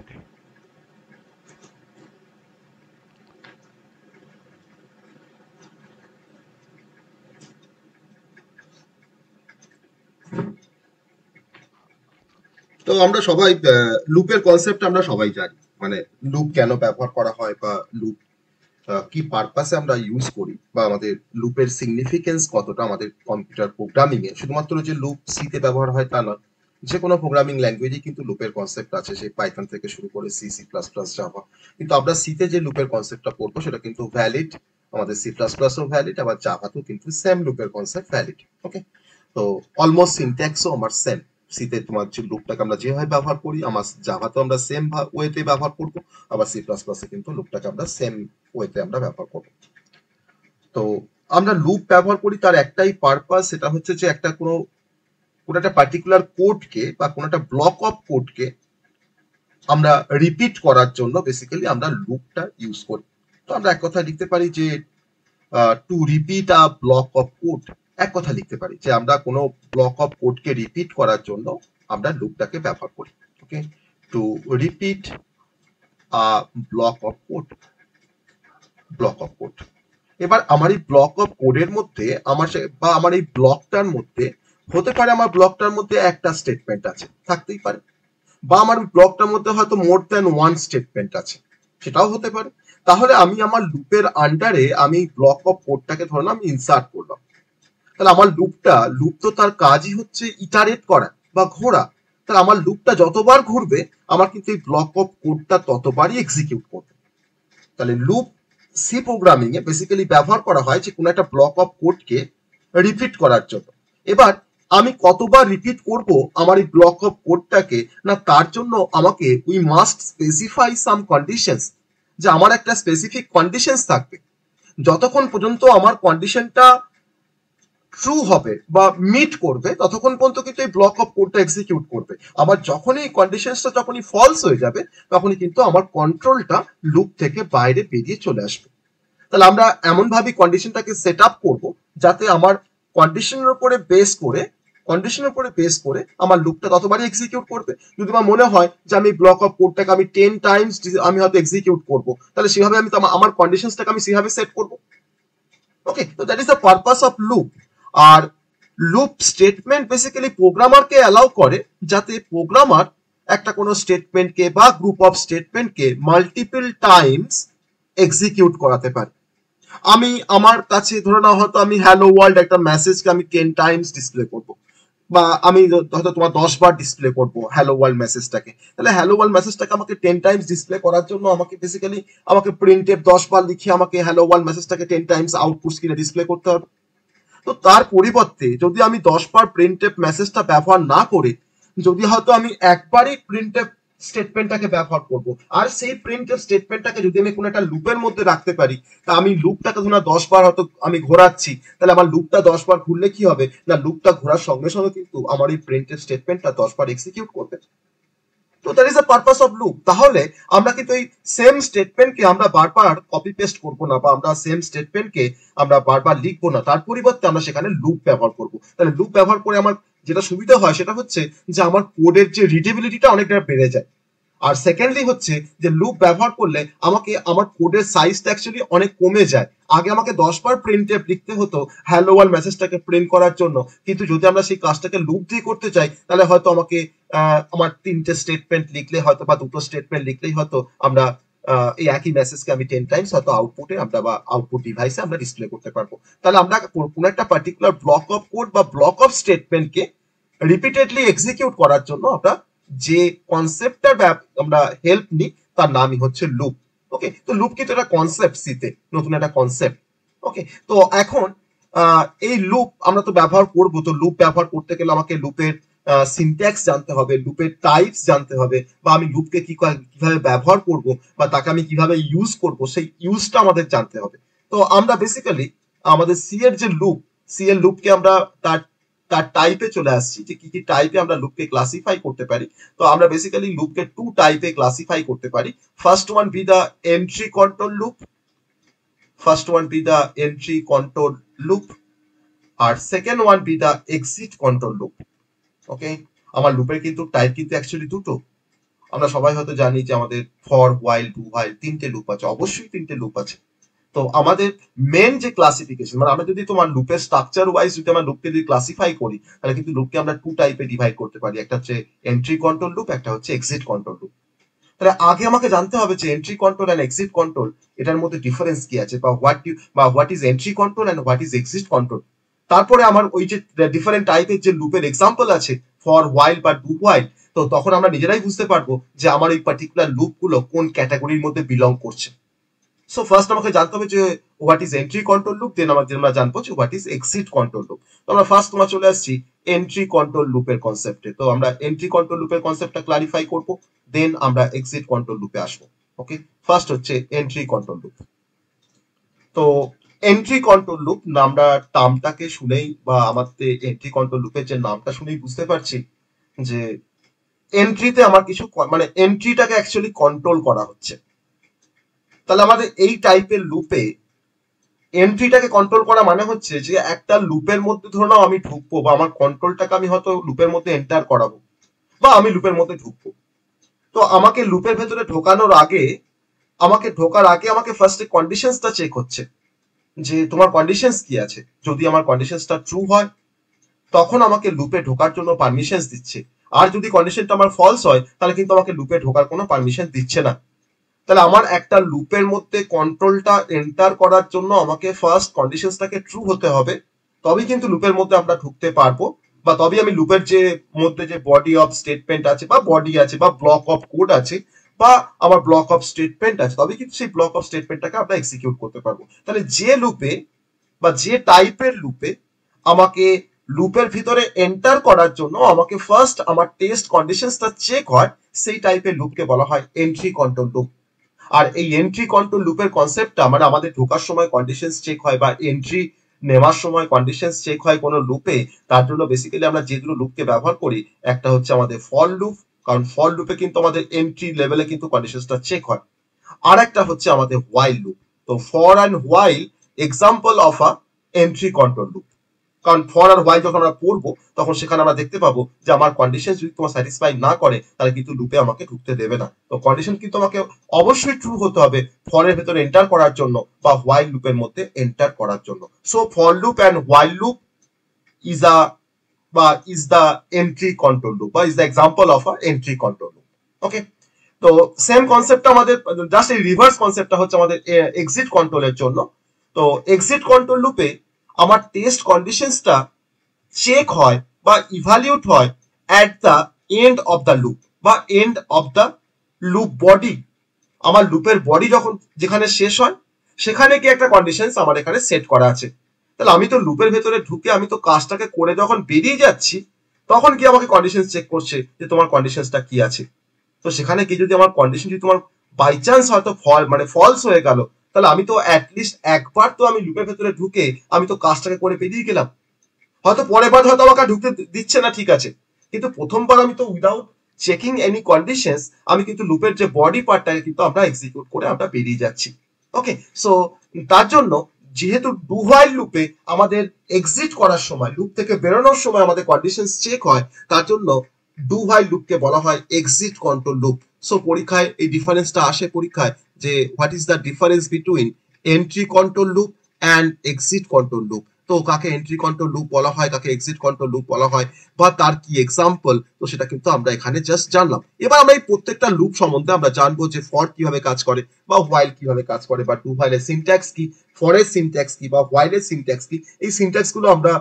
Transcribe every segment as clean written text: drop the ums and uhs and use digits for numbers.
ওকে, তো আমরা সবাই লুপের কনসেপ্ট আমরা সবাই জানি, মানে লুপ কেন ব্যবহার করা হয় বা লুপ কি পারপাসে আমরা ইউজ করি, বা আমাদের লুপের সিগনিফিকেন্স কতটা আমাদের কম্পিউটার প্রোগ্রামিং এ। শুধুমাত্র যে লুপ সি তে ব্যবহার হয় তা নয়, যে কোনো প্রোগ্রামিং ল্যাঙ্গুয়েজে কিন্তু লুপের কনসেপ্ট আছে, সেই পাইথন থেকে শুরু করে C, C plus plus, Java. কিন্তু আমরা সি তে যে লুপের কনসেপ্টটা পড়বো সেটা কিন্তু ভ্যালিড আমাদের সি প্লাস প্লাসও ভ্যালিড, আবার জাভাতেও কিন্তু সেম লুপের কনসেপ্ট ভ্যালিড। ওকে, তো অলমোস্ট সিনট্যাক্সও আমার সেম। সিতে তোমার যে লুপটাকে আমরা যেভাবে ব্যবহার করি, আমার জাভাতেও আমরা সেম ওয়েতে ব্যবহার করবো, আবার সি প্লাস প্লাসে কিন্তু লুপটাকে আমরা সেম ওয়েতে আমরা ব্যবহার করবো। তো আমরা লুপ ব্যবহার করি তার একটাই পারপাস, সেটা হচ্ছে যে একটা কোনো কোনো একটা পার্টিকুলার কোডকে বা কোনো একটা ব্লক অফ কোডকে আমরা রিপিট করার জন্য বেসিক্যালি আমরা লুপটা ইউজ করি। তো আমরা এক কথা লিখতে পারি যে two repeat a block of code, এক কথা লিখতে পারি যে আমরা কোনো ব্লক অফ কোডকে রিপিট করার জন্য আমরা লুপটাকে ব্যবহার করি। Okay, to repeat a block of code, block of code. এবার আমার এই ব্লক অফ কোডের মধ্যে বা আমার এই ব্লকটার মধ্যে হতে পারে, আমার ব্লকটার মধ্যে একটা স্টেটমেন্ট আছে, থাকতেই পারে, বা আমার ব্লকটার মধ্যে হয়তো মোর দ্যান ওয়ান স্টেটমেন্ট আছে, সেটাও হতে পারে। তাহলে আমি আমার লুপের আন্ডারে আমি ব্লক অফ কোডটাকে ধরলাম আমি ইনসার্ট করলাম। তাহলে আমার লুপ তো তার কাজই হচ্ছে ইটারেট করা বা ঘোরা। তাহলে আমার লুপটা যতবার ঘুরবে আমার কিন্তু এই ব্লক অফ কোডটা ততবারই এক্সিকিউট করবে। তাহলে লুপ সি প্রোগ্রামিং এ বেসিক্যালি ব্যবহার করা হয় যে কোনো একটা ব্লক অফ কোডকে রিপিট করার জন্য। এবার আমি কতবার রিপিট করব আমার এই ব্লক অফ কোডটাকে, না তার জন্য আমাকে we must specify some conditions, যে আমার একটা স্পেসিফিক কন্ডিশনস থাকবে। যতক্ষণ পর্যন্ত আমার কন্ডিশনটা ট্রু হবে বা মিট করবে ততক্ষণ পর্যন্ত কিন্তু এই ব্লক অফ কোডটা এক্সিকিউট করবে। আবার যখনই এই কন্ডিশনসটা যখনই ফলস হয়ে যাবে তখনই কিন্তু আমার কন্ট্রোলটা লুপ থেকে বাইরে বেরিয়ে চলে আসবে। তাহলে আমরা এমন ভাবে কন্ডিশনটাকে সেট আপ করবো যাতে আমার কন্ডিশনের উপরে বেস করে কন্ডিশনের উপরে বেস করে আমার লুপটা ততবারই এক্সিকিউট করবে। যদি আমার মনে হয় যে আমি ব্লক অফ কোডটাকে আমি 10 টাইমস আমি হয়তো এক্সিকিউট করবো, তাহলে সেভাবে আমি আমার কন্ডিশনসটাকে আমি সেভাবে সেট করবো। ওকে, তো that is the purpose of loop. আর লুপ স্টেটমেন্ট বেসিক্যালি প্রোগ্রামারকে অ্যালাউ করে যাতে প্রোগ্রামার একটা কোনো স্টেটমেন্টকে বা গ্রুপ অফ স্টেটমেন্টকে মাল্টিপল টাইমস এক্সিকিউট করাতে পারে। আমি আমার কাছে ধরে নাও হয়তো আমি হ্যালো ওয়ার্ল্ড একটা মেসেজকে আমি 10 টাইমস ডিসপ্লে করব, বা আমি হয়তো তোমার 10 বার ডিসপ্লে করব হ্যালো ওয়ার্ল্ড মেসেজটাকে। তাহলে হ্যালো ওয়ার্ল্ড মেসেজটাকে আমাকে 10 টাইমস ডিসপ্লে করার জন্য আমাকে বেসিক্যালি আমাকে প্রিন্ট এফ 10 বার লিখে আমাকে হ্যালো ওয়ার্ল্ড মেসেজটাকে 10 টাইমস আউটপুট স্ক্রিনে ডিসপ্লে করতে হবে। তো তার পরিবর্তে যদি আমি 10 বার প্রিন্টএফ মেসেজটা ব্যবহার না করে যদি হয়তো আমি একবারই প্রিন্টএফ স্টেটমেন্টটাকে ব্যবহার করব, আর সেই প্রিন্টএফ স্টেটমেন্টটাকে যদি আমি কোনো একটা লুপের মধ্যে রাখতে পারি, তা আমি লুপটাকে ধরুন 10 বার হয়তো আমি ঘোরাচ্ছি, তাহলে আমার লুপটা 10 বার ঘুরলে কি হবে, না লুপটা ঘোরার সঙ্গে সঙ্গে কিন্তু আমার এই প্রিন্টএফ স্টেটমেন্টটা 10 বার এক্সিকিউট করবে। তো that is the purpose of loop. তাহলে আমরা কিন্তু এই সেম স্টেটমেন্টকে আমরা বারবার কপি পেস্ট করবো না, বা আমরা সেম স্টেটমেন্টকে আমরা বারবার লিখবো না, তার পরিবর্তে আমরা সেখানে লুপ ব্যবহার করবো। তাহলে লুপ ব্যবহার করে আমার যেটা সুবিধা হয় সেটা হচ্ছে যে আমার কোডের যে রিডেবিলিটিটা অনেকটা বেড়ে যায়। আর সেকেন্ডলি হচ্ছে যে লুপ ব্যবহার করলে আমাকে আমার কোডের সাইজটা অ্যাকচুয়ালি অনেক কমে যায়। আগে আমাকে 10 বার প্রিন্ট লিখতে হতো হ্যালো ওয়ার্ল্ড মেসেজটাকে প্রিন্ট করার জন্য, কিন্তু যদি আমরা সেই কাজটাকে লুপ দিয়ে করতে চাই তাহলে হয়তো আমাকে আমার 3টে স্টেটমেন্ট লিখলে হয়তো বা 2টো স্টেটমেন্ট লিখলেই হয়তো আমরা এই একই মেসেজকে আমি 10 টাইমস হয়তো আউটপুটে আমরা বা আউটপুট ডিভাইসে আমরা ডিসপ্লে করতে পারবো। তাহলে আমরা কোনো একটা পার্টিকুলার ব্লক অফ কোড বা ব্লক অফ স্টেটমেন্টকে রিপিটেডলি এক্সিকিউট করার জন্য আমরা যে কনসেপ্টটার আমরা হেল্প নিই তার নামই হচ্ছে লুপ। ওকে, তো লুপ কিন্তু একটা কনসেপ্ট, সিতে নতুন একটা কনসেপ্ট। ওকে, তো এখন এই লুপ আমরা তো ব্যবহার করব, তো লুপ ব্যবহার করতে গেলে আমাকে লুপের সিনট্যাক্স জানতে হবে, লুপের টাইপস জানতে হবে, বা আমি লুপকে কিভাবে ব্যবহার করব বা তাকে আমি কিভাবে ইউজ করব সেই ইউজটা আমাদের জানতে হবে। তো আমরা বেসিক্যালি আমাদের সি এর যে লুপ, সি এর লুপকে আমরা তার তার টাইপে চলে আসছি যে কি কি টাইপে আমরা লুপকে ক্লাসিফাই করতে পারি। তো আমরা বেসিক্যালি লুপকে 2 টাইপে ক্লাসিফাই করতে পারি। First one be the entry control loop, first one be the entry control loop, আর second one be the exit control loop. Okay, আমার লুপের কিন্তু টাইপ কিন্তু অ্যাকচুয়ালি দুটো। আমরা সবাই হয়তো জানি যে আমাদের ফর, হোয়াইল, ডু হোয়াইল তিনটে লুপ আছে, অবশ্যই তিনটে লুপ আছে। তো আমাদের মেন যে ক্লাসিফিকেশন, মানে আমরা যদি তোমার লুপের স্ট্রাকচার ওয়াইজ যদি আমরা লুপকে যদি ক্লাসিফাই করি, তাহলে কিন্তু লুপকে আমরা টু টাইপে ডিভাইড করতে পারি। একটা হচ্ছে এন্ট্রি কন্ট্রোল লুপ, একটা হচ্ছে এক্সিট কন্ট্রোল লুপ। তাহলে আগে আমাকে জানতে হবে যে entry control and exit control এটার মধ্যে ডিফারেন্স কি আছে, বা what is entry control and what is exit control. তারপরে আমার ওই যে ডিফারেন্ট টাইপের যে লুপের এক্সাম্পল আছে ফর, হোয়াইল বা ডু হোয়াইল, তো তখন আমরা নিজেরাই বুঝতে পারবো যে আমার ওই পার্টিকুলার লুপগুলো কোন ক্যাটাগরির মধ্যে বিলং করছে। সো ফার্স্ট আমাকে জানতে হবে যে what is entry control loop, then আমরা জানবো যে what is exit control loop. তো আমরা ফার্স্ট তোমার চলে আসছি এন্ট্রি কন্ট্রোল লুপের কনসেপ্টে। তো আমরা এন্ট্রি কন্ট্রোল লুপের কনসেপ্টটা ক্লারিফাই করব, দেন আমরা এক্সিট কন্ট্রোল লুপে আসবো। ওকে, ফার্স্ট হচ্ছে এন্ট্রি কন্ট্রোল লুপ। তো এন্ট্রি কন্ট্রোল লুপ আমরা টার্মটাকে শুনেই বা আমাদের এন্ট্রি কন্ট্রোল লুপের যে নামটা শুনেই বুঝতে পারছি যে এন্ট্রিতে আমার কিছু মানে এন্ট্রিটাকে অ্যাকচুয়ালি কন্ট্রোল করা হচ্ছে। তাহলে আমাদের এই টাইপের লুপে এন্ট্রিটাকে কন্ট্রোল করা মানে হচ্ছে যে একটা লুপের মধ্যে ধরে নাও আমি ঢুকবো, বা আমার কন্ট্রোলটাকে আমি হয়তো লুপের মধ্যে এন্টার করাবো, বা আমি লুপের মধ্যে ঢুকবো। তো আমাকে লুপের ভেতরে ঢোকানোর আগে, আমাকে ফার্স্টে কন্ডিশনসটা চেক হচ্ছে যে তোমার কন্ডিশনস কি আছে। যদি আমার কন্ডিশনসটা ট্রু হয় তখন আমাকে লুপে ঢোকার জন্য পারমিশনস দিচ্ছে, আর যদি কন্ডিশনটা আমার ফলস হয় তাহলে কিন্তু আমাকে লুপে ঢোকার কোনো পারমিশন দিচ্ছে না। তাহলে আমার একটা লুপের মধ্যে কন্ট্রোলটা এন্টার করার জন্য আমাকে ফার্স্ট কন্ডিশনসটাকে ট্রু হতে হবে, তবেই কিন্তু লুপের মধ্যে আমরা ঢুকতে পারবো, বা তবেই আমি লুপের যে মধ্যে যে বডি অফ স্টেটমেন্ট আছে বা বডি আছে বা ব্লক অফ কোড আছে বা আমার ব্লক অফ স্টেটমেন্ট আছে, তবে কিন্তু সেই ব্লক অফ স্টেটমেন্টটাকে আমরা এক্সিকিউট করতে পারবো। তাহলে যে লুপে বা যে টাইপের লুপে আমাকে লুপের ভিতরে এন্টার করার জন্য আমাকে ফার্স্ট আমার টেস্ট কন্ডিশনসটা চেক হয়, সেই টাইপের লুপকে বলা হয় এন্ট্রি কন্ট্রোল লুপ। আর এই এন্ট্রি কন্ট্রোল লুপের কনসেপ্টটা মানে আমাদের ঢোকার সময় কন্ডিশনস চেক হয় বা এন্ট্রি নেওয়ার সময় কন্ডিশনস চেক হয় কোনো লুপে, তার জন্য বেসিক্যালি আমরা যে দুটো লুপকে ব্যবহার করি, একটা হচ্ছে আমাদের ফর লুপ, কারণ ফর লুপে কিন্তু আমাদের এন্ট্রি লেভেলে কিন্তু কন্ডিশনসটা চেক হয়, আর একটা হচ্ছে আমাদের হোয়াইল লুপ। তো for and while example of a entry control loop. কারণ ফর আর হোয়াইল যখন আমরা পড়বো তখন সেখানে আমরা দেখতে পাবো যে আমার কন্ডিশন যদি তোমার স্যাটিসফাই না করে তাহলে কিন্তু লুপে আমাকে ঢুকতে দেবে না। তো কন্ডিশন কিন্তু আমাকে অবশ্যই ট্রু হতে হবে ফরের ভেতরে এন্টার করার জন্য বা হোয়াইল লুপের মধ্যে এন্টার করার জন্য। So for loop and while loop is a বা is the entry control loop বা is the example of a entry control loop. Okay, তো সেম কনসেপ্টটা আমাদের জাস্ট এই রিভার্স কনসেপ্টটা হচ্ছে আমাদের এক্সিট কন্ট্রোলের জন্য। তো এক্সিট কন্ট্রোল লুপে আমার টেস্ট কন্ডিশনসটা চেক হয় বা ইভালিউট হয় at the end of the loop বা end of the loop body. আমার লুপের বডি যখন যেখানে শেষ হয় সেখানে কি একটা কন্ডিশনস আমার এখানে সেট করা আছে। তাহলে আমি তো লুপের ভেতরে ঢুকে আমি তো কাজটাকে করে যখন বেরিয়ে যাচ্ছি তখন কি আমাকে কন্ডিশন চেক করছে যে তোমার কন্ডিশনসটা কি আছে। তো সেখানে কি যদি আমার কন্ডিশন যদি তোমার বাই চান্স হয়তো মানে ফলস হয়ে গেল, তাহলে আমি তো অ্যাটলিস্ট একবার তো আমি লুপের ভেতরে ঢুকে আমি তো কাজটাকে করে বেরিয়ে গেলাম। হয়তো পরের বার হয়তো আমাকে ঢুকতে দিচ্ছে না, ঠিক আছে, কিন্তু প্রথমবার আমি তো উইদাউট চেকিং এনি কন্ডিশনস আমি কিন্তু লুপের যে বডি পার্টটাকে কিন্তু আমরা এক্সিকিউট করে আমরা বেরিয়ে যাচ্ছি। ওকে, সো তার জন্য যেহেতু ডু হোয়াইল লুপে আমাদের এক্সিট করার সময়, লুপ থেকে বেরোনোর সময় আমাদের কন্ডিশনস চেক হয়, তার জন্য ডু হোয়াইল লুপকে বলা হয় এক্সিট কন্ট্রোল লুপ। সো পরীক্ষায় এই ডিফারেন্সটা আসে পরীক্ষায় যে what is the difference between entry control loop and exit control loop. তো কাকে এন্ট্রি কন্ট্রোল লুপ বলা হয়, কাকে এক্সিট কন্ট্রোল লুপ বলা হয়, বা তার কি এক্সাম্পল, তো সেটা কিন্তু আমরা এখানে জাস্ট জানলাম। এবার আমরা এই প্রত্যেকটা লুপ সম্বন্ধে আমরা জানবো যে ফর কিভাবে কাজ করে বা হোয়াইল কিভাবে কাজ করে, বা ডু হোয়াইলের সিনট্যাক্স কি, ফরের সিনট্যাক্স কি, বা হোয়াইলের সিনট্যাক্স কি। এই সিনট্যাক্স গুলো আমরা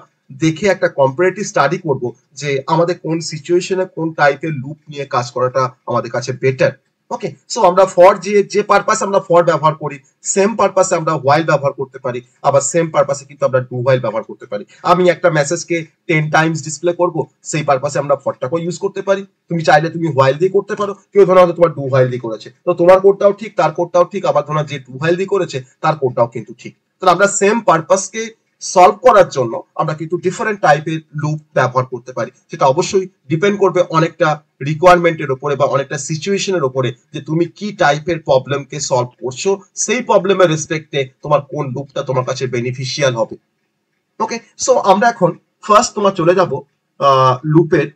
দেখে একটা কম্পারেটিভ স্টাডি করব যে আমাদের কোন সিচুয়েশনে কোন টাইপের লুপ নিয়ে কাজ করাটা আমাদের কাছে বেটার। ওকে, সো আমরা ফর যে পারপাস আমরা ফর ব্যবহার করি সেম পারপাসে আমরা হোয়াইল ব্যবহার করতে পারি, আবার সেম পারপাসে কিন্তু আমরা ডু হোয়াইল ব্যবহার করতে পারি। আমি একটা মেসেজকে 10 টাইমস ডিসপ্লে করব, সেই পারপাসে আমরা ফরটাকেও ইউজ করতে পারি। তুমি চাইলে তুমি হোয়াইল দিয়ে করতে পারো, কেউ ধরো হয়তো তোমার ডু হোয়াইল দিয়ে করেছে, তো তোমার কোডটাও ঠিক তার কোডটাও ঠিক, আবার ধরো যে ডু হোয়াইল দিয়ে করেছে তার কোডটাও কিন্তু ঠিক। তাহলে আমরা সেম পারপাসকে সলভ করার জন্য আমরা কিন্তু ডিফারেন্ট টাইপের লুপ ব্যবহার করতে পারি। সেটা অবশ্যই ডিপেন্ড করবে অনেকটা রিকোয়ারমেন্টের উপরে বা অনেকটা সিচুয়েশনের উপরে যে তুমি কি টাইপের প্রবলেমকে সলভ করছো, সেই প্রবলেমের রেসপেক্টে তোমার কোন লুপটা তোমার কাছে বেনিফিশিয়াল হবে। ওকে, সো আমরা এখন ফার্স্ট তোমার চলে যাব লুপের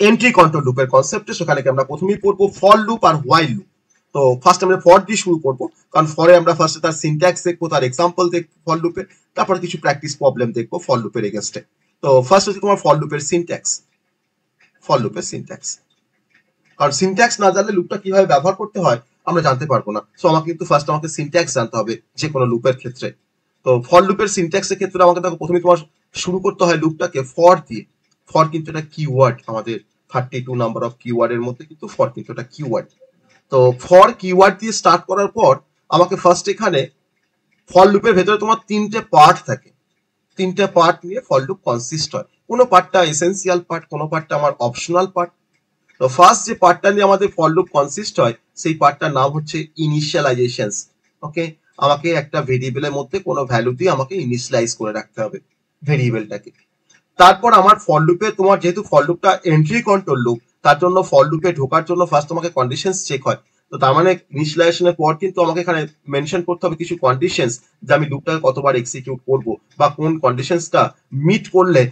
এন্ট্রি কন্ট্রোল লুপের কনসেপ্টে, সেখানে আমরা প্রথমেই পড়বো ফর লুপ আর হোয়াইল লুপ। তো ফার্স্ট আমরা ফর দিয়ে শুরু করবো, কারণ ফরে আমরা ফার্স্টে তার সিনট্যাক্স দেখবো, তার এক্সাম্পল দেখবো ফর লুপে, তারপর কিছু প্র্যাকটিস প্রবলেম দেখবো ফর লুপের এগেনস্টে। তো ফার্স্ট হচ্ছে তোমার ফর লুপের সিনট্যাক্স। ফর লুপের সিনট্যাক্স, কারণ সিনট্যাক্স না জানলে লুপটা কিভাবে ব্যবহার করতে হয় আমরা জানতে পারবো না। সো আমাকে কিন্তু ফার্স্ট আমাকে সিনট্যাক্স জানতে হবে যে কোনো লুপের ক্ষেত্রে। তো ফর লুপের সিনট্যাক্সের ক্ষেত্রে আমাকে দেখো প্রথমে তোমার শুরু করতে হয় লুপটাকে ফর দিয়ে। ফর কিন্তু একটা কিওয়ার্ড, আমাদের 32 নাম্বার অফ কিওয়ার্ডের মধ্যে কিন্তু ফর কিন্তু একটা কিওয়ার্ড। তো ফর কিওয়ার্ড দিয়ে স্টার্ট করার পর আমাকে ফার্স্ট এখানে ফর লুপের ভেতরে তোমার তিনটে পার্ট থাকে, তিনটে পার্ট নিয়ে ফর লুপ কনসিস্ট হয়। কোনো পার্টটা এসেনশিয়াল পার্ট, কোনো পার্টটা আমার অপশনাল পার্ট। তো ফার্স্ট যে পার্টটা নিয়ে আমাদের ফর লুপ কনসিস্ট হয় সেই পার্টটার নাম হচ্ছে ইনিশিয়ালাইজেশনস। ওকে, আমাকে একটা ভেরিয়েবলের মধ্যে কোনো ভ্যালু দিয়ে আমাকে ইনিশিয়ালাইজ করে রাখতে হবে ভেরিয়েবলটাকে। তারপর আমার ফর লুপে তোমার যেহেতু ফর লুপটা এন্ট্রি কন্ট্রোল লুপ, তার জন্য ফর লুপে ঢোকার জন্য ফার্স্ট তোমাকে কন্ডিশনস চেক হয়। তো তার মানে ইনিশিয়ালাইজেশনের পর কিন্তু আমাকে এখানে মেনশন করতে হবে কিছু কন্ডিশনস, যে আমি লুপটাকে কতবার এক্সিকিউট করব বা কোন কন্ডিশনসটা মিট করলে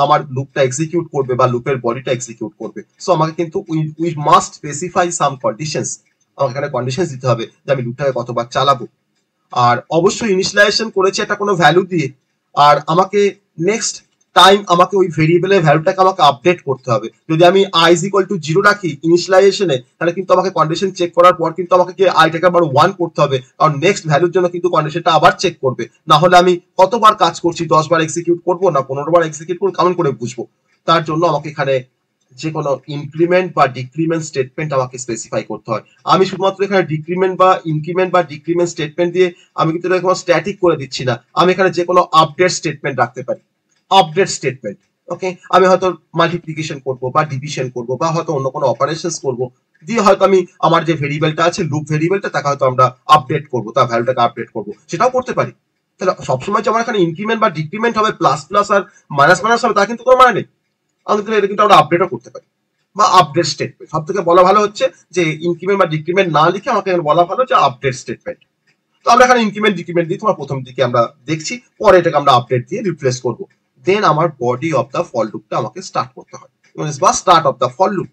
আমার লুপটা এক্সিকিউট করবে বা লুপের বডিটা এক্সিকিউট করবে। সো আমাকে কিন্তু we must specify some conditions, আমাকে এখানে কন্ডিশনস দিতে হবে যে আমি লুপটাকে কতবার চালাবো। আর অবশ্যই ইনিশিয়ালাইজেশন করেছে একটা কোনো ভ্যালু দিয়ে, আর আমাকে নেক্সট টাইম আমাকে ওই ভেরিয়েবলের ভ্যালুটাকে আমাকে আপডেট করতে হবে। যদি আমি i ইজ ইকুয়াল টু 0 রাখি ইনিশিয়ালাইজেশনে, তাহলে কিন্তু আমাকে কন্ডিশন চেক করার পর কিন্তু আমাকে আইটাকে আবার 1 করতে হবে, কারণ নেক্সট ভ্যালুর জন্য কিন্তু কন্ডিশনটা আবার চেক করবে। না হলে আমি কতবার কাজ করছি, 10 বার এক্সিকিউট করবো না 15 বার এক্সিকিউট করবো, কেমন করে বুঝবো? তার জন্য আমাকে এখানে যে কোনো ইনক্রিমেন্ট বা ডিক্রিমেন্ট স্টেটমেন্ট আমাকে স্পেসিফাই করতে হয়। আমি শুধুমাত্র এখানে ডিক্রিমেন্ট বা ইনক্রিমেন্ট বা ডিক্রিমেন্ট স্টেটমেন্ট দিয়ে আমি কিন্তু এটা কোনো স্ট্যাটিক করে দিচ্ছি না, আমি এখানে যে কোনো আপডেট স্টেটমেন্ট রাখতে পারি। আপডেট স্টেটমেন্ট, ওকে, আমি হয়তো মাল্টিপ্লিকেশন করব বা ডিভিশন করব বা হয়তো অন্য কোনো অপারেশনস করব, দিয়ে হয়তো আমি আমার যে ভেরিয়েবলটা আছে লুপ ভেরিয়েবলটা তাকে হয়তো আমরা আপডেট করব, তার ভ্যালুটাকে আপডেট করব, সেটাও করতে পারি। তাহলে সবসময় যে আমার এখানে ইনক্রিমেন্ট বা ডিক্রিমেন্ট হবে, প্লাস প্লাস আর মাইনাস মাইনাস হবে, তা কিন্তু কোনো মানে নেই। আমি কিন্তু এটা কিন্তু আমরা আপডেটও করতে পারি, বা আপডেট স্টেটমেন্ট সব থেকে বলা ভালো হচ্ছে যে ইনক্রিমেন্ট বা ডিক্রিমেন্ট না লিখে আমাকে বলা ভালো যে আপডেট স্টেটমেন্ট। তো আমরা এখানে ইনক্রিমেন্ট ডিক্রিমেন্ট দিয়ে তোমার প্রথম দিকে আমরা দেখছি, পরে এটাকে আমরা আপডেট দিয়ে রিপ্লেস করবো। দেন আমার বডি অফ দ্য ফর লুপটা আমাকে স্টার্ট করতে হয়, বা start of the for loop.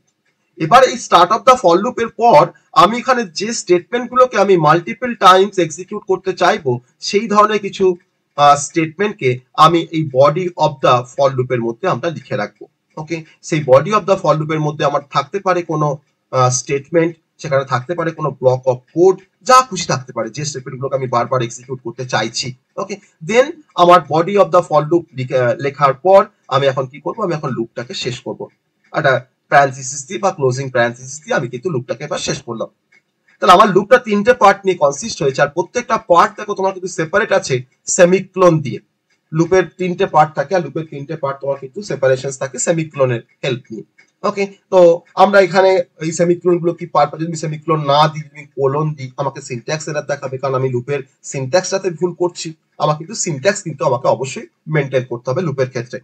এবার এই স্টার্ট অফ দ্য ফর লুপের পর আমি এখানে যে স্টেটমেন্ট গুলোকে আমি মাল্টিপল টাইমস এক্সিকিউট করতে চাইবো, সেই ধরনের কিছু স্টেটমেন্টকে আমি এই বডি অফ দ্য ফর লুপের মধ্যে আমরা লিখে রাখবো। ওকে, সেই বডি অফ দ্য ফর লুপের মধ্যে আমার থাকতে পারে কোনো স্টেটমেন্ট, সেখানে থাকতে পারে কোনো ব্লক অফ কোড, যা খুশি থাকতে পারে, যে স্টেটমেন্টগুলোকে আমি বারবার এক্সিকিউট করতে চাইছি। ওকে, দেন আমার body of the for loop লেখার পর আমি এখন কি করবো, আমি এখন লুপটাকে শেষ করবো। একটা প্যারেনথেসিস দিয়ে বা ক্লোজিং প্যারেনথেসিস দিয়ে আমি কিন্তু লুপটাকে এবার শেষ করলাম। তাহলে আমার লুপটা তিনটে পার্ট নিয়ে কনসিস্ট হয়েছে, আর প্রত্যেকটা পার্ট দেখো তোমার কিন্তু সেপারেট আছে সেমিক্লোন দিয়ে। লুপের তিনটে পার্ট থাকে, আর লুপের তিনটে পার্ট তোমার কিন্তু সেপারেশন থাকে সেমিক্লোনের হেল্প নিয়ে। ওকে, তো আমরা এখানে এই সেমিক্লোন গুলো কি পার্ট, যদি সেমিক্লোন না দিই, যদি কোলন দিই, আমাকে সিনট্যাক্স এরর দেখাবে, কারণ আমি লুপের সিনট্যাক্সটাতে ভুল করছি। আমাকে কিন্তু সিনট্যাক্স কিন্তু আমাকে অবশ্যই মেনটেন করতে হবে লুপের ক্ষেত্রে।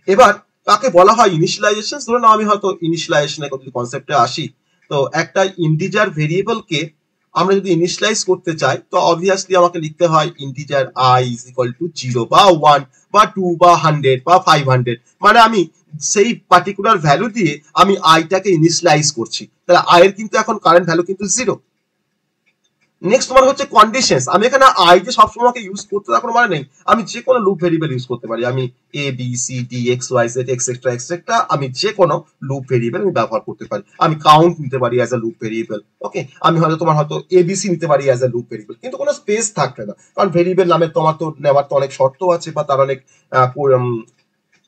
এবার কাকে বলা হয় ইনিশিয়ালাইজেশন? ধরুন আমি হয়তো ইনিশিয়ালাইজেশনের কনসেপ্টে আসি। তো একটা ইন্টিজার ভেরিয়েবলকে আমরা যদি ইনিশিয়ালাইজ করতে চাই, তো অবভিয়াসলি আমাকে লিখতে হয় integer i is equal to 0 বা 1 বা 2 বা 100 বা 500, মানে আমি সেই পার্টিকুলার ভ্যালু দিয়ে আমি আইটাকে ইনিশিয়ালাইজ করছি। তাহলে i এর কিন্তু এখন কারেন্ট ভ্যালু কিন্তু 0। নেক্সট তোমার হচ্ছে কন্ডিশনস। আমি এখানে i যে সবসময় আমাকে ইউজ করতে তার কোনো মানে নেই, আমি যে কোনো লুপ ভেরিয়েবল ইউজ করতে পারি। আমি a b c d x y z etcetera etcetera, আমি যে কোনো লুপ ভেরিয়েবল আমি ব্যবহার করতে পারি। আমি কাউন্ট নিতে পারি অ্যাজ আ লুপ ভেরিয়েবল। ওকে, আমি হয়তো তোমার হয়তো abc নিতে পারি অ্যাজ আ লুপ ভেরিয়েবল, কিন্তু কোনো স্পেস থাকবে না, কারণ ভেরিয়েবল নামের তোমার তো নেওয়ার তো অনেক শর্ত আছে, বা তার অনেক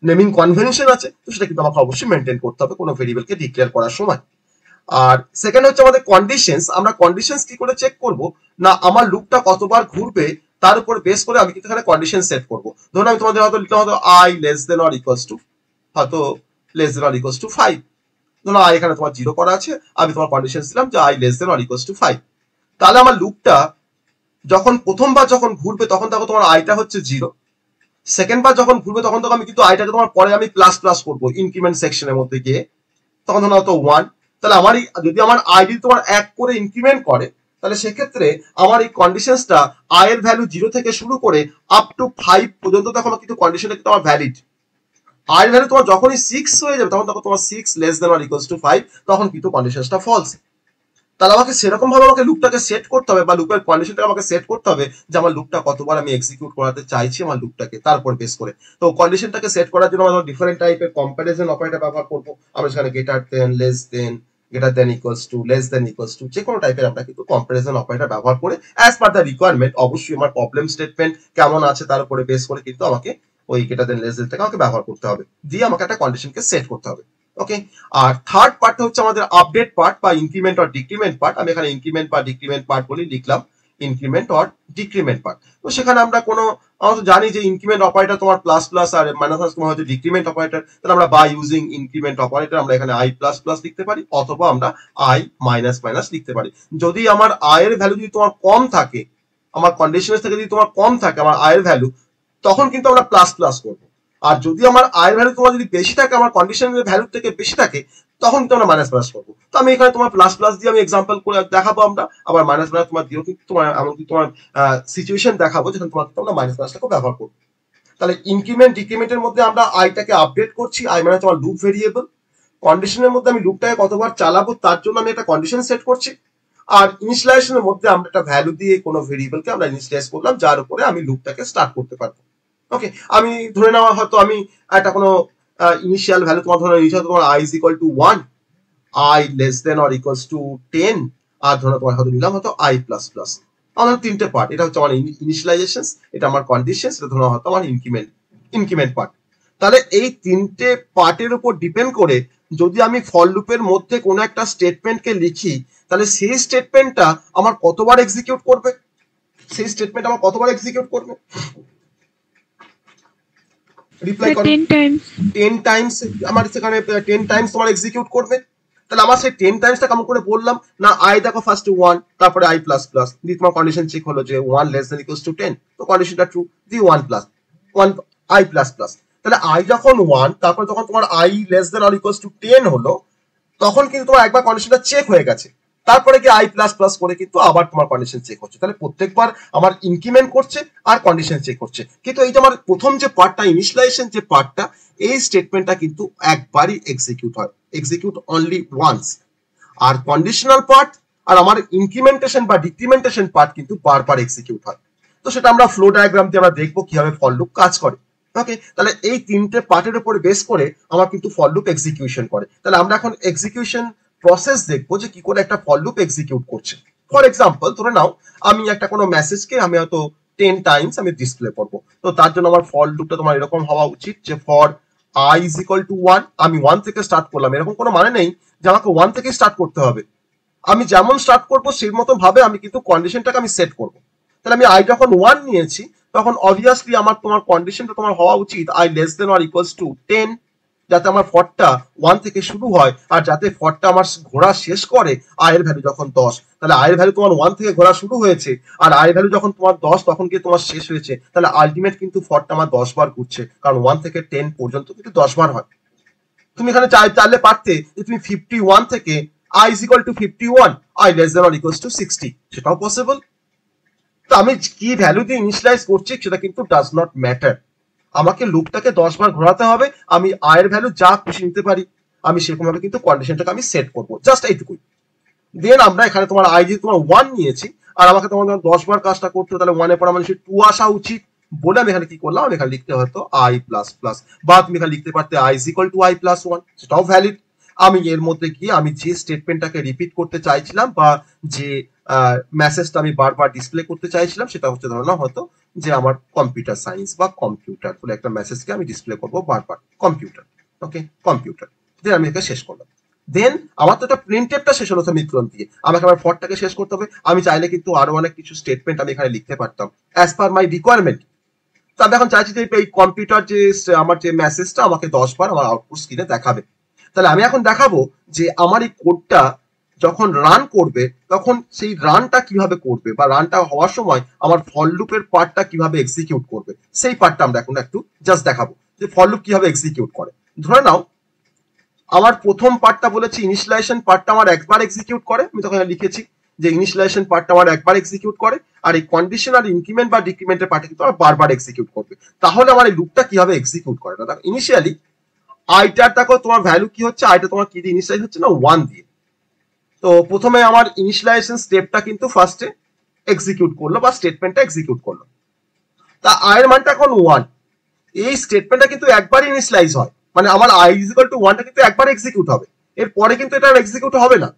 নেমিং কনভেনশন আছে, তো সেটা কিন্তু আমাকে অবশ্যই মেনটেন করতে হবে কোনো ভেরিয়েবলকে ডিক্লেয়ার করার সময়। আর সেকেন্ড হচ্ছে আমাদের কন্ডিশনস। আমরা কন্ডিশনস কি করে চেক করব না, আমার লুপটা কতবার ঘুরবে তার উপর বেস করে আমি কিন্তু এখানে কন্ডিশন সেট করব। ধরুন আমি তোমাদের হয়তো লিখলাম হয়তো i less than or equals to, হয়তো less than or equals to 5। ধরুন i এখানে তোমার 0 করা আছে, আমি তোমার কন্ডিশন দিলাম যে i less than or equals to 5। তাহলে আমার লুপটা যখন প্রথমবার যখন ঘুরবে তখন দেখো তোমার আইটা হচ্ছে 0, সেকেন্ড বার যখন ঘুরবে তখন আমি কিন্তু আইটাকে তোমার পরে আমি প্লাস প্লাস করবো ইনক্রিমেন্ট সেকশনের মধ্যে গিয়ে, তখন ধরো হয়তো 1। তাহলে আমার যদি আমার আইডি তোমার 1 করে ইনক্রিমেন্ট করে, তাহলে সেক্ষেত্রে আমার এই কন্ডিশনসটা i এর ভ্যালু 0 থেকে শুরু করে আপ টু 5 পর্যন্ত তখন কিন্তু কন্ডিশনটা কিন্তু আমার ভ্যালিড। i এর ভ্যালু তোমার যখনই 6 হয়ে যাবে তখন তোমার 6 less than or equals to 5, তখন কিন্তু কন্ডিশনটা ফলস। তাহলে আমাকে সেরকম ভাবে আমাকে লুপটাকে সেট করতে হবে বা লুপের কন্ডিশনটাকে আমাকে সেট করতে হবে যে আমার লুপটা কতবার আমি এক্সিকিউট করাতে চাইছি আমার লুপটাকে, তারপর বেস করে। তো কন্ডিশনটাকে সেট করার জন্য আমরা ডিফারেন্ট টাইপের কম্প্যারিজন অপারেটর ব্যবহার করব। আমরা সেখানে greater than, less than, greater than equals two, less than equals two, যে কোনো টাইপের আমরা কিন্তু কম্প্যারিজন অপারেটর ব্যবহার করে অ্যাজ পার দ্য রিকোয়ারমেন্ট, অবশ্যই আমার প্রবলেম স্টেটমেন্ট কেমন আছে তার উপরে বেস করে কিন্তু আমাকে ওই গ্রেটার দেন লেস দেনটাকে আমাকে ব্যবহার করতে হবে, দিয়ে আমাকে একটা কন্ডিশনকে সেট করতে হবে। ওকে, আর থার্ড পার্টটা হচ্ছে আমাদের আপডেট পার্ট বা ইনক্রিমেন্ট অর ডিক্রিমেন্ট পার্ট। আমি এখানে ইনক্রিমেন্ট বা ডিক্রিমেন্ট পার্ট বলে লিখলাম, ইনক্রিমেন্ট অর ডিক্রিমেন্ট পার্ট। তো সেখানে আমরা কোনো, আমরা তো জানি যে ইনক্রিমেন্ট অপারেটর তোমার প্লাস প্লাস আর মাইনাস তোমার হচ্ছে ডিক্রিমেন্ট অপারেটর। তাহলে আমরা বাই ইউজিং ইনক্রিমেন্ট অপারেটর আমরা এখানে আই প্লাস প্লাস লিখতে পারি, অথবা আমরা আই মাইনাস মাইনাস লিখতে পারি। যদি আমার আই এর ভ্যালু যদি তোমার কম থাকে, আমার কন্ডিশনের থেকে যদি তোমার কম থাকে আমার আই এর ভ্যালু, তখন কিন্তু আমরা প্লাস প্লাস করবো। আর যদি আমার আই এর ভ্যালু তোমার যদি বেশি থাকে, আমার কন্ডিশনের ভ্যালু থেকে বেশি থাকে, তখন কিন্তু আমরা মাইনাস প্লাস করবো। তো আমি এখানে তোমার প্লাস প্লাস দিয়ে আমি এক্সাম্পল করে দেখাবো আমরা, আবার মাইনাস প্লাস তোমার দিয়েও কিন্তু তোমার এমনকি তোমার সিচুয়েশন দেখাবো যেখানে তোমার আমরা মাইনাস প্লাসটাকে ব্যবহার করবো। তাহলে ইনক্রিমেন্ট ডিক্রিমেন্টের মধ্যে আমরা আইটাকে আপডেট করছি, আই মানে তোমার লুপ ভেরিয়েবল। কন্ডিশনের মধ্যে আমি লুপটাকে কতবার চালাবো তার জন্য আমি একটা কন্ডিশন সেট করছি। আর ইনিশিয়ালাইজেশনের মধ্যে আমরা একটা ভ্যালু দিয়ে কোনো ভেরিয়েবলকে আমরা ইনিশিয়ালাইজ করলাম, যার উপরে আমি লুপটাকে স্টার্ট করতে পারবো। ওকে, আমি ধরে নেওয়া হয়তো আমি একটা কোনো ইনিশিয়াল ভ্যালু তোমার ধরো ইনিশিয়াল তোমার i is equal to 1, i less than or equals to 10, আর ধরো তোমার হয়তো নিলাম হয়তো i plus plus। আমাদের তিনটে পার্ট, এটা হচ্ছে আমার ইনিশিয়ালাইজেশন, এটা আমার কন্ডিশন, এটা ধরো হয়তো আমার ইনক্রিমেন্ট পার্ট। তাহলে এই তিনটে পার্টের উপর ডিপেন্ড করে যদি আমি ফর লুপের মধ্যে কোনো একটা স্টেটমেন্টকে লিখি, তাহলে সেই স্টেটমেন্টটা আমার কতবার এক্সিকিউট করবে, সেই স্টেটমেন্ট আমার কতবার এক্সিকিউট করবে, রিপ্লাই করো 10 টাইমস। 10 টাইমস আমার সেখানে 10 টাইমস তোমার এক্সিকিউট করবে। তাহলে আমার সেই 10 টাইমসটা কেমন করে বললাম না, আই দেখো ফার্স্ট 1, তারপরে i প্লাস প্লাস, দিয়ে তোমার কন্ডিশন চেক হলো যে 1 লেস দ্যান ইকুয়ালস টু 10, তো কন্ডিশনটা ট্রু, দিয়ে 1 প্লাস 1 i প্লাস প্লাস। তাহলে i যখন 1, তারপরে যখন তোমার i less than or equals to 10 হলো, তখন কিন্তু তোমার একবার কন্ডিশনটা চেক হয়ে গেছে, তারপরে কি i প্লাস প্লাস করে কিন্তু আবার তোমার কন্ডিশন চেক হচ্ছে। তাহলে প্রত্যেকবার আমার ইনক্রিমেন্ট করছে আর কন্ডিশন চেক করছে। কিন্তু এই যে আমার প্রথম যে পার্টটা ইনিশিয়ালাইজেশন যে পার্টটা, এই স্টেটমেন্টটা কিন্তু একবারই এক্সিকিউট হয়, এক্সিকিউট অনলি ওয়ান্স। আর কন্ডিশনাল পার্ট আর আমার ইনক্রিমেন্টেশন বা ডিক্রিমেন্টেশন পার্ট কিন্তু বারবার এক্সিকিউট হয়। তো সেটা আমরা ফ্লো ডায়াগ্রাম দিয়ে আমরা দেখবো কিভাবে ফর লুপ কাজ করে। ওকে, তাহলে এই তিনটে পার্টের উপর বেস করে আমার কিন্তু ফর লুপ এক্সিকিউশন করে। তাহলে আমরা এখন এক্সিকিউশন প্রসেস দেখবো যে কি করে একটা ফর লুপ এক্সিকিউট করছে। ফর এক্সাম্পল ধরে নাও আমি একটা কোনো মেসেজকে আমি হয়তো 10 টাইমস আমি ডিসপ্লে করবো, তো তার জন্য আমার ফর লুপটা তোমার এরকম হওয়া উচিত যে for i is equal to 1, আমি 1 থেকে স্টার্ট করলাম, এরকম কোনো মানে নেই যে আমাকে 1 থেকে স্টার্ট করতে হবে। আমি যেমন স্টার্ট করবো সেই মতো ভাবে আমি কিন্তু কন্ডিশনটাকে আমি সেট করবো। তাহলে আমি i যখন 1 নিয়েছি, তখন অবভিয়াসলি আমার তোমার কন্ডিশনটা তোমার হওয়া উচিত i less than or equals to 10, যাতে আমার ফরটা 1 থেকে শুরু হয় আর যাতে ফরটা আমার ঘোরা শেষ করে i এর ভ্যালু যখন 10। তাহলে i এর ভ্যালু তোমার 1 থেকে ঘোরা শুরু হয়েছে আর i এর ভ্যালু যখন তোমার 10 তখন কি তোমার শেষ হয়েছে, তাহলে আলটিমেট কিন্তু ফরটা আমার 10 বার ঘুরছে, কারণ 1 থেকে 10 পর্যন্ত কিন্তু 10 বার হয়। তুমি এখানে চাইলে পারতে যে তুমি 51 থেকে i is equal to 51, i less than or equals to 60, সেটাও পসিবল। তো আমি কি ভ্যালু দিয়ে ইনিশিয়ালাইজ করছি সেটা কিন্তু ডাজ নট ম্যাটার, আমাকে লুপটাকে 10 বার ঘোরাতে হবে, আমি i এর ভ্যালু যা খুশি নিতে পারি, আমি সেরকম ভাবে কিন্তু কন্ডিশনটাকে আমি সেট করবো, জাস্ট এইটুকুই। দেন আমরা এখানে তোমার i যে তোমার 1 নিয়েছি আর আমাকে তোমার 10 বার কাজটা করতে, তাহলে 1 এর পর আমার 2 আসা উচিত বলে আমি এখানে কি করলাম, আমি এখানে লিখতে হয়তো i প্লাস প্লাস, বা তুমি এখানে লিখতে পারতে i is equal to i plus 1, সেটাও ভ্যালিড। আমি এর মধ্যে গিয়ে আমি যে স্টেটমেন্টটাকে রিপিট করতে চাইছিলাম বা যে মেসেজটা আমি বারবার ডিসপ্লে করতে চাইছিলাম, সেটা হচ্ছে ধরো না হয়তো যে আমার কম্পিউটার সায়েন্স বা কম্পিউটার বলে একটা মেসেজকে আমি ডিসপ্লে করবো বারবার, কম্পিউটার। ওকে, কম্পিউটার, দেন আমি এটা শেষ করলাম। দেন আমার তো একটা প্রিন্টএফটা শেষ হলো সেমিকোলন দিয়ে, আমাকে আবার ফরটাকে শেষ করতে হবে। আমি চাইলে কিন্তু আরো অনেক কিছু স্টেটমেন্ট আমি এখানে লিখতে পারতাম অ্যাজ পার মাই রিকোয়ারমেন্ট। তো আমি এখন চাইছি যে এই কম্পিউটার যে আমার যে মেসেজটা আমাকে 10 বার আমার আউটপুট স্ক্রিনে দেখাবে। তাহলে আমি এখন দেখাবো যে আমার এই কোডটা যখন রান করবে তখন সেই রানটা কিভাবে করবে, বা রানটা হওয়ার সময় আমার ফর লুপের পার্টটা কিভাবে এক্সিকিউট করবে, সেই পার্টটা আমরা এখন একটু জাস্ট দেখাবো যে ফর লুপ কিভাবে এক্সিকিউট করে। ধরে নাও আমার প্রথম পার্টটা বলেছি ইনিশিয়ালাইজেশন পার্টটা আমার একবার এক্সিকিউট করে, আমি তখন লিখেছি যে ইনিশিয়ালাইজেশন পার্টটা আমার একবার এক্সিকিউট করে, আর এই কন্ডিশন আর ইনক্রিমেন্ট বা ডিক্রিমেন্টের পার্টে কিন্তু আমার বারবার এক্সিকিউট করবে। তাহলে আমার এই লুপটা কিভাবে এক্সিকিউট করে, না ইনিশিয়ালি আইটার দেখো তোমার ভ্যালু কি হচ্ছে, আইটা তোমার কি দিয়ে ইনিশিয়ালাইজ হচ্ছে না 1 দিয়ে। তো প্রথমে আমার ইনিশিয়ালাইজেশন স্টেপটা কিন্তু ফার্স্টে এক্সিকিউট করলো বা স্টেটমেন্টটা এক্সিকিউট করলো। তা আই এর মানটা এখন 1। এই স্টেটমেন্টটা কিন্তু একবার ইনিশিয়ালাইজ হয়, মানে আমার আই ইজ ইকুয়াল টু 1টা কিন্তু একবার এক্সিকিউট হবে, এরপরে কিন্তু এটা এক্সিকিউট হবে না।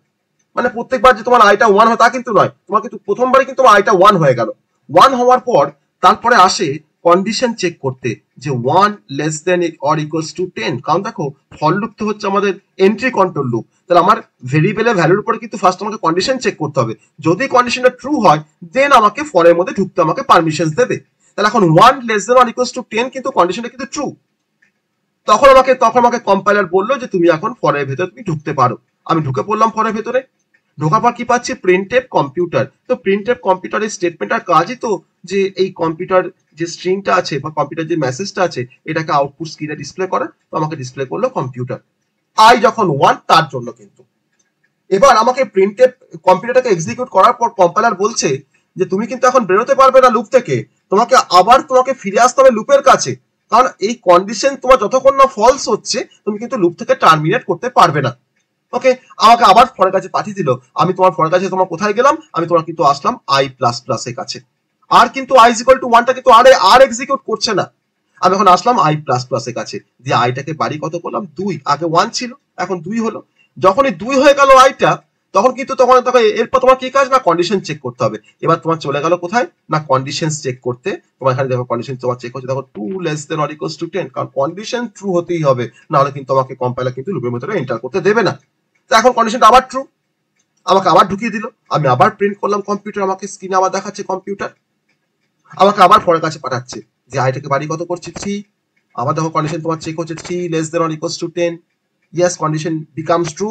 মানে প্রত্যেকবার যে তোমার আইটা 1 হয় তা কিন্তু নয়, তোমার কিন্তু প্রথমবারই কিন্তু তোমার আইটা 1 হয়ে গেল। 1 হওয়ার পর তারপরে আসে কন্ডিশন চেক করতে যে 1 less than or equals to 10। কারণ দেখো ফর লুপ তো হচ্ছে আমাদের এন্ট্রি কন্ট্রোল লুপ, তাহলে আমার ভেরিয়েবলের ভ্যালুর উপরে কিন্তু ফার্স্ট আমাকে কন্ডিশন চেক করতে হবে। যদি কন্ডিশনটা ট্রু হয় দেন আমাকে ফরের মধ্যে ঢুকতে আমাকে পারমিশন দেবে। তাহলে এখন 1 less than or equals to 10 কিন্তু কন্ডিশনটা কিন্তু ট্রু। তখন আমাকে কম্পাইলার বললো যে তুমি এখন ফরের ভেতরে তুমি ঢুকতে পারো। আমি ঢুকে পড়লাম ফরের ভেতরে। ঢোকার পর কি পাচ্ছি, প্রিন্টএফ কম্পিউটার। তো প্রিন্টএফ কম্পিউটারের স্টেটমেন্টটার কাজই তো যে এই কম্পিউটার যে স্ট্রিংটা আছে বা কম্পিউটার যে মেসেজটা আছে এটাকে আউটপুট স্ক্রিনে ডিসপ্লে করে। তো আমাকে ডিসপ্লে করলো কম্পিউটার, আই যখন 1 তার জন্য কিন্তু। এবার আমাকে প্রিন্টএফ কম্পিউটারটাকে এক্সিকিউট করার পর কম্পাইলার বলছে যে তুমি কিন্তু এখন বেরোতে পারবে না লুপ থেকে, তোমাকে ফিরে আসতে হবে লুপের কাছে, কারণ এই কন্ডিশন তোমার যতক্ষণ না ফলস হচ্ছে তুমি কিন্তু লুপ থেকে টার্মিনেট করতে পারবে না। ওকে, আমাকে আবার ফরের কাছে পাঠিয়ে দিল। আমি তোমার ফরের কাছে তোমার কোথায় গেলাম, আমি তোমার কিন্তু আসলাম আই প্লাস প্লাস এর কাছে। আর কিন্তু আই ইজ ইকুয়াল টু 1টা কিন্তু আর এক্সিকিউট করছে না। আমি এখন আসলাম আই প্লাস প্লাস এর কাছে, দিয়ে আইটাকে বাড়ি কত করলাম 2, আগে 1 ছিল এখন 2 হলো। যখনই 2 হয়ে গেল আইটা, তখন কিন্তু তখন এরপর তোমার কি কাজ না কন্ডিশন চেক করতে হবে। এবার তোমার চলে গেল কোথায় না কন্ডিশন চেক করতে। তোমার এখানে দেখো কন্ডিশন তোমার চেক হচ্ছে, দেখো 2 less than or equals to 10, কারণ কন্ডিশন ট্রু হতেই হবে, না হলে কিন্তু আমাকে কম্পাইলার কিন্তু লুপের ভিতরে এন্টার করতে দেবে না। তো এখন কন্ডিশনটা আবার ট্রু, আমাকে আবার ঢুকিয়ে দিল। আমি আবার প্রিন্ট করলাম কম্পিউটার, আমাকে স্ক্রিনে আবার দেখাচ্ছে কম্পিউটার। আমাকে আবার ফরের কাছে পাঠাচ্ছে যে আইটাকে বাড়ি কত করছি 3। আবার দেখো কন্ডিশন তোমার চেক হচ্ছে 3 less than or equals to 10, yes condition becomes true.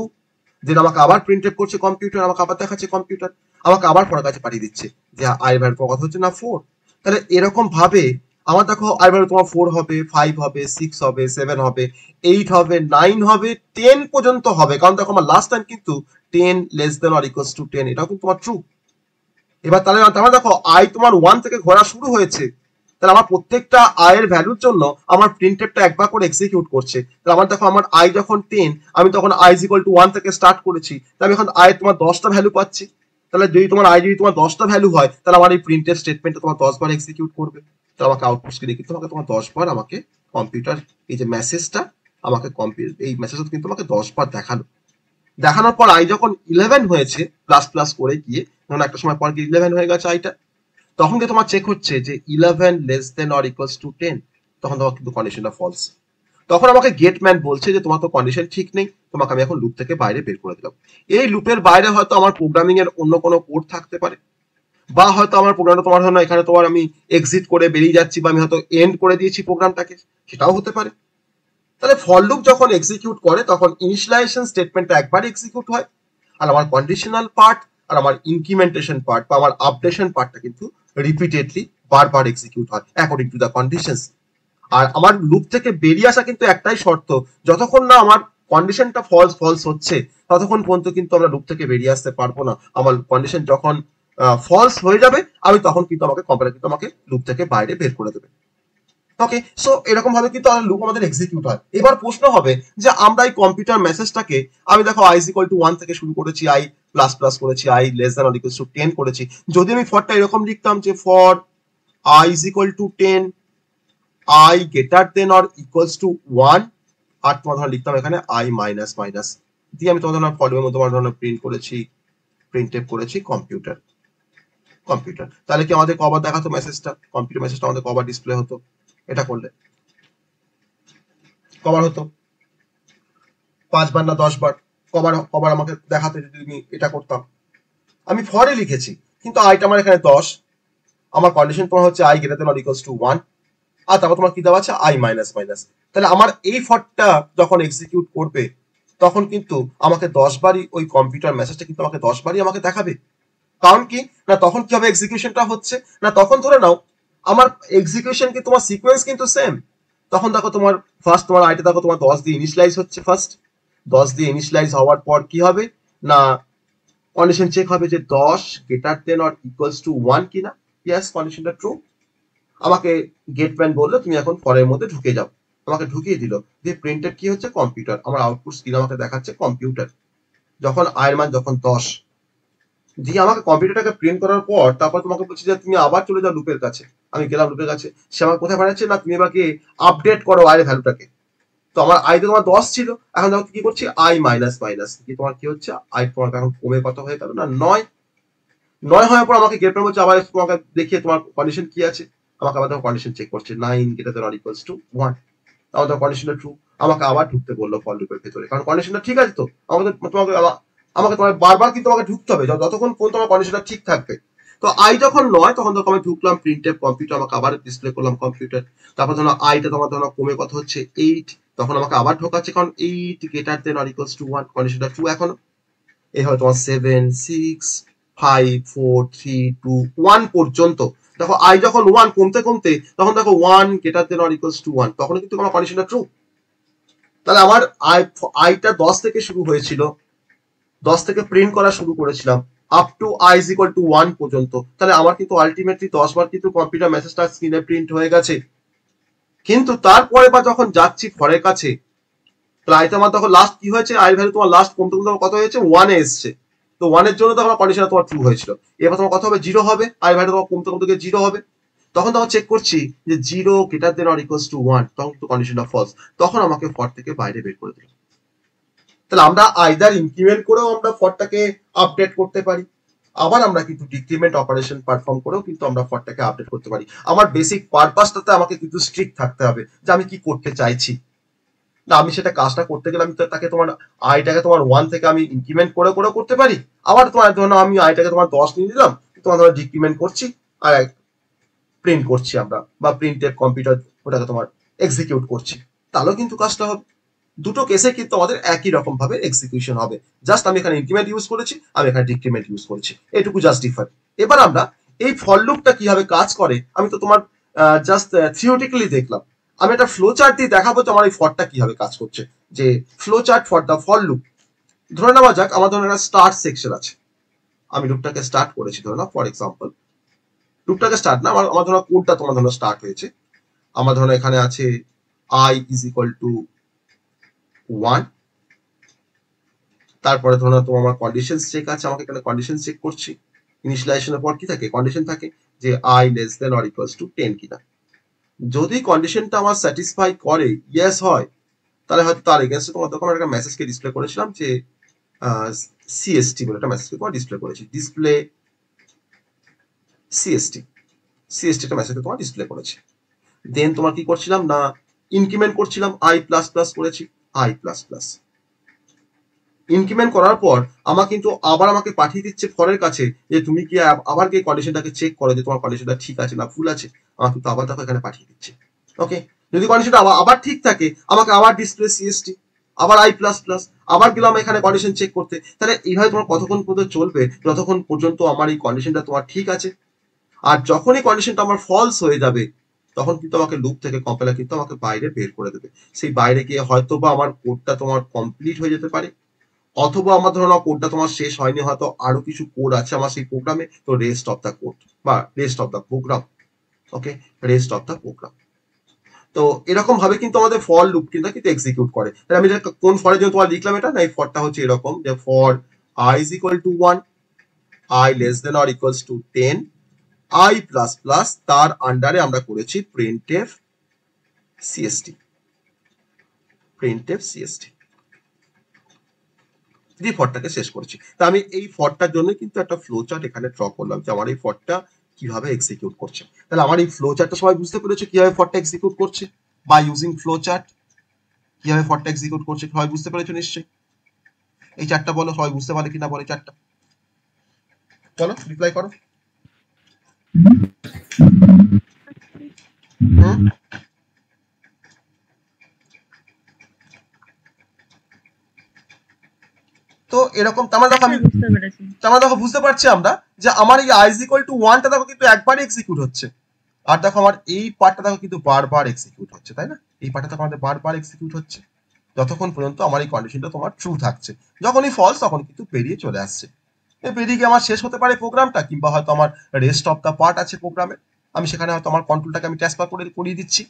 Then আমাকে আবার প্রিন্ট করছে কম্পিউটার, আমাকে আবার দেখাচ্ছে কম্পিউটার, আমাকে আবার ফরের কাছে পাঠিয়ে দিচ্ছে যে আই ভ্যালু কত হচ্ছে না 4। তাহলে এরকম ভাবে আমার দেখো আই ভ্যালু তোমার 4 হবে, 5 হবে, 6 হবে, 7 হবে, 8 হবে, 9 হবে, 10 পর্যন্ত হবে। কারণ দেখো আমার লাস্ট টাইম কিন্তু 10 less than or equals to 10 এটাও কিন্তু তোমার ট্রু। এবার তাহলে দেখো আই তোমার 1 থেকে ঘোরা শুরু হয়েছে, তাহলে আমার প্রত্যেকটা আই এর ভ্যালুর জন্য আমার প্রিন্টএফটা একবার করে এক্সিকিউট করছে। তাহলে আমার দেখো আমার আই যখন 10, আমি তখন আই ইজ ইকুয়াল টু 1 থেকে স্টার্ট করেছি, তাহলে আমি এখন আই তোমার 10টা ভ্যালু পাচ্ছি। তাহলে যদি তোমার 10টা ভ্যালু হয় তাহলে আমার এই প্রিন্টএফ স্টেটমেন্টটা তোমার 10 বার এক্সিকিউট করবে। তো আমাকে আউটপুট স্ক্রিনে কিন্তু তোমার 10 বার আমাকে কম্পিউটার এই যে মেসেজটা আমাকে এই মেসেজটা কিন্তু আমাকে 10 বার দেখালো। দেখানোর পর আই যখন 11 হয়েছে প্লাস প্লাস করে গিয়ে, ধরুন একটা সময় পর গিয়ে 11 হয়ে গেছে আইটা, তখন কি তোমার চেক হচ্ছে যে 11 less than or equals to 10, তখন তোমার কিন্তু কন্ডিশনটা ফলস। তখন আমাকে গেট ম্যান বলছে যে তোমার তো কন্ডিশন ঠিক নেই, তোমাকে আমি এখন লুপ থেকে বাইরে বের করে দিলাম। এই লুপের বাইরে হয়তো আমার প্রোগ্রামিং এর অন্য কোনো কোড থাকতে পারে, বা হয়তো আমার প্রোগ্রামটা তোমার ধরো এখানে তোমার আমি এক্সিট করে বেরিয়ে যাচ্ছি, বা আমি হয়তো এন্ড করে দিয়েছি প্রোগ্রামটাকে, সেটাও হতে পারে। তাহলে ফর লুপ যখন এক্সিকিউট করে তখন ইনিশিয়ালাইজেশন স্টেটমেন্টটা একবার এক্সিকিউট হয়, আর আমার কন্ডিশনাল পার্ট আর আমার ইনক্রিমেন্টেশন পার্ট বা আমার আপডেশন পার্টটা কিন্তু রিপিটেডলি বারবার এক্সিকিউট হয় অ্যাকর্ডিং টু দ্য কন্ডিশনস। আর আমার লুপ থেকে বেরিয়ে আসা কিন্তু একটাই শর্ত, যতক্ষণ না আমার কন্ডিশনটা ফলস হচ্ছে ততক্ষণ পর্যন্ত কিন্তু আমরা লুপ থেকে বেরিয়ে আসতে পারবো না। আমার কন্ডিশন যখন ফলস হয়ে যাবে আমি তখন কিন্তু কম্পাইলার কিন্তু আমাকে লুপ থেকে বাইরে বের করে দেবে। ওকে, সো এরকম ভাবে কিন্তু লুপ আমাদের এক্সিকিউট হয়। এবার প্রশ্ন হবে যে আমরা এই কম্পিউটার মেসেজটাকে, আমি দেখো আই ইজ ইকুয়াল টু 1 থেকে শুরু করেছি, আই প্লাস প্লাস করেছি, I less than or equals to 10 করেছি। যদি আমি ফরটা এরকম লিখতাম যে for I is equal two 10, I greater than or equals two 1, আর তোমার ধরো লিখতাম এখানে আই মাইনাস মাইনাস, দিয়ে আমি তোমার ধরো ফলের মধ্যে তোমার ধরো প্রিন্ট করেছি, প্রিন্টএফ করেছি কম্পিউটার। তাহলে কি আমাদের কবার দেখাতো মেসেজটা, কম্পিউটার মেসেজটা আমাদের কবার ডিসপ্লে হতো? এটা করলে কবার হতো? 5 বার না 10 বার? কবার আমাকে দেখাতে যদি আমি এটা করতাম? আমি ফরে লিখেছি কিন্তু আইটা আমার এখানে 10, আমার কন্ডিশন তোমার হচ্ছে I greater than or equals two 1, আর তারপর তোমার কি দেওয়া আছে আই মাইনাস মাইনাস। তাহলে আমার এই ফরটা যখন এক্সিকিউট করবে তখন কিন্তু আমাকে 10 বারই ওই কম্পিউটার মেসেজটা কিন্তু আমাকে 10 বারই আমাকে দেখাবে। কারণ কি না তখন কি হবে এক্সিকিউশনটা হচ্ছে না, তখন ধরে নাও আমার এক্সিকিউশন কি তোমার সিকোয়েন্স কিন্তু সেম। তখন দেখো তোমার ফার্স্ট তোমার আইটা দেখো তোমার 10 দিয়ে ইনিশিয়ালাইজ হচ্ছে, ফার্স্ট 10 দিয়ে ইনিশিয়ালাইজ হওয়ার পর কি হবে না কন্ডিশন চেক হবে যে 10 greater than or equals two 1 কিনা, ইয়েস কন্ডিশনটা ট্রু। আমাকে গেট ম্যান বললো তুমি এখন ফরের মধ্যে ঢুকে যাও। আমাকে ঢুকিয়ে দিল, যে প্রিন্টেড কি হচ্ছে কম্পিউটার, আমার আউটপুট স্ক্রিন আমাকে দেখাচ্ছে কম্পিউটার, যখন আয়ের মান যখন 10, দিয়ে আমাকে কম্পিউটারটাকে প্রিন্ট করার পর তারপর তোমাকে বলছি যে তুমি আবার চলে যাও লুপের কাছে। আমি গেলাম লুপের কাছে, সে আমাকে কোথায় পাঠাচ্ছে না তুমি এবার আপডেট করো আয়ের ভ্যালুটাকে। তো আমার আই তো তোমার 10 ছিল, এখন দেখো কি করছি আই মাইনাস মাইনাস কি তোমার কি হচ্ছে আই তোমার এখন কমে কত হয়ে গেল না 9। 9 হওয়ার পর আমাকে গেট বলছে আবার তোমাকে দেখিয়ে তোমার কন্ডিশন কি আছে, আমাকে আবার দেখো কন্ডিশন চেক করছে 9 greater than or equals two 1, তাহলে দেখো কন্ডিশনটা ট্রু। আমাকে আবার ঢুকতে বললো ফর লুপের ভেতরে, কারণ কন্ডিশনটা ঠিক আছে তো। আমাকে তোমাকে আমাকে তোমার বারবার কিন্তু আমাকে ঢুকতে হবে যতক্ষণ পর্যন্ত তোমার কন্ডিশনটা ঠিক থাকবে। তো আই যখন 9 তখন দেখো আমি ঢুকলাম প্রিন্টেড কম্পিউটার, আমাকে আবার ডিসপ্লে করলাম কম্পিউটার। তারপর ধরো আইটা তোমার ধরো কমে কত হচ্ছে 8, তখন আমাকে আবার ঢোকাচ্ছে কারণ 8 greater than or equals two 1, কন্ডিশনটা ট্রু এখনো। এই হয় তোমার 7 6 5 4 3 2 1 পর্যন্ত। দেখো আই যখন 1 কমতে কমতে তখন দেখো 1 greater than or equals two 1, তখন কিন্তু আমার কন্ডিশনটা ট্রু। তাহলে আমার আইটা 10 থেকে শুরু হয়েছিল, 10 থেকে প্রিন্ট করা শুরু করেছিলাম up to I is equal to 1 পর্যন্ত। তাহলে আমার কিন্তু আলটিমেটলি 10 বার কিন্তু কম্পিউটার মেসেজটা স্ক্রিনে প্রিন্ট হয়ে গেছে। কিন্তু তারপরে বা যখন যাচ্ছি ফরের কাছে, তাহলে আইটা আমার তখন লাস্ট কি হয়েছে, আই ভ্যালু তোমার লাস্ট কমতে কমতে কত হয়েছে 1 এ এসছে। তো 1 এর জন্য তখন কন্ডিশন তোমার ট্রু হয়েছিল। এবার তোমার কত হবে 0 হবে, আই ভ্যালু তোমার কমতে কমতে 0 হবে। তখন তখন চেক করছি যে 0 greater than or equals two 1, তখন কিন্তু কন্ডিশনটা ফলস, তখন আমাকে ফর থেকে বাইরে বের করে দিল। তাহলে আমরা আইদার ইনক্রিমেন্ট করেও আমরা ফরটাকে আপডেট করতে পারি, আবার আমরা কিন্তু ডিক্রিমেন্ট অপারেশন পারফর্ম করেও কিন্তু আমরা ফরটাকে আপডেট করতে পারি। আমার বেসিক পারপাসটাতে আমাকে কিন্তু স্ট্রিক্ট থাকতে হবে যে আমি কি করতে চাইছি। না আমি সেটা কাজটা করতে গেলে আমি তাকে তোমার আইটাকে তোমার 1 থেকে আমি ইনক্রিমেন্ট করে করে করতে পারি, আবার তোমার ধরো আমি আইটাকে তোমার 10 নিয়ে দিলাম, তোমার ধরো ডিক্রিমেন্ট করছি আর প্রিন্ট করছি আমরা, বা প্রিন্টেড কম্পিউটার ওটাকে তোমার এক্সিকিউট করছি, তাহলেও কিন্তু কাজটা হবে। দুটো কেসে কিন্তু আমাদের একই রকম ভাবে এক্সিকিউশন হবে, জাস্ট আমি এখানে ইনক্রিমেন্ট ইউজ করেছি, আমি এখানে ডিক্রিমেন্ট ইউজ করেছি, এটুকু জাস্ট ডিফার। এবার আমরা এই ফর লুপটা কিভাবে কাজ করে আমি তো তোমার জাস্ট থিওরিটিক্যালি দেখলাম, আমি একটা ফ্লো চার্ট দিয়ে দেখাবো যে আমার এই ফরটা কিভাবে কাজ করছে। যে flow chart for the for loop, ধরে নেওয়া যাক আমার ধরুন একটা স্টার্ট সেকশন আছে, আমি লুপটাকে স্টার্ট করেছি ধরো না, ফর এক্সাম্পল লুপটাকে স্টার্ট না, আমার আমার ধরো কোডটা তোমার ধরো স্টার্ট হয়েছে, আমার ধরো এখানে আছে আই ইজ ইকুয়াল টু 1, তারপরে ধরো তোমার আমার কন্ডিশন চেক আছে, আমাকে এখানে কন্ডিশন চেক করছি, ইনিশিয়ালাইজেশনের পর কি থাকে কন্ডিশন থাকে যে I less than or equals to 10 কিনা। যদি কন্ডিশনটা আমার স্যাটিসফাই করে ইয়েস হয়, তাহলে হয়তো তার এগেইনস্টে তোমার তখন একটা মেসেজকে ডিসপ্লে করেছিলাম যে সিএসটি বলে একটা মেসেজকে তোমার ডিসপ্লে করেছি, ডিসপ্লে সিএসটি, সিএসটি একটা মেসেজকে তোমার ডিসপ্লে করেছি। দেন তোমার কি করছিলাম না ইনক্রিমেন্ট করছিলাম, আই প্লাস প্লাস করেছি, আই প্লাস প্লাস ইনক্রিমেন্ট করার পর আমার কিন্তু আবার আমাকে পাঠিয়ে দিচ্ছে ফরের কাছে যে তুমি কি আবার কি কন্ডিশনটাকে চেক করো যে তোমার কন্ডিশনটা ঠিক আছে না ভুল আছে, আমাকে কিন্তু আবার দেখো এখানে পাঠিয়ে দিচ্ছে। ওকে, যদি কন্ডিশনটা আবার ঠিক থাকে আমাকে আবার ডিসপ্লে সিএসটি, আবার আই প্লাস প্লাস, আবার গেলাম এখানে কন্ডিশন চেক করতে। তাহলে এইভাবে তোমার কতক্ষণ পর্যন্ত চলবে, যতক্ষণ পর্যন্ত আমার এই কন্ডিশনটা তোমার ঠিক আছে। আর যখনই কন্ডিশনটা আমার ফলস হয়ে যাবে তখন কিন্তু আমাকে লুপ থেকে কম্পাইলার কিন্তু আমাকে বাইরে বের করে দেবে। সেই বাইরে গিয়ে হয়তো বা আমার কোডটা তোমার কমপ্লিট হয়ে যেতে পারে, অথবা আমার ধরো না কোডটা তোমার শেষ হয়নি, হয়তো আরো কিছু কোড আছে আমার সেই প্রোগ্রামে, তো রেস্ট অফ দ্য কোড বা rest of the program. Okay, rest of the program. তো এরকম ভাবে কিন্তু আমাদের ফর লুপ কিন্তু এক্সিকিউট করে। তাহলে আমি কোন ফরের জন্য তোমার লিখলাম এটা না, এই ফরটা হচ্ছে এরকম যে for I is equal to 1, I less than or equals to 10, I plus plus, তার আন্ডারে আমরা করেছি প্রিন্টএফ সিএসটি, প্রিন্টএফ সিএসটি দিয়ে ফরটাকে শেষ করেছি। তা আমি এই ফরটার জন্য কিন্তু একটা ফ্লো চার্ট এখানে ড্র করলাম যে আমার এই ফরটা কিভাবে এক্সিকিউট করছে। তাহলে আমার এই ফ্লো চার্টটা সবাই বুঝতে পেরেছে কিভাবে ফরটা এক্সিকিউট করছে, বাই ইউজিং ফ্লো চার্ট কিভাবে ফরটা এক্সিকিউট করছে সবাই বুঝতে পেরেছো নিশ্চয়ই। এই চারটা বলো সবাই বুঝতে পারে কিনা, বলে চারটা বলো, রিপ্লাই করো। তো এরকম তাহলে দেখো আমি তাহলে দেখো বুঝতে পারছি আমরা যে আমার এই আই ইজ ইকুয়াল টু 1টা দেখো কিন্তু একবারই এক্সিকিউট হচ্ছে, আর দেখো আমার এই পার্টটা দেখো কিন্তু বারবার এক্সিকিউট হচ্ছে, তাই না? এই পার্টটা দেখো আমাদের বারবার এক্সিকিউট হচ্ছে যতক্ষণ পর্যন্ত আমার এই কন্ডিশনটা তোমার ট্রু থাকছে। যখনই ফলস তখন কিন্তু বেরিয়ে চলে আসছে। বেরিয়ে গিয়ে আমার শেষ হতে পারে প্রোগ্রামটা, কিংবা হয়তো আমার রেস্ট অফ দ্য পার্ট আছে প্রোগ্রামে, আমি সেখানে হয়তো আমার কন্ট্রোলটাকে আমি ট্রান্সফার করে করিয়ে দিচ্ছি।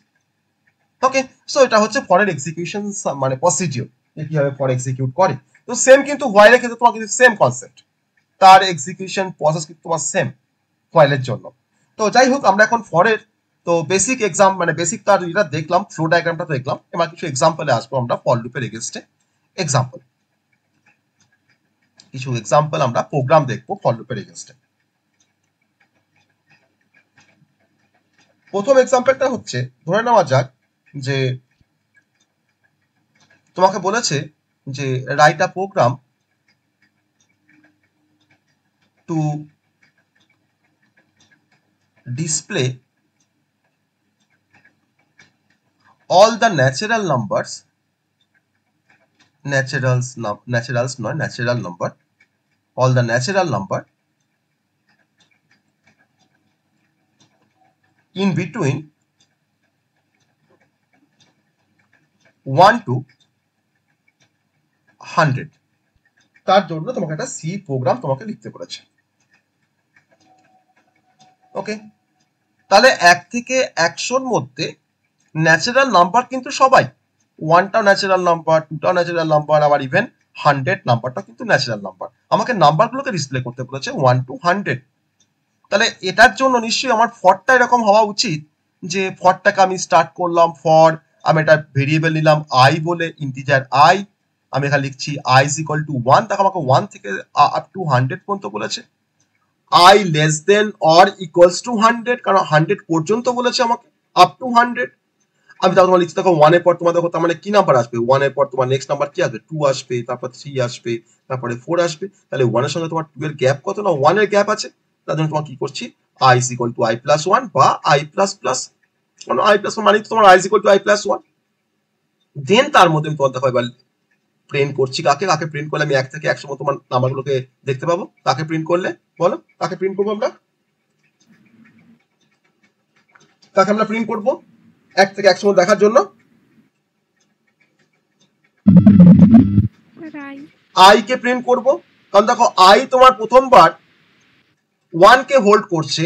ওকে, সো এটা হচ্ছে ফরের এক্সিকিউশন মানে প্রসিডিউর, কিভাবে ফর এক্সিকিউট করে। তো সেম কিন্তু হোয়াইলের ক্ষেত্রে তোমার কিন্তু সেম কনসেপ্ট, তার এক্সিকিউশন প্রসেস কিন্তু তোমার সেম হোয়াইলের জন্য। তো যাই হোক, আমরা এখন ফরের তো বেসিক এক্সাম মানে বেসিক তার এটা দেখলাম, ফ্লো ডায়াগ্রামটা দেখলাম, এবার কিছু এক্সাম্পলে আসবো আমরা ফর লুপের এগেইনস্টে। এক্সাম্পল, কিছু এক্সাম্পল আমরা প্রোগ্রাম দেখবো ফর লুপের এগেইনস্টে। প্রথম এক্সাম্পলটা হচ্ছে, ধরে নেওয়া যাক যে তোমাকে বলেছে যে write a program to display all the natural numbers, naturals নয়, natural number, all the natural number in between 1 to 100, তার জন্য তোমাকে একটা সি প্রোগ্রাম তোমাকে লিখতে বলেছে। ওকে, তাহলে 1 থেকে 100 মধ্যে ন্যাচারাল নাম্বার কিন্তু সবাই, 1টাও ন্যাচারাল নাম্বার, 2টাও ন্যাচারাল নাম্বার, আবার ইভেন 100 নাম্বারটা কিন্তু ন্যাচারাল নাম্বার। আমাকে নাম্বারগুলোকে ডিসপ্লে করতে বলেছে 1 to 100। তাহলে এটার জন্য নিশ্চয়ই আমার ফরটা এরকম হওয়া উচিত যে ফরটাকে আমি স্টার্ট করলাম, ফর আমি একটা ভেরিয়েবল নিলাম আই বলে, ইন্টিজার আই, আমি এখানে লিখছি আই ইজ ইকুয়াল টু 1, দেখো আমাকে 1 থেকে আপ টু 100 পর্যন্ত বলেছে। I less than or equals two 100, কারণ 100 পর্যন্ত বলেছে আমাকে, আপ টু 100। আমি তারপর তোমার লিখছি, দেখো 1 এর পর তোমার দেখো তার মানে কি নাম্বার আসবে, 1 এর পর তোমার নেক্সট নাম্বার কি আসবে, 2 আসবে, তারপর 3 আসবে, তারপরে 4 আসবে। তাহলে 1 এর সঙ্গে তোমার 2 এর গ্যাপ কত, না 1 এর গ্যাপ আছে। তার জন্য তোমার কি করছি, I is equal two I plus 1 বা আই প্লাস প্লাস, কারণ আই প্লাস মানে তোমার I is equal two I plus 1। দেন তার মধ্যে আমি তোমার দেখো এবার প্রিন্ট করছি, কাকে কাকে প্রিন্ট করলে আমি 1 থেকে 100 মতো তোমার নাম্বারগুলোকে দেখতে পাবো, কাকে প্রিন্ট করলে বলো, কাকে প্রিন্ট করবো আমরা, কাকে আমরা প্রিন্ট করবো 1 থেকে 100 মতো দেখার জন্য, আই কে প্রিন্ট করব। কারণ দেখো আই তোমার প্রথমবার 1 কে হোল্ড করছে,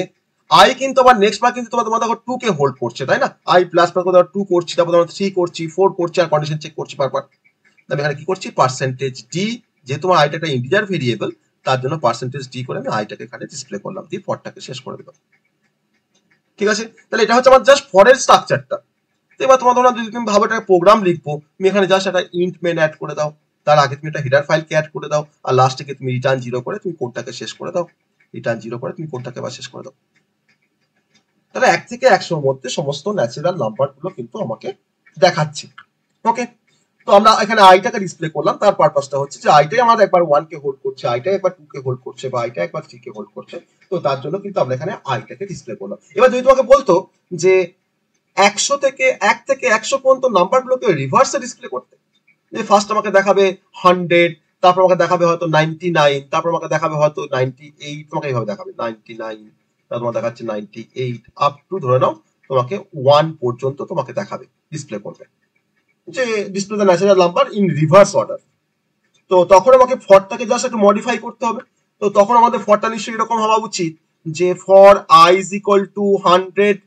আই কিন্তু আবার নেক্সট বার কিন্তু তোমার দেখো 2 কে হোল্ড করছে, তাই না, আই প্লাস প্লাস 2 করছি, তারপর তোমার 3 করছি, 4 করছি, আর কন্ডিশন চেক করছি বারবার। আমি এখানে কি করছি, পার্সেন্টেজ ডি, যেহেতু আমার আইটা একটা ইন্টিজার ভেরিয়েবল, তার জন্য পার্সেন্টেজ ডি করে আমি আইটাকে এখানে ডিসপ্লে করলাম, দিয়ে ফরটাকে শেষ করে দিলাম। ঠিক আছে, তাহলে এটা হচ্ছে আমার জাস্ট ফরের স্ট্রাকচারটা। এবার তোমার তোমরা যদি তুমি ভাবো একটা প্রোগ্রাম লিখবো, তুমি এখানে জাস্ট একটা ইন্ট মেন অ্যাড করে দাও, তার আগে তুমি একটা হেডার ফাইলকে অ্যাড করে দাও, আর লাস্টে তুমি রিটার্ন 0 করে তুমি কোডটাকে শেষ করে দাও, রিটার্ন 0 করে তুমি কোডটাকে আবার শেষ করে দাও। তাহলে 1 থেকে 100 এর মধ্যে সমস্ত ন্যাচারাল নাম্বারগুলো কিন্তু আমাকে দেখাচ্ছে। ওকে, তো আমরা এখানে আইটাকে ডিসপ্লে করলাম, তার পারপাসটা হচ্ছে যে আইটাই আমার একবার 1 কে হোল্ড করছে, আইটাই একবার 2 কে হোল্ড করছে, বা আইটা একবার 3 কে হোল্ড করছে। তো তার জন্য কিন্তু আমরা এখানে আইটাকে ডিসপ্লে করলাম। এবার যদি তোমাকে বলতো যে 100 থেকে 1 থেকে 100 পর্যন্ত নাম্বারগুলোকে রিভার্সে ডিসপ্লে করতে, যে ফার্স্ট আমাকে দেখাবে 100, তারপর আমাকে দেখাবে হয়তো 99, তারপর আমাকে দেখাবে হয়তো 98, তোমাকে এইভাবে দেখাবে 99, তারপর তোমার দেখাচ্ছে 98 আপ টু ধরে নাও তোমাকে 1 পর্যন্ত তোমাকে দেখাবে, ডিসপ্লে করবে, যে display the natural number in reverse order. তো তখন আমাকে ফরটাকে জাস্ট একটু মডিফাই করতে হবে। তো তখন আমাদের ফরটা নিশ্চয়ই এরকম হওয়া উচিত যে for I is equal two 100,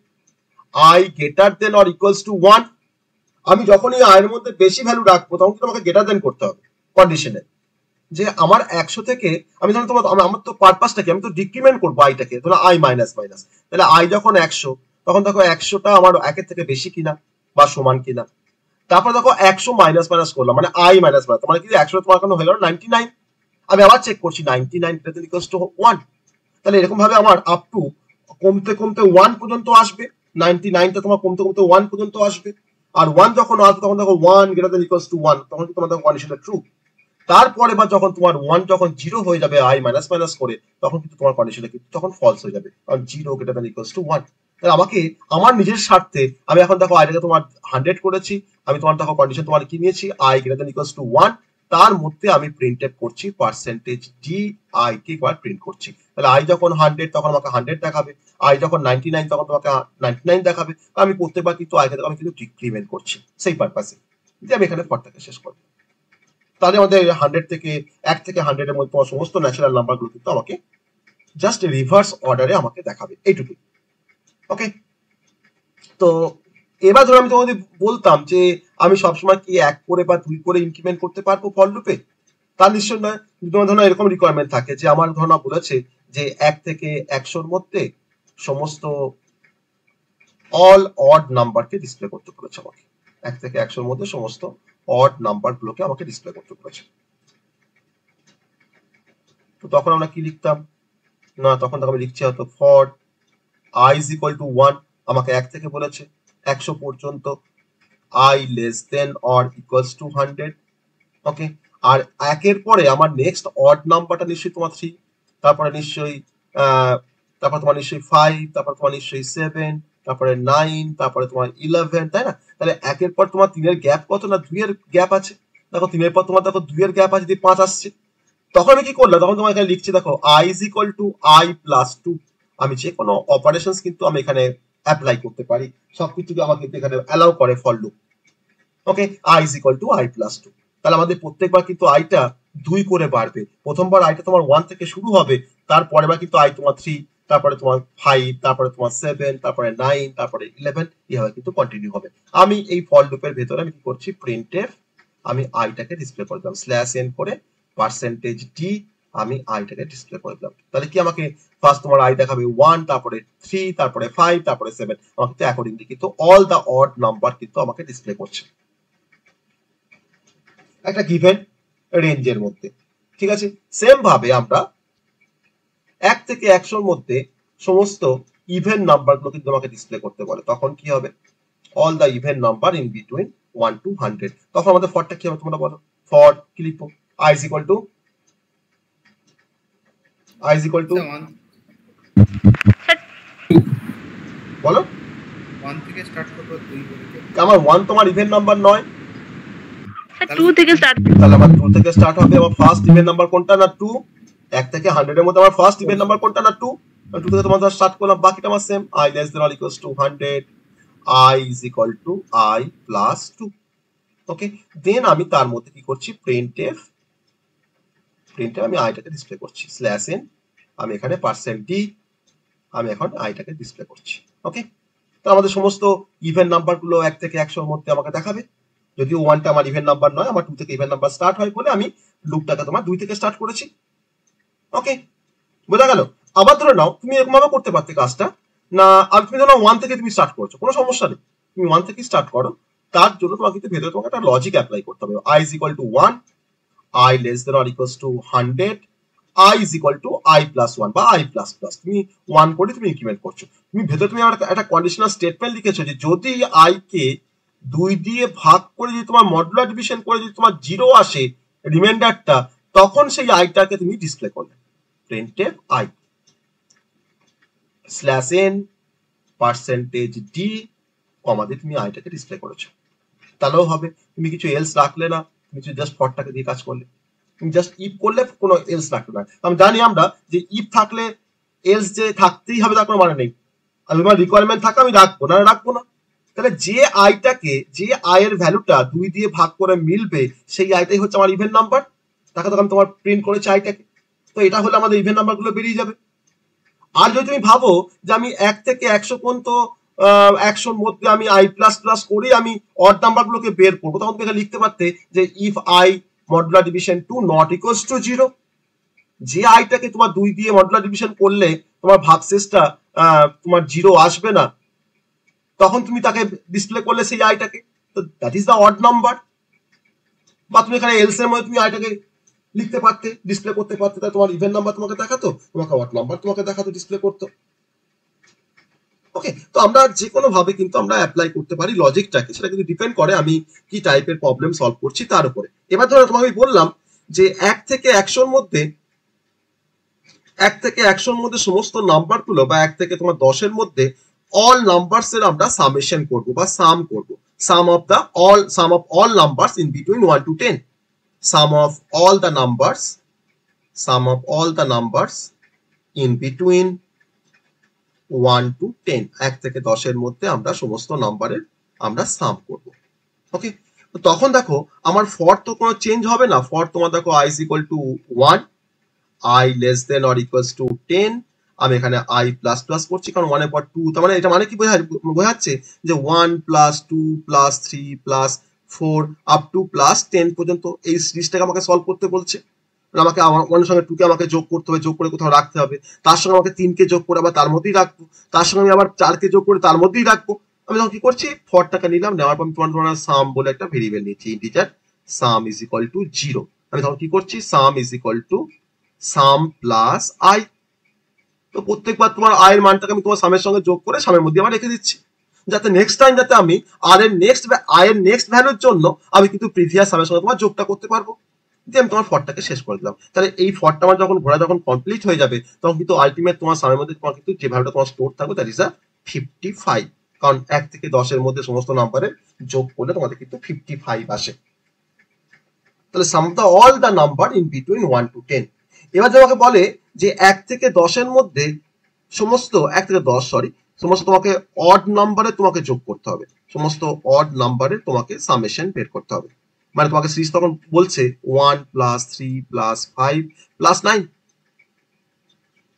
I greater than or equals two 1। আমি যখনই আয়ের মধ্যে বেশি ভ্যালু রাখবো তখন কিন্তু আমাকে গ্রেটার দেন করতে হবে কন্ডিশনে, যে আমার 100 থেকে আমি ধরো তোমার আমার তো পারপাসটা কি, আমি তো ডিক্রিমেন্ট করবো আইটাকে, ধরো আই মাইনাস মাইনাস, তাহলে আই যখন 100 তখন দেখো 100টা আমার 1 থেকে বেশি কিনা বা সমান কিনা। তারপর দেখো 100 মাইনাস মাইনাস করলাম, মানে আই মাইনাস মাইনাস, মানে কি 100 তোমার কেন হয়ে গেল 99। আমি আবার চেক করছি 99 গ্রেটার দেন ইকুয়ালস টু 1। তাহলে এরকম ভাবে আমার আপ টু কমতে কমতে 1 পর্যন্ত আসবে, 99টা তোমার কমতে কমতে 1 পর্যন্ত আসবে। আর 1 যখন আসবে তখন দেখো 1 গ্রেটার দেন ইকুয়ালস টু 1, তখন তোমার দেখো কন্ডিশনটা ট্রু। তারপরে বা যখন তোমার 1 যখন 0 হয়ে যাবে আই মাইনাস মাইনাস করে, তখন কিন্তু তোমার কন্ডিশনটা কিন্তু তখন ফলস হয়ে যাবে, কারণ 0 গ্রেটার দেন ইকুয়ালস টু 1। তাহলে আমাকে আমার নিজের স্বার্থে আমি এখন দেখো আইটাকে তোমার 100 করেছি, আমি তোমার দেখো কন্ডিশন তোমার কি নিয়েছি, I greater than equals two 1, তার মধ্যে আমি প্রিন্ট করছি পার্সেন্টেজ ডি, আই কে একবার প্রিন্ট করছি। তাহলে আই যখন 100 তখন আমাকে 100 দেখাবে, আই যখন 99 তখন তোমাকে 99 দেখাবে। আমি প্রত্যেকবার কিন্তু আইকে আমি কিন্তু ডিক্রিমেন্ট করছি সেই পারপাসে, যে আমি এখানে ফরটাকে শেষ করবো। তাহলে আমাদের 100 থেকে 1 থেকে 100 এর মধ্যে সমস্ত ন্যাচারাল নাম্বারগুলো কিন্তু আমাকে জাস্ট রিভার্স অর্ডারে আমাকে দেখাবে, এইটুকু। ওকে, তো এবার ধরো আমি তোমাদের বলতাম যে আমি সবসময় কি 1 করে বা 2 করে ইনক্রিমেন্ট করতে পারবো ফর লুপে, তার নিশ্চয় নয়। তোমার ধরো এরকম রিকোয়ারমেন্ট থাকে যে আমার ধরো বলেছে যে 1 থেকে 100-র মধ্যে সমস্ত অল অড নাম্বারকে ডিসপ্লে করতে বলেছে আমাকে, 1 থেকে 100-র মধ্যে সমস্ত অড নাম্বার গুলোকে আমাকে ডিসপ্লে করতে বলেছে। তো তখন আমরা কি লিখতাম না, তখন আমি লিখছি হয়তো for i is equal to 1, আমাকে 1 থেকে বলেছে 100 পর্যন্ত, i less than or equals to 100। ওকে, আর একের পরে আমার নেক্সট অড নাম্বারটা নিশ্চয়ই তোমার 3, তারপরে নিশ্চয়ই তারপর তোমার নিশ্চয়ই 5, তারপর তোমার নিশ্চয়ই 7, তারপরে 9, তারপরে তোমার 11, তাই না? তাহলে একের পর তোমার 3 এর গ্যাপ কত না 2 এর গ্যাপ আছে। দেখো 3 এর পর তোমার দেখো 2 এর গ্যাপ আছে, যদি 5 আসছে, তখন আমি কি করলাম, তখন তোমার এখানে লিখছি দেখো i is equal to i plus 2। আমি যে কোনো অপারেশনস কিন্তু আমি এখানে অ্যাপ্লাই করতে পারি, সবকিছুকে আমাকে কিন্তু এখানে অ্যালাউ করে for loop. Okay, i is equal to i plus 2। তাহলে আমাদের প্রত্যেকবার কিন্তু আইটা 2 করে বাড়বে। প্রথমবার আইটা তোমার 1 থেকে শুরু হবে, তারপরে বার কিন্তু আই তোমার 3, তারপরে তোমার 5, তারপরে তোমার 7, তারপরে 9, তারপরে 11, এভাবে কিন্তু কন্টিনিউ হবে। আমি এই ফর লুপের ভেতরে আমি কি করছি, প্রিন্টএফ আমি আইটাকে ডিসপ্লে করে দিলাম /n করে %d, আমি আইটাকে ডিসপ্লে করে দিলাম। তাহলে কি আমাকে ফার্স্ট তোমার আই দেখাবে 1, তারপরে 3, তারপরে 5, তারপরে 7, আমাকে কিন্তু অ্যাকর্ডিংলি কিন্তু অল দা অড নাম্বার কিন্তু আমাকে ডিসপ্লে করছে একটা গিভেন রেঞ্জের মধ্যে। ঠিক আছে, সেম ভাবে আমরা 1 থেকে 100-র মধ্যে সমস্ত ইভেন নাম্বারগুলো কিন্তু আমাকে ডিসপ্লে করতে বলে। তখন কি হবে, all the even number in between 1 to 100। তখন আমাদের ফরটা কি হবে তোমরা বলো, ফর কি লিখবো, i is equal to বলো 1 থেকে স্টার্ট করব 2 বলতে। আমার 1 তোমার ইভেন নাম্বার নয়, 2 থেকে স্টার্ট, তাহলে আমার 2 থেকে স্টার্ট হবে। আমার ফার্স্ট ইভেন নাম্বার কোনটা না 2, 1 থেকে 100 এর মধ্যে আমার ফার্স্ট ইভেন নাম্বার কোনটা না 2, 2 থেকে তোমার স্টার্ট করলাম, বাকিটা আমার same, i less than or equals to 100, i is equal to i plus 2। Okay, then আমি তার মধ্যে কি করছি, প্রিন্টএফ আমি আইটাকে ডিসপ্লে করছি /n, আমি এখানে %d, আমি এখন আইটাকে ডিসপ্লে করছি। ওকে, তো আমাদের সমস্ত ইভেন নাম্বার গুলো 1 থেকে 100-র মধ্যে আমাকে দেখাবে। যদিও 1টা আমার ইভেন নাম্বার নয়, আমার 2 থেকে ইভেন নাম্বার স্টার্ট হয় বলে আমি লুপটাকে তোমার 2 থেকে স্টার্ট করেছি। ওকে, বোঝা গেল? আবার ধরে নাও তুমি এরকম ভাবে করতে পারতে কাজটা, না আর তুমি ধরো 1 থেকে তুমি স্টার্ট করছো, কোনো সমস্যা নেই, তুমি 1 থেকে স্টার্ট করো। তার জন্য তোমাকে কিন্তু ভেতরে তোমাকে একটা লজিক অ্যাপ্লাই করতে হবে। i is equal to 1, i less than or equals to 100, i is equal to i plus 1 বা i plus plus, তুমি 1 করে তুমি ইনক্রিমেন্ট করছো। তুমি ভেতরে তুমি একটা কন্ডিশনাল স্টেটমেন্ট লিখেছো যে যদি i কে 2 দিয়ে ভাগ করে যদি তোমার মডুলার ডিভিশন করে যদি তোমার 0 আসে রিমাইন্ডারটা, তখন সেই আইটাকে তুমি ডিসপ্লে করবে। প্রিন্টএফ i /n %d, কমা দিয়ে তুমি আইটাকে ডিসপ্লে করেছো, তাহলেও হবে। তুমি কিছু এলস রাখলে না, তুমি জাস্ট ফরটাকে দিয়ে কাজ করলে, তুমি জাস্ট ইফ করলে কোনো এলস রাখলে না। আমি জানি আমরা যে ইফ থাকলে এলস যে থাকতেই হবে তার কোনো মানে নেই। আমি আমার রিকোয়ারমেন্ট থাকে আমি রাখবো না, রাখবো না। তাহলে যে আইটাকে, যে আইয়ের ভ্যালুটা 2 দিয়ে ভাগ করে মিলবে সেই আইটাই হচ্ছে আমার ইভেন নাম্বার। তাকে তো আমি তোমার প্রিন্ট করেছি আইটাকে, তো এটা হলে আমাদের ইভেন নাম্বার গুলো বেরিয়ে যাবে। আর যদি তুমি ভাবো যে আমি 1 থেকে 100 পর্যন্ত 100-র মধ্যে আমি i প্লাস প্লাস করে আমি অড নাম্বার গুলোকে বের করবো, তখন তুমি লিখতে পারতে যে if i modular division 2 not equals to 0। যে আইটাকে তোমার 2 দিয়ে মডুলার ডিভিশন করলে তোমার ভাগশেষটা তোমার 0 আসবে না, তখন তুমি তাকে ডিসপ্লে করলে সেই আইটাকে, তো that is the odd number. বা তুমি এখানে এলস এর মধ্যে তুমি আইটাকে লিখতে পারতে, ডিসপ্লে করতে পারতে, তাই তোমার ইভেন নাম্বার তোমাকে দেখাতো, তোমাকে অড নাম্বার তোমাকে দেখাতো, ডিসপ্লে করতো। ওকে, তো আমরা যে কোনো ভাবে কিন্তু আমরা অ্যাপ্লাই করতে পারি লজিকটাকে, সেটা কিন্তু ডিপেন্ড করে আমি কি টাইপের প্রবলেম সলভ করছি তার উপরে। এবার ধরো তোমাকে আমি বললাম যে 1 থেকে 100-র মধ্যে, 1 থেকে 100-র মধ্যে সমস্ত নাম্বার গুলো বা 1 থেকে তোমার 10-এর মধ্যে অল নাম্বারস এর আমরা সামেশন করব বা সাম করব, sum of all numbers in between 1 to 10, sum of all the numbers in between 1 to 10, 1 থেকে 10-এর মধ্যে আমরা সমস্ত নাম্বারের আমরা সাম করব। ওকে, তো তখন দেখো আমার ফর তো কোনো চেঞ্জ হবে না। ফর তোমার দেখো i is equal to 1, i less than or equals to 10, আমি এখানে আই প্লাস প্লাস করছি, কারণ 1 এর পর 2, তার মানে এটা মানে কি বোঝাচ্ছে যে 1 plus 2 plus 3 plus 4 up to plus 10 পর্যন্ত এই সিরিজটাকে আমাকে সলভ করতে বলছে। আমাকে আমার 1 সঙ্গে 2 কে আমাকে যোগ করতে হবে, যোগ করে কোথাও রাখতে হবে, তার সঙ্গে আমাকে 3 কে যোগ করে আবার তার মধ্যেই রাখবো, তার সঙ্গে আমি আবার 4 কে যোগ করে তার মধ্যেই রাখবো। আমি তখন কি করছি, ফরটাকে নিলাম, নেওয়ার পর আমি তোমার সাম বলে একটা ভেরিয়েবল নিচ্ছি, integer some is equal to 0। আমি তখন কি করছি, সাম is equal to sum plus I. তো প্রত্যেকবার তোমার আই এর মানটাকে আমি তোমার সামের সঙ্গে যোগ করে সামের মধ্যে আবার রেখে দিচ্ছি, যাতে নেক্সট টাইম যাতে আমি আর এর নেক্সট বা আই এর নেক্সট ভ্যালুর জন্য আমি কিন্তু প্রিভিয়াস সামের সঙ্গে তোমার যোগটা করতে পারবো। দিয়ে আমি তোমার ফরটাকে শেষ করে দিলাম। তাহলে এই ফরটা আমার যখন ঘোরা যখন কমপ্লিট হয়ে যাবে, তখন কিন্তু আলটিমেট তোমার সামের মধ্যে তোমার কিন্তু যে ভ্যালুটা তোমার স্টোর থাকবে দ্যাট ইজ আ 55, কারণ 1 থেকে 10 এর মধ্যে সমস্ত নাম্বারের যোগ করলে তোমাদের কিন্তু 55 আসে। তাহলে sum the all the number in between 1 to 10। এবার তোমাকে বলে যে 1 থেকে 10 এর মধ্যে সমস্ত 1 থেকে 10 সমস্ত তোমাকে অড নাম্বারে তোমাকে যোগ করতে হবে, সমস্ত অড নাম্বারে তোমাকে সামেশন বের করতে হবে। মানে তোমাকে সিরিজ তখন বলছে 1 প্লাস 3 প্লাস 5 প্লাস 9।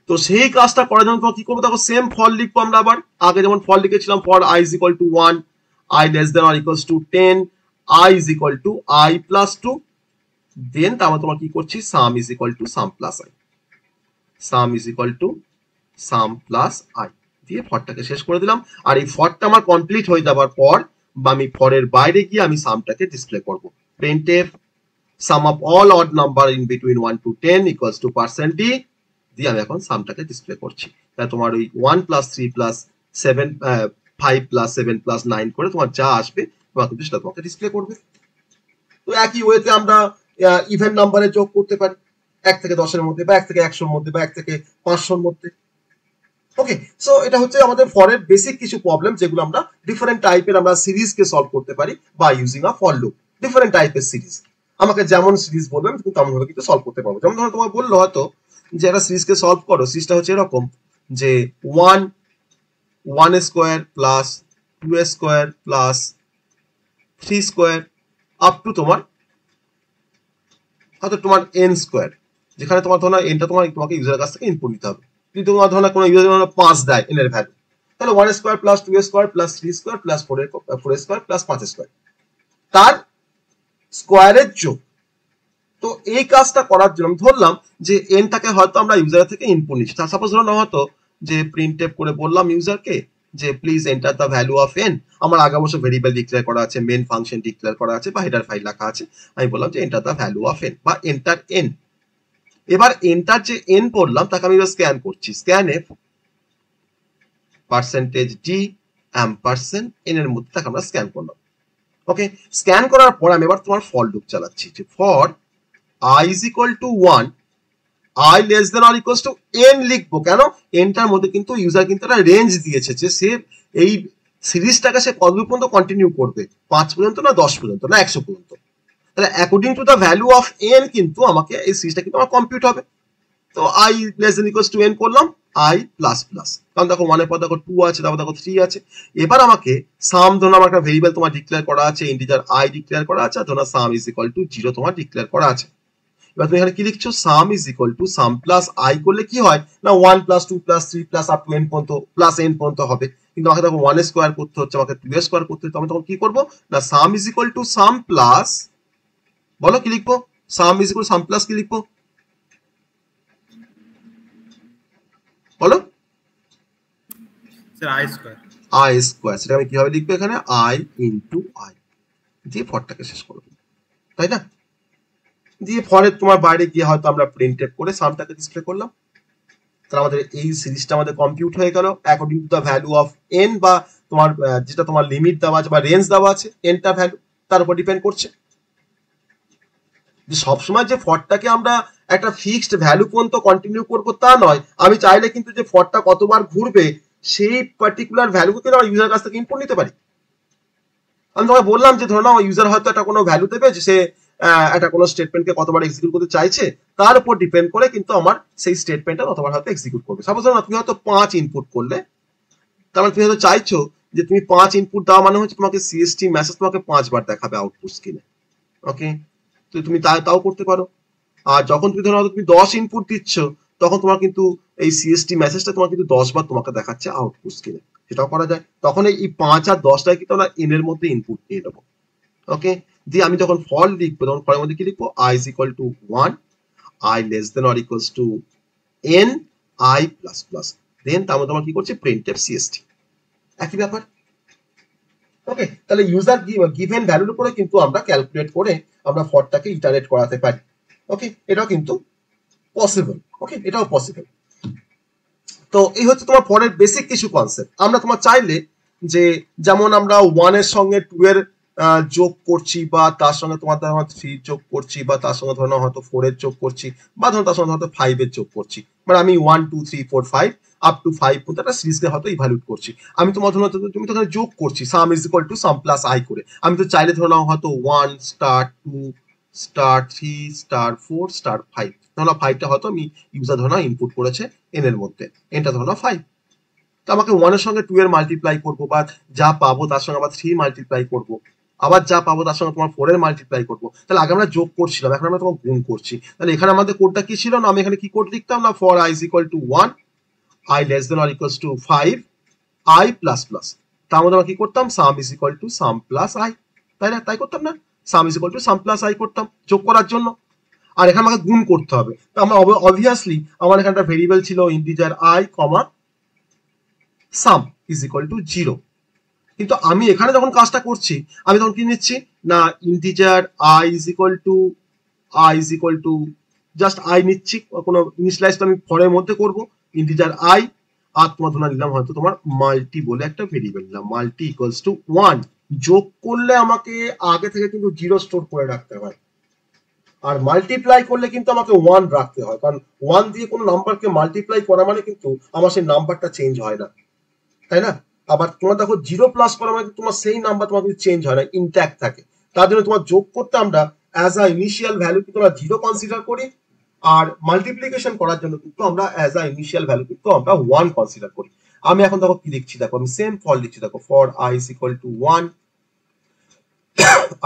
তো সেই কাজটা করার জন্য তোমাকে কি করবো, দেখো সেম ফর লিখবো আমরা আবার, আগে যেমন ফর লিখেছিলাম for i is equal to 1, i less than or equals to 10, i is equal to i plus 2, দেন তারপর তোমার কি করছি, সাম is equal to sum plus I, some is equal to sum plus I দিয়ে ফরটাকে শেষ করে দিলাম। আর এই ফরটা আমার কমপ্লিট হয়ে যাবার পর বা আমি ফরের বাইরে গিয়ে আমি সামটাকে ডিসপ্লে করব, printf sum of all odd number in between 1 to 10 equals to %d দিয়ে আমি এখন সামটাকে ডিসপ্লে করছি। তাহলে তোমার ওই 1 প্লাস 3 প্লাস 7 5 প্লাস 7 প্লাস 9 করে তোমার যা আসবে তোমার কিন্তু সেটা তোমাকে ডিসপ্লে করবে। তো একই ওয়েতে আমরা ইভেন নাম্বারে যোগ করতে পারি 1 থেকে 10 এর মধ্যে বা 1 থেকে 100 এর মধ্যে বা 1 থেকে 500 এর মধ্যে। ওকে, সো এটা হচ্ছে আমাদের ফরের বেসিক কিছু প্রবলেম, যেগুলো আমরা ডিফারেন্ট টাইপের আমরা সিরিজকে সলভ করতে পারি বা using a for loop. Different টাইপের সিরিজ আমাকে যেমন সিরিজ বলবেন কিন্তু তেমন ভাবে কিন্তু সলভ করতে পারবো। যেমন ধরো তোমার বললো হয়তো যে একটা সিরিজকে সলভ করো, সিরিজটা হচ্ছে এরকম যে 1 square plus 2 square plus 3 square up to তোমার হয়তো তোমার n স্কোয়ার, যেখানে তোমার ধরো এনটা তোমাকে ইউজারের কাছ থেকে ইনপুট নিতে হবে। যদি তোমার ধরো কোনো ইউজার 5 দেয় n এর ভ্যালু, তাহলে 1 square plus 2 square plus 3 square plus 4 square plus 5 square তার স্কোয়ারের যোগ। তো এই কাজটা করার জন্য ধরলাম যে এনটাকে হয়তো আমরা ইউজার থেকে ইনপুট নিচ্ছি। সাপোজ ধরো না হয়তো যে প্রিন্টএফ করে বললাম ইউজারকে যে please enter the value of N, আমার আগে অবশ্য ভেরিয়েবল ডিক্লেয়ার করা আছে, মেন ফাংশন ডিক্লেয়ার করা আছে বা হেডার ফাইল লেখা আছে, আমি বললাম যে enter the value of N বা এন্টার এন। এবার এন্টার যে এন পড়লাম তাকে আমি স্ক্যান করছি, scan F %d ampersand n এর মধ্যে তাকে আমরা স্ক্যান করলাম। ওকে, স্ক্যান করার পর আমি এবার তোমার ফর লুপ চালাচ্ছি যে for i is equal to 1, i less than or equals to n লিখবো। কেন, এনটার মধ্যে কিন্তু ইউজার কিন্তু একটা রেঞ্জ দিয়েছে যে সে এই সিরিজটাকে সে কত পর্যন্ত কন্টিনিউ করবে, 5 পর্যন্ত না 10 পর্যন্ত না 100 পর্যন্ত। তাহলে according to the value of n কিন্তু আমাকে এই সিরিজটা কিন্তু আমার কম্পিউট হবে। তো i less than equals to n করলাম, i প্লাস প্লাস, কারণ দেখো 1 এর পর দেখো 2 আছে, তারপর দেখো 3 আছে। এবার আমাকে সাম ধরো আমার একটা ভেরিয়েবল তোমার ডিক্লেয়ার করা আছে, ইন্টিজার i ডিক্লেয়ার করা আছে, ধরো সাম ইজ ইকুয়াল টু 0 তোমার ডিক্লেয়ার করা আছে। এবার তুমি এখানে কি লিখছো, সাম is equal to sum plus I করলে কি হয় না 1 plus 2 plus 3 plus up to n পর্যন্ত প্লাস n পর্যন্ত হবে, কিন্তু আমাকে তখন 1 স্কোয়ার করতে হচ্ছে, আমাকে 2 স্কোয়ার করতে হচ্ছে। আমি তখন কি করবো না সাম is equal to sum plus, বলো কি লিখবো, sum is equal sum plus কি লিখবো বলো, sir i square, I square. সেটা আমি কিভাবে লিখবো, এখানে আই ইন্টু আই দিয়ে ফরটাকে শেষ করবো, তাই না? দিয়ে ফরে তোমার বাইরে গিয়ে হয়তো আমরা প্রিন্টএফ করে সামটাকে ডিসপ্লে করলাম। তাহলে আমাদের এই সিরিজটা আমাদের কম্পিউট হয়ে গেল according to the value of N, বা তোমার যেটা তোমার লিমিট দেওয়া আছে বা রেঞ্জ দেওয়া আছে এনটা ভ্যালু তার উপর ডিপেন্ড করছে। যে সবসময় যে ফরটাকে আমরা একটা ফিক্সড ভ্যালু পর্যন্ত কন্টিনিউ করবো তা নয়, আমি চাইলে কিন্তু যে ফরটা কতবার ঘুরবে সেই পার্টিকুলার ভ্যালুকে আমরা ইউজার কাছ থেকে ইনপুট নিতে পারি। আমি তোমাকে বললাম যে ধরো না ইউজার হয়তো একটা কোনো ভ্যালু দেবে যে সে একটা কোনো স্টেটমেন্টকে কতবার এক্সিকিউট করতে চাইছে, তার উপর ডিপেন্ড করে কিন্তু আমার সেই স্টেটমেন্টটা কতবার হয়তো এক্সিকিউট করবে। সাপোজ ধরো না তুমি হয়তো 5 ইনপুট করলে, তার মানে তুমি হয়তো চাইছো যে তুমি 5 ইনপুট দাও, মানে হচ্ছে তোমাকে সিএসটি মেসেজ তোমাকে 5 বার দেখাবে আউটপুট স্ক্রিনে। ওকে, তো তুমি তাও করতে পারো। আর যখন তুমি ধরো তুমি 10 ইনপুট দিচ্ছ, তখন তোমার কিন্তু এই সিএসটি মেসেজটা তোমার কিন্তু 10 বার তোমাকে দেখাচ্ছে আউটপুট স্ক্রিনে, সেটাও করা যায়। তখন এই 5 আর 10টাকে কিন্তু আমরা এন এর মধ্যে ইনপুট নিয়ে নেবো। ওকে, দিয়ে আমি যখন ফর লিখবো তখন ফরের মধ্যে কি লিখবো, i is equal to 1, i less than or equals to n, i plus plus, দেন তার মধ্যে আমরা কি করছি, printf cst, একই ব্যাপার। ওকে, তাহলে ইউজার গিভেন ভ্যালুর উপরে কিন্তু আমরা ক্যালকুলেট করে আমরা ফরটাকে ইটারেট করাতে পারি। ওকে, এটাও কিন্তু পসিবল। ওকে, এটাও পসিবল। তো এই হচ্ছে তোমার ফরের বেসিক কিছু কনসেপ্ট। আমরা তোমার চাইলে যে যেমন আমরা 1 এর সঙ্গে 2 এর যোগ করছি, বা তার সঙ্গে তোমার 3 যোগ করছি, বা তার সঙ্গে ধরো হয়তো 4 এর যোগ করছি, বা ধরো তার সঙ্গে হয়তো 5 এর যোগ করছি, মানে আমি 1 2 3 4 5 আপ টু 5 পর্যন্ত একটা সিরিজকে হয়তো ইভ্যালুয়েট করছি। আমি তোমার ধরো তুমি তো এখানে যোগ করছি সাম is equal to sum plus I করে। আমি তো চাইলে ধরো নাও হয়তো 1 স্টার 2 স্টার 3 স্টার 4 স্টার 5, ধরো 5টা হয়তো আমি ইউজার ধরো ইনপুট করেছে এন এর মধ্যে, এনটা ধরো 5, তো আমাকে 1 এর সঙ্গে 2 এর মাল্টিপ্লাই করবো, বা যা পাবো তার সঙ্গে আবার 3 মাল্টিপ্লাই করবো, আবার যা পাবো তার সঙ্গে তোমার 4 এর মাল্টিপ্লাই করবো। তাহলে আগে আমরা যোগ করছিলাম, এখন আমরা তোমার গুণ করছি। তাহলে এখানে আমাদের কোডটা কি ছিল না, আমি এখানে কি কোড লিখতাম না, for i is equal to 1, i less than or equals to 5, i plus plus, তার মধ্যে আমরা কি করতাম, সাম is equal to some plus i, তাই না? তাই করতাম না, সাম is equal to some plus i করতাম যোগ করার জন্য। আর এখানে আমাকে গুণ করতে হবে, তো আমরা অবভিয়াসলি আমার এখানে একটা ভেরিয়েবল ছিল integer i comma some is equal to 0। কিন্তু আমি এখানে যখন কাজটা করছি আমি তখন কি নিচ্ছি না, integer i is equal two just i নিচ্ছি, কোনো ইনিশিয়ালাইজ আমি ফরের মধ্যে করব ইন্টিজার i, আর তোমার ধরে নিলাম হয়তো তোমার মাল্টি বলে একটা ভেরিয়েবল নিলাম, মাল্টি ইকুয়ালস টু 1। যোগ করলে আমাকে আগে থেকে কিন্তু 0 স্টোর করে রাখতে হয়, আর মাল্টিপ্লাই করলে কিন্তু আমাকে 1 রাখতে হয়, কারণ 1 দিয়ে কোনো নাম্বারকে মাল্টিপ্লাই করা মানে কিন্তু আমার সেই নাম্বারটা চেঞ্জ হয় না, তাই না? আবার তোমার দেখো 0 প্লাস করা মানে তোমার সেই নাম্বার তোমার কিন্তু চেঞ্জ হয় না, ইনট্যাক্ট থাকে। তার জন্য তোমার যোগ করতে আমরা অ্যাজ আ ইনিশিয়াল ভ্যালু কিন্তু আমরা 0 কনসিডার করি, আর মাল্টিপ্লিকেশন করার জন্য কিন্তু আমরা অ্যাজ আ ইনিশিয়াল ভ্যালু কিন্তু আমরা 1 কনসিডার করি। আমি এখন দেখো কি লিখছি, দেখো আমি সেম ফর লিখছি, দেখো for i is equal to 1,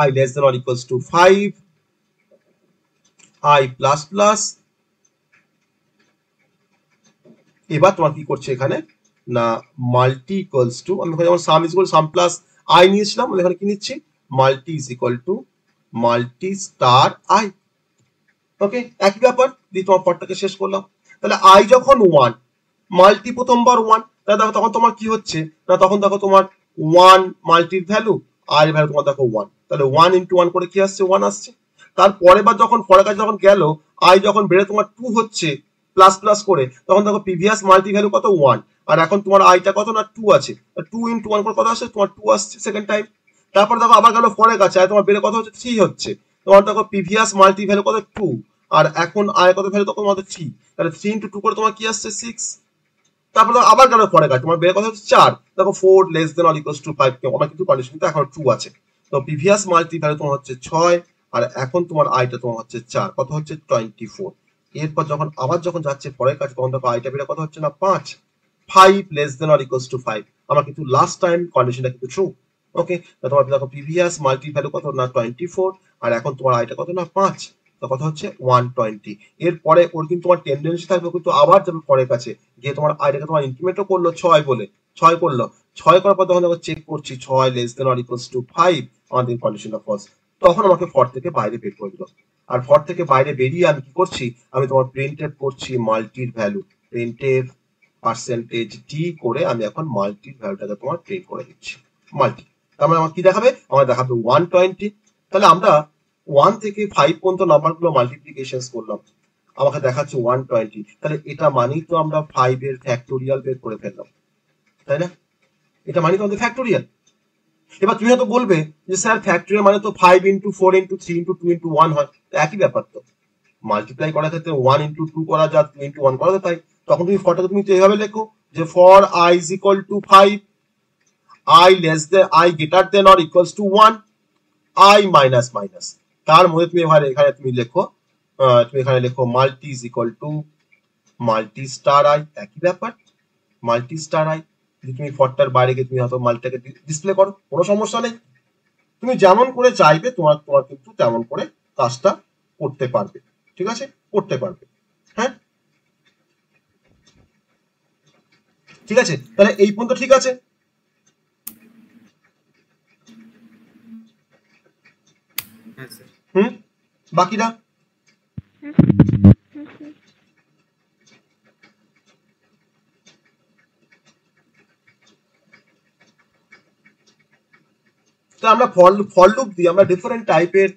i less than or equals to 5, i plus plus। এবার তোমার কি করছে এখানে না, মাল্টি ইকুয়ালস টু, আমি এখানে যেমন sum is equal sum plus I নিয়েছিলাম, আমি এখানে কি নিচ্ছি, multi is equal to multi star I. Okay, একই ব্যাপার দিয়ে তোমার পরটাকে শেষ করলাম। তাহলে আই যখন 1, মাল্টি প্রথমবার 1, তাহলে দেখো তখন তোমার কি হচ্ছে না, তখন দেখো তোমার 1 মাল্টির ভ্যালু, আর ভ্যালু তোমার দেখো 1, তাহলে 1 ইন্টু 1 করে কি আসছে, 1 আসছে। তারপরে বার যখন পরের কাজ যখন গেল, আই যখন বেড়ে তোমার 2 হচ্ছে প্লাস প্লাস করে, তখন দেখো প্রিভিয়াস মাল্টি ভ্যালু কত, 1, আর এখন তোমার আইটা কত না 2 আছে, 2 ইন্টু 1 করে কত আসছে, তোমার 2 আসছে সেকেন্ড টাইম। তারপর দেখো আবার গেল পরের কাছে, আর তোমার বেড়ে কত হচ্ছে, 3 হচ্ছে, তোমার দেখো প্রিভিয়াস মাল্টি ভ্যালু কত 2, আর এখন আয় কত ভ্যালু তখন আমাদের 3, তাহলে 3 ইন্টু 2 করে তোমার কি আসছে 6। তারপর আবার গেল পরে কাজ, তোমার বের কথা হচ্ছে 4, দেখো 4 less than or equals to 5, আমার কিন্তু কন্ডিশন কিন্তু এখন 2 আছে, তো প্রিভিয়াস মাল্টি ভ্যালু তোমার হচ্ছে 6, আর এখন তোমার আইটা তোমার হচ্ছে 4, কত হচ্ছে 24। এরপর যখন আবার যখন যাচ্ছে পরের কাজ, তখন দেখো আইটা বের কত হচ্ছে না 5, 5 less than or equals to 5, আমার কিন্তু লাস্ট টাইম কন্ডিশনটা কিন্তু ট্রু। ওকে, তোমার দেখো প্রিভিয়াস মাল্টি ভ্যালু কত না 24, আর এখন তোমার আইটা কত না 5, তো কত হচ্ছে 120। এরপরে ওর কিন্তু তোমার টেন্ডেন্সি থাকবে কিন্তু আবার যাবে পরের কাছে গিয়ে তোমার আইটাকে তোমার ইনক্রিমেন্টও করলো 6 বলে, 6 করলো, 6 করার পর তখন চেক করছি 6 less than or equals to 5, আমাদের কন্ডিশনটা ফলস, তখন আমাকে ফর থেকে বাইরে বের করে দিল। আর ফর থেকে বাইরে বেরিয়ে আমি কি করছি, আমি তোমার প্রিন্টএফ করছি মাল্টির ভ্যালু, প্রিন্টএফ পার্সেন্টেজ ডি করে আমি এখন মাল্টির ভ্যালুটাকে তোমার প্রিন্ট করে দিচ্ছি, মাল্টি। তার মানে আমার কি দেখাবে, আমার দেখাবে 120। তাহলে আমরা 1 থেকে 5 পর্যন্ত নাম্বারগুলো মাল্টিপ্লিকেশন করলাম, আমাকে দেখাচ্ছে 120, তাহলে এটা মানেই তো আমরা 5 এর ফ্যাক্টোরিয়াল বের করে ফেললাম, তাই না? এটা মানেই তো আমাদের ফ্যাক্টোরিয়াল। এবার তুমি হয়তো বলবে যে স্যার ফ্যাক্টোরিয়াল মানে তো 5 ইন্টু 4 ইন্টু 3 ইন্টু 2 ইন্টু 1 হয়, একই ব্যাপার তো, মাল্টিপ্লাই করার ক্ষেত্রে 1 ইন্টু 2 করা যায়, 2 ইন্টু 1 করা যায়, তাই তখন তুমি ফরটাকে তুমি এইভাবে লেখো যে for i is equal to 5, i less than i greater than or equals to 1, i minus minus, তার মধ্যে তুমি এখানে তুমি লেখো, তুমি এখানে লেখো multi is equal to multi star I, একই ব্যাপার মাল্টি স্টার আই। যদি তুমি ফরটার বাইরে গিয়ে তুমি হয়তো মাল্টিটাকে ডিসপ্লে করো, কোনো সমস্যা নেই, তুমি যেমন করে চাইবে তোমার তোমার কিন্তু তেমন করে কাজটা করতে পারবে, ঠিক আছে, করতে পারবে। হ্যাঁ, ঠিক আছে, তাহলে এই পর্যন্ত ঠিক আছে। হ্যাঁ স্যার। বাকিটা তো আমরা ফর লুপ দিয়ে আমরা ডিফারেন্ট টাইপের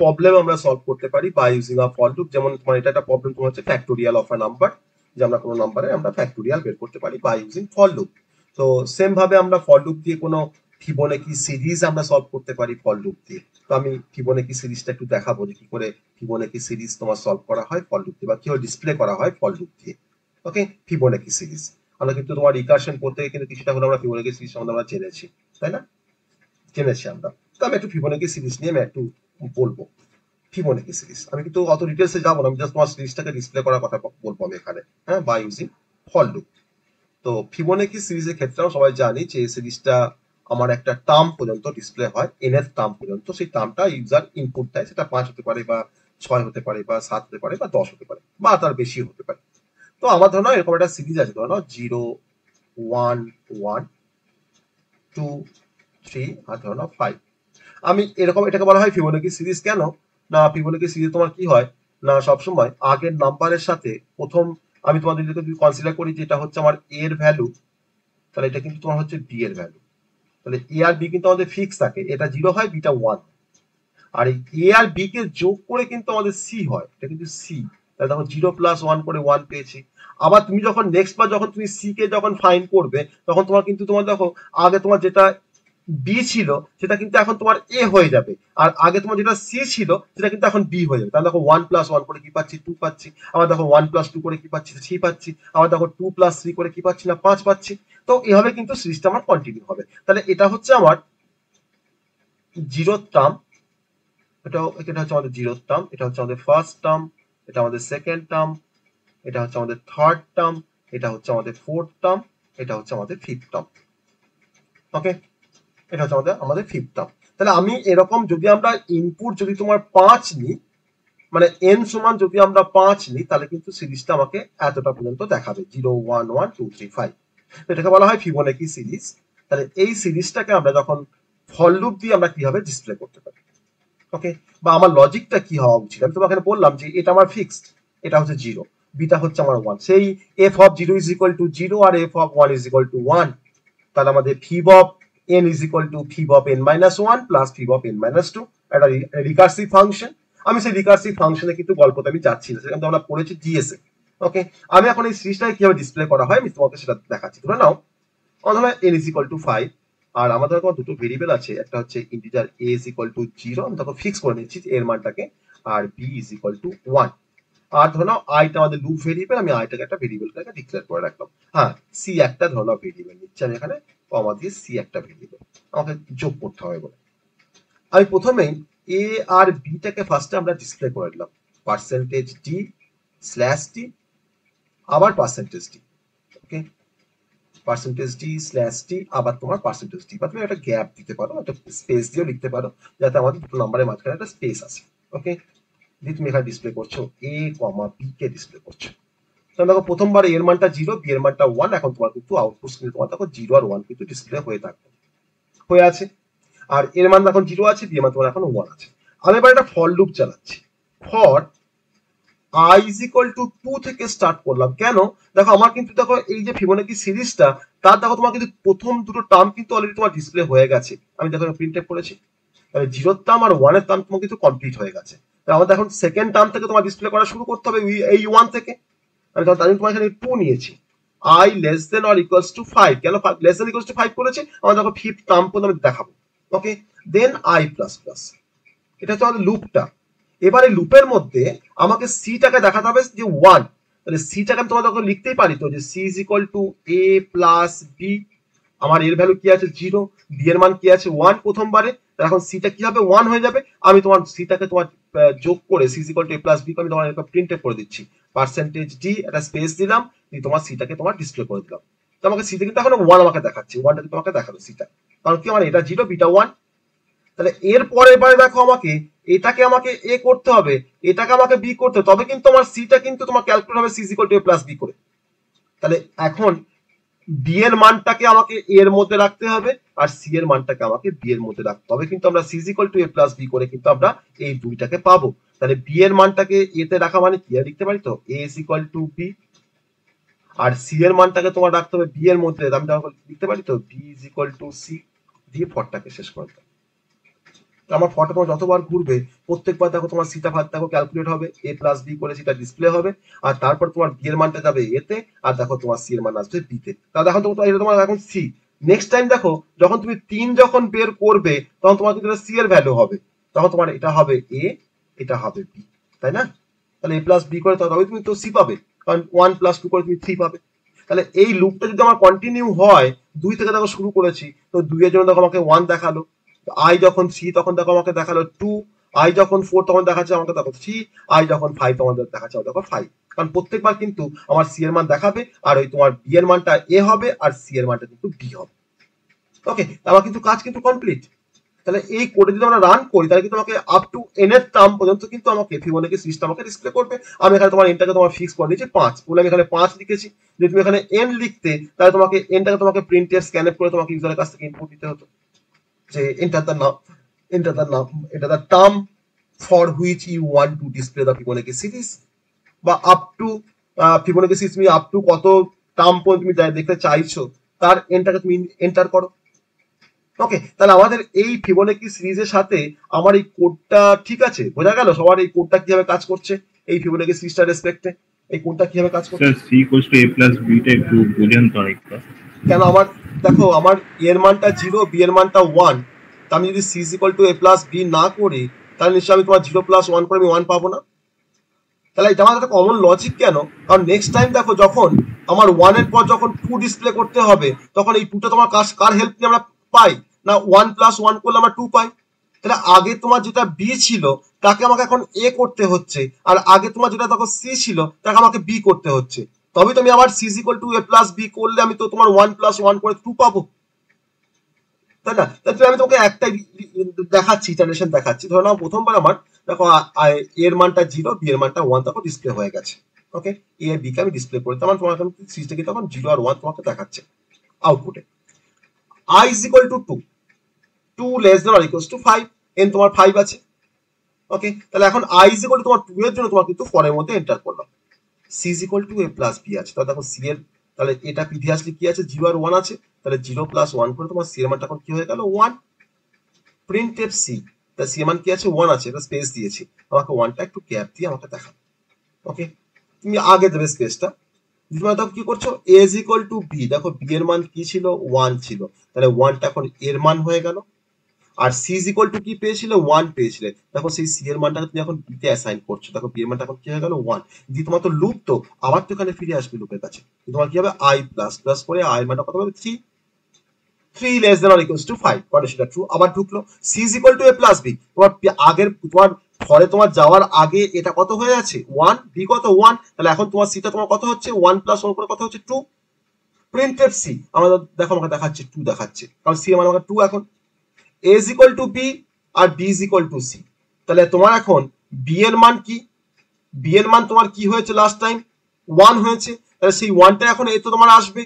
প্রবলেম আমরা সলভ করতে পারি by using a for loop. যেমন তোমার এটা একটা প্রবলেম তোমার হচ্ছে ফ্যাক্টোরিয়াল অফ আ নাম্বার, যে আমরা কোনো নাম্বারে আমরা ফ্যাক্টোরিয়াল বের করতে পারি বাই ইউজিং ফর লুপ। তো সেম ভাবে আমরা ফর লুপ দিয়ে কোনো ফিবোনাকি সিরিজ আমরা সলভ করতে পারি ফর লুপ দিয়ে। তো আমি ফিবোনাকি সিরিজটা একটু দেখাবো যে কি করে ফিবোনাকি সিরিজ তোমার সলভ করা হয় ফর লুপ দিয়ে, বা কিভাবে ডিসপ্লে করা হয় ফর লুপ দিয়ে। ওকে, ফিবোনাকি সিরিজ আমরা কিন্তু তোমার রিকার্শন করতে গিয়ে কিন্তু কিছুটা হলে আমরা ফিবোনাকি সিরিজ সম্বন্ধে আমরা জেনেছি, তাই না? জেনেছি আমরা। তো আমি একটু ফিবোনাকি সিরিজ নিয়ে আমি একটু বলবো। ফিবোনাকি সিরিজ আমি কিন্তু অত ডিটেলসে যাবো না, আমি জাস্ট তোমার সিরিজটাকে ডিসপ্লে করার কথা বলবো আমি এখানে, হ্যাঁ, বাই ইউজিং ফর লুপ। তো ফিবোনাকি সিরিজের ক্ষেত্রে আমরা সবাই জানি যে এই সিরিজটা আমার একটা টার্ম পর্যন্ত ডিসপ্লে হয়, nth টার্ম পর্যন্ত। সেই টার্মটা ইউজার ইনপুট দেয়, সেটা 5 হতে পারে বা 6 হতে পারে বা 7 হতে পারে বা 10 হতে পারে বা তার বেশি হতে পারে। তো আমার ধরো এরকম একটা সিরিজ আছে, ধরো 0 1 1 2 3 আর ধরো 5। আমি এরকম, এটাকে বলা হয় ফিবোনাকি সিরিজ। কেন না, ফিবোনাকি সিরিজ তোমার কি হয় না, সবসময় আগের নাম্বারের সাথে প্রথম, আমি তোমাদের যদি কনসিডার করি যে এটা হচ্ছে আমার এ এর ভ্যালু, তাহলে এটা কিন্তু তোমার হচ্ছে বি এর ভ্যালু। তাহলে এ আর বি কিন্তু আমাদের ফিক্স থাকে, এটা 0 হয়, বিটা 1। আর এই এ আর বি কে যোগ করে কিন্তু আমাদের সি হয়, এটা কিন্তু সি। তাহলে দেখো 0 প্লাস 1 করে 1 পেয়েছি। আবার তুমি যখন নেক্সট বার যখন তুমি সি কে যখন ফাইন্ড করবে, তখন তোমার কিন্তু তোমার দেখো আগে তোমার যেটা বি ছিল সেটা কিন্তু এখন তোমার এ হয়ে যাবে, আর আগে তোমার যেটা সি ছিল সেটা কিন্তু এখন বি হয়ে যাবে। তাহলে দেখো 1 প্লাস 1 করে কি পাচ্ছি, 2 পাচ্ছি। আবার দেখো 1 প্লাস 2 করে কি পাচ্ছি, 3 পাচ্ছি। আবার দেখো 2 প্লাস 3 করে কি পাচ্ছি না, 5 পাচ্ছি। তো এভাবে কিন্তু সিরিজটা আমার কন্টিনিউ হবে। তাহলে এটা হচ্ছে আমার জিরোথ টার্ম, এটা হচ্ছে আমাদের জিরোথ টার্ম, এটা হচ্ছে আমাদের ফার্স্ট টার্ম, এটা আমাদের সেকেন্ড টার্ম, এটা হচ্ছে আমাদের থার্ড টার্ম, এটা হচ্ছে আমাদের ফোর্থ টার্ম, এটা হচ্ছে আমাদের ফিফথ টার্ম। ওকে, এটা হচ্ছে আমাদের ফিফথ টার্ম। তাহলে আমি এরকম যদি আমরা ইনপুট যদি তোমার 5 নিই, মানে n সমান যদি আমরা 5 নিই, তাহলে কিন্তু সিরিজটা আমাকে এতটা পর্যন্ত দেখাবে, 0 1 1 2 3 5। এটাকে বলা হয় ফিবোনাকি সিরিজ। তাহলে এই সিরিজটাকে আমরা যখন ফর লুপ দিয়ে আমরা কিভাবে ডিসপ্লে করতে পারি, ওকে, বা আমার লজিকটা কি হওয়া উচিত। আমি তোমাকে বললাম যে এটা আমার ফিক্সড, এটা হচ্ছে 0, বিটা হচ্ছে আমার 1, সেই f of 0 is equal to 0 আর f of 1 is equal to 1। তাহলে আমাদের fib of n is equal to fib of n minus 1 plus fib of n minus 2, একটা রিকার্সিভ ফাংশন। আমি সেই রিকার্সিভ ফাংশনে কিন্তু গল্পতে আমি যাচ্ছি না, সেখানে আমরা পড়েছি জিএসএ। ওকে, আমি এখন এই সিরিজটাকে কিভাবে ডিসপ্লে করা হয় আমি তোমাকে সেটা দেখাচ্ছি। ধরে নাও ধরো n ইজ ইকুয়াল টু 5, আর আমাদের দুটো ভেরিয়েবল আছে, একটা হচ্ছে integer a is equal to 0, আমি তখন ফিক্স করে নিচ্ছি এর মানটাকে, আর b ইজ ইকুয়াল টু 1। আর ধরো i টা আমাদের লুপ ভেরিয়েবল, আমি i টাকে একটা ভেরিয়েবলটাকে ডিক্লেয়ার করে রাখলাম। হ্যাঁ, c একটা ধরো ভেরিয়েবল নিচ্ছি আমি এখানে, কমা দিয়ে c একটা ভেরিয়েবল আমাকে যোগ করতে হবে বলে। আমি প্রথমেই a আর b টাকে ফার্স্টে আমরা ডিসপ্লে করে দিলাম, পার্সেন্টেজ d স্ল্যাশ d, আবার পার্সেন্টেজ d। ওকে, পার্সেন্টেজ d স্ল্যাশ d, আবার তোমার পার্সেন্টেজ d, বা তুমি একটা গ্যাপ দিতে পারো, একটা স্পেস দিয়েও লিখতে পারো, যাতে আমাদের দুটো নাম্বারের মাঝখানে একটা স্পেস আছে। ওকে, দিয়ে তুমি এখানে ডিসপ্লে করছো a comma b K display করছো। তো দেখো প্রথমবার এর মানটা 0, বি এর মানটা 1, এখন তোমার কিন্তু আউটপুট স্ক্রিনে তোমার দেখো 0 আর 1 কিন্তু ডিসপ্লে হয়ে থাকবে, হয়ে আছে। আর এর মান এখন 0 আছে, বি এর মান তোমার এখন 1 আছে। আমি এবার একটা ফর লুপ চালাচ্ছি, for i is equal to 2 থেকে স্টার্ট করলাম। কেন, দেখো আমার কিন্তু দেখো এই যে ফিবোনাকি সিরিজটা, তার দেখো তোমার কিন্তু প্রথম দুটো টার্ম কিন্তু অলরেডি তোমার ডিসপ্লে হয়ে গেছে, আমি দেখো প্রিন্টএফ করেছি। তাহলে 0 এর টার্ম আর 1 এর টার্ম তোমার কিন্তু কমপ্লিট হয়ে গেছে। তাহলে আমাদের এখন সেকেন্ড টার্ম থেকে তোমার ডিসপ্লে করা শুরু করতে হবে এই 1 থেকে। আমি তোমার এখানে 2 নিয়েছি, i less than or equals to 5। কেন less than equals to 5 করেছে, আমরা দেখো ফিফথ টার্ম পর্যন্ত আমি দেখাবো। ওকে, দেন i প্লাস প্লাস, এটা হচ্ছে আমাদের লুপটা। এবার এই লুপের মধ্যে আমাকে সি টাকে দেখাতে হবে যে 1, তাহলে সি টাকে আমি তোমাদের লিখতেই পারি তো, যে C is equal to A plus B. আমার এর ভ্যালু কি আছে 0, বি এর মান কি আছে 1 প্রথমবারে, এখন সিটা কি হবে 1 হয়ে যাবে। আমি তোমার সিটাকে তোমার যোগ করে C is equal to A plus B আমি তোমার প্রিন্টএফ করে দিচ্ছি, পার্সেন্টেজ ডি, একটা স্পেস দিলাম, দিয়ে তোমার সিটাকে তোমার ডিসপ্লে করে দিলাম। তো আমাকে সিতে কিন্তু এখন 1 আমাকে দেখাচ্ছে, 1টা কিন্তু আমাকে দেখালো সিটা, কারণ কি আমার এটা 0 বিটা 1। তাহলে এর পরের বারে দেখো আমাকে এটাকে আমাকে এ করতে হবে, এটাকে আমাকে বি করতে হবে, তবে কিন্তু আমার সিটা কিন্তু তোমার ক্যালকুলেট হবে C is equal to A plus B করে। তাহলে এখন বি এর মানটাকে আমাকে এ এর মধ্যে রাখতে হবে আর সি এর মানটাকে আমাকে বি এর মধ্যে রাখতে হবে, কিন্তু আমরা C is equal to A plus B করে কিন্তু আমরা এই দুইটাকে পাবো। তাহলে বি এর মানটাকে এ তে রাখা মানে কি লিখতে পারি, তো A is equal to B, আর সি এর মানটাকে তোমার রাখতে হবে বি এর মধ্যে, আমি লিখতে পারি তো B is equal to C, দিয়ে ফরটাকে শেষ করতে। আমার ফটো তোমার যতবার ঘুরবে প্রত্যেকবার দেখো তোমার সিটা ভাগ দেখো ক্যালকুলেট হবে, এ প্লাস বি করে সেটা ডিসপ্লে হবে, আর তারপর তোমার বি এর মানটা যাবে এতে, আর দেখো তোমার সি এর মান আসবে বি তে। তাহলে দেখো এটা তোমার এখন সি। নেক্সট টাইম দেখো যখন তুমি 3 যখন বের করবে তখন তোমার কিন্তু সি এর ভ্যালু হবে, তখন তোমার এটা হবে এ, এটা হবে বি, তাই না? তাহলে এ প্লাস বি করে তবে তুমি তো সি পাবে, কারণ 1 প্লাস 2 করে তুমি 3 পাবে। তাহলে এই লুপটা যদি আমার কন্টিনিউ হয়, 2 থেকে দেখো শুরু করেছি, তো 2 এর জন্য দেখো আমাকে 1 দেখালো, আই যখন 3 তখন দেখো আমাকে দেখালো 2, আই যখন 4 তখন দেখাচ্ছে আমাকে দেখো 3, আই যখন 5 তখন দেখাচ্ছে আমাকে দেখো 5। কারণ প্রত্যেকবার কিন্তু আমার সি এর মান দেখাবে, আর ওই তোমার বি এর মানটা এ হবে আর সি এর মানটা কিন্তু বি হবে। ওকে, আমার কিন্তু কাজ কিন্তু কমপ্লিট। তাহলে এই কোডে যদি আমরা রান করি তাহলে কিন্তু আমাকে আপ টু এন এর টার্ম পর্যন্ত কিন্তু আমাকে ফিবোনাকি সিরিজটা আমাকে ডিসপ্লে করবে। আমি এখানে তোমার এনটাকে তোমার ফিক্স করে দিয়েছি 5 বলে, আমি এখানে 5 লিখেছি। যদি তুমি এখানে এন লিখতে তাহলে তোমাকে এনটাকে তোমাকে প্রিন্টের স্ক্যানআপ করে তোমাকে ইউজারের কাছ থেকে ইনপুট দিতে হতো যে enter the term for which you want to display the Fibonacci series, বা up to Fibonacci series তুমি up to কত টার্ম পর্যন্ত তুমি দেখতে চাইছো তার এনটাকে তুমি এন্টার করো। ওকে, তাহলে আমাদের এই ফিবোনাকি সিরিজের সাথে আমার এই কোডটা ঠিক আছে, বোঝা গেল সবার এই কোডটা কিভাবে কাজ করছে, এই ফিবোনাকি সিরিজটার রেসপেক্টে এই কোডটা কিভাবে কাজ করছে। Sir C equals to A plus B টা একটু বুঝেন তো আরেকটা। কেন আমার দেখো আমার এর মানটা 0, বি এর মানটা 1, তা আমি যদি C is equal to A plus B না করি তাহলে নিশ্চয়ই আমি তোমার 0 প্লাস 1 করে আমি 1 পাবো না। তাহলে এটা আমার একটা কমন লজিক কেন, কারণ নেক্সট টাইম দেখো যখন আমার 1 এর পর যখন 2 ডিসপ্লে করতে হবে তখন এই 2টা তোমার কার হেল্প নিয়ে আমরা পাই না, 1 প্লাস 1 করলে আমরা 2 পাই। তাহলে আগে তোমার যেটা বি ছিল তাকে আমাকে এখন এ করতে হচ্ছে, আর আগে তোমার যেটা তখন সি ছিল তাকে আমাকে বি করতে হচ্ছে, তবে তুমি আবার C is equal to A plus B করলে আমি তো তোমার 1 প্লাস 1 করে 2 পাবো, তাই না? তাহলে আমি তোমাকে একটাই দেখাচ্ছি, ইটারেশন দেখাচ্ছি। ধরো নাও প্রথমবার আমার দেখো এর মানটা 0, বি এর মানটা 1 তখন ডিসপ্লে হয়ে গেছে। ওকে, এ আর বি কে আমি ডিসপ্লে করে তখন তোমার এখন সিরিজটা কি তখন 0 আর 1 তোমাকে দেখাচ্ছে আউটপুটে। i is equal to 2, 2 less than or equals to 5, n তোমার 5 আছে। ওকে, তাহলে এখন i is equal to তোমার 2 এর জন্য তোমার কিন্তু ফর এর মধ্যে এন্টার করলাম, c is equal to a plus b আছে। তাহলে দেখো c এর তাহলে এটা প্রিভিয়াসলি কি আছে 0 আর 1 আছে, তাহলে 0 প্লাস 1 করে তোমার c এর মানটা এখন কি হয়ে গেল 1, প্রিন্টএফ c, তাহলে c এর মান কি আছে 1 আছে, এটা স্পেস দিয়েছি, আমাকে 1টা একটু গ্যাপ দিয়ে আমাকে দেখা। ওকে, তুমি আগে দেবে স্পেসটা, তোমরা দেখো কি করছো a is equal to b, দেখো b এর মান কি ছিল 1 ছিল, তাহলে 1টা এখন এর মান হয়ে গেল, আর c is equal to কি পেয়েছিলে 1 পেয়েছিলে, দেখো সেই c এর মানটাকে তুমি এখন b তে অ্যাসাইন করছো, দেখো b এর মানটা এখন কি হয়ে গেল 1, দিয়ে তোমার তো লুপ তো আবার তো এখানে ফিরে আসবে লুপের কাছে, তোমার কি হবে i প্লাস প্লাস করে i এর মানটা কত হবে 3, 3 less than or equals to 5, কন্ডিশনটা ট্রু, আবার ঢুকলো c is equal to a plus b, তোমার আগের তোমার ফরে তোমার যাওয়ার আগে এটা কত হয়ে আছে 1, b কত 1, তাহলে এখন তোমার c টা তোমার কত হচ্ছে 1 প্লাস 1 করে কত হচ্ছে 2, প্রিন্টএফ c আমাদের দেখো আমাকে দেখাচ্ছে 2 দেখাচ্ছে, কারণ c এর মান আমাকে 2 এখন, a is equal to b R b is equal to c, তাহলে তোমার এখন b এর মান কি, b এর মান তোমার কি হয়েছে লাস্ট টাইম 1 হয়েছে, তাহলে সেই 1টা এখন এ তো তোমার আসবে,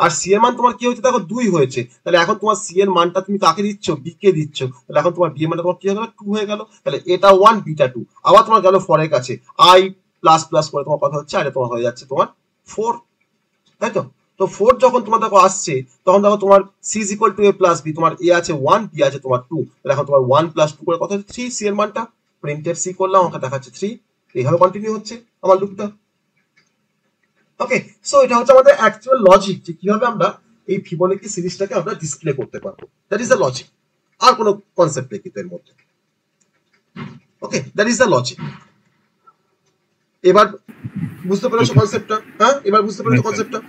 আর c এর মান তোমার কি হয়েছে দেখো 2 হয়েছে, তাহলে এখন তোমার c এর মানটা তুমি কাকে দিচ্ছ b কে দিচ্ছ, তাহলে এখন তোমার b এর মানটা তোমার কি হয়ে গেল 2 হয়ে গেল, তাহলে এটা 1 বিটা 2, আবার তোমার গেল 4 এর কাছে i প্লাস প্লাস করে তোমার কথা হচ্ছে, আর এটা তোমার হয়ে যাচ্ছে তোমার 4, তাই তো? তো 4 যখন তোমার দেখো আসছে তখন দেখো তোমার c is equal to a plus b, তোমার a আছে 1, b আছে তোমার 2, তাহলে এখন তোমার 1 প্লাস 2 করে কত হচ্ছে 3, c এর মানটা প্রিন্টএফ c করলাম আমাকে দেখাচ্ছে 3, এইভাবে কন্টিনিউ হচ্ছে আমার লুপটা। ওকে, সো এটা হচ্ছে আমাদের অ্যাকচুয়াল লজিক যে কিভাবে আমরা এই ফিবোনাকি সিরিজটাকে আমরা ডিসপ্লে করতে পারবো, দ্যাট ইজ দ্য লজিক, আর কোনো কনসেপ্ট নেই কিন্তু এর মধ্যে। ওকে, দ্যাট ইজ দ্য লজিক। এবার বুঝতে পেরেছো কনসেপ্টটা? হ্যাঁ, এবার বুঝতে পেরেছো কনসেপ্টটা?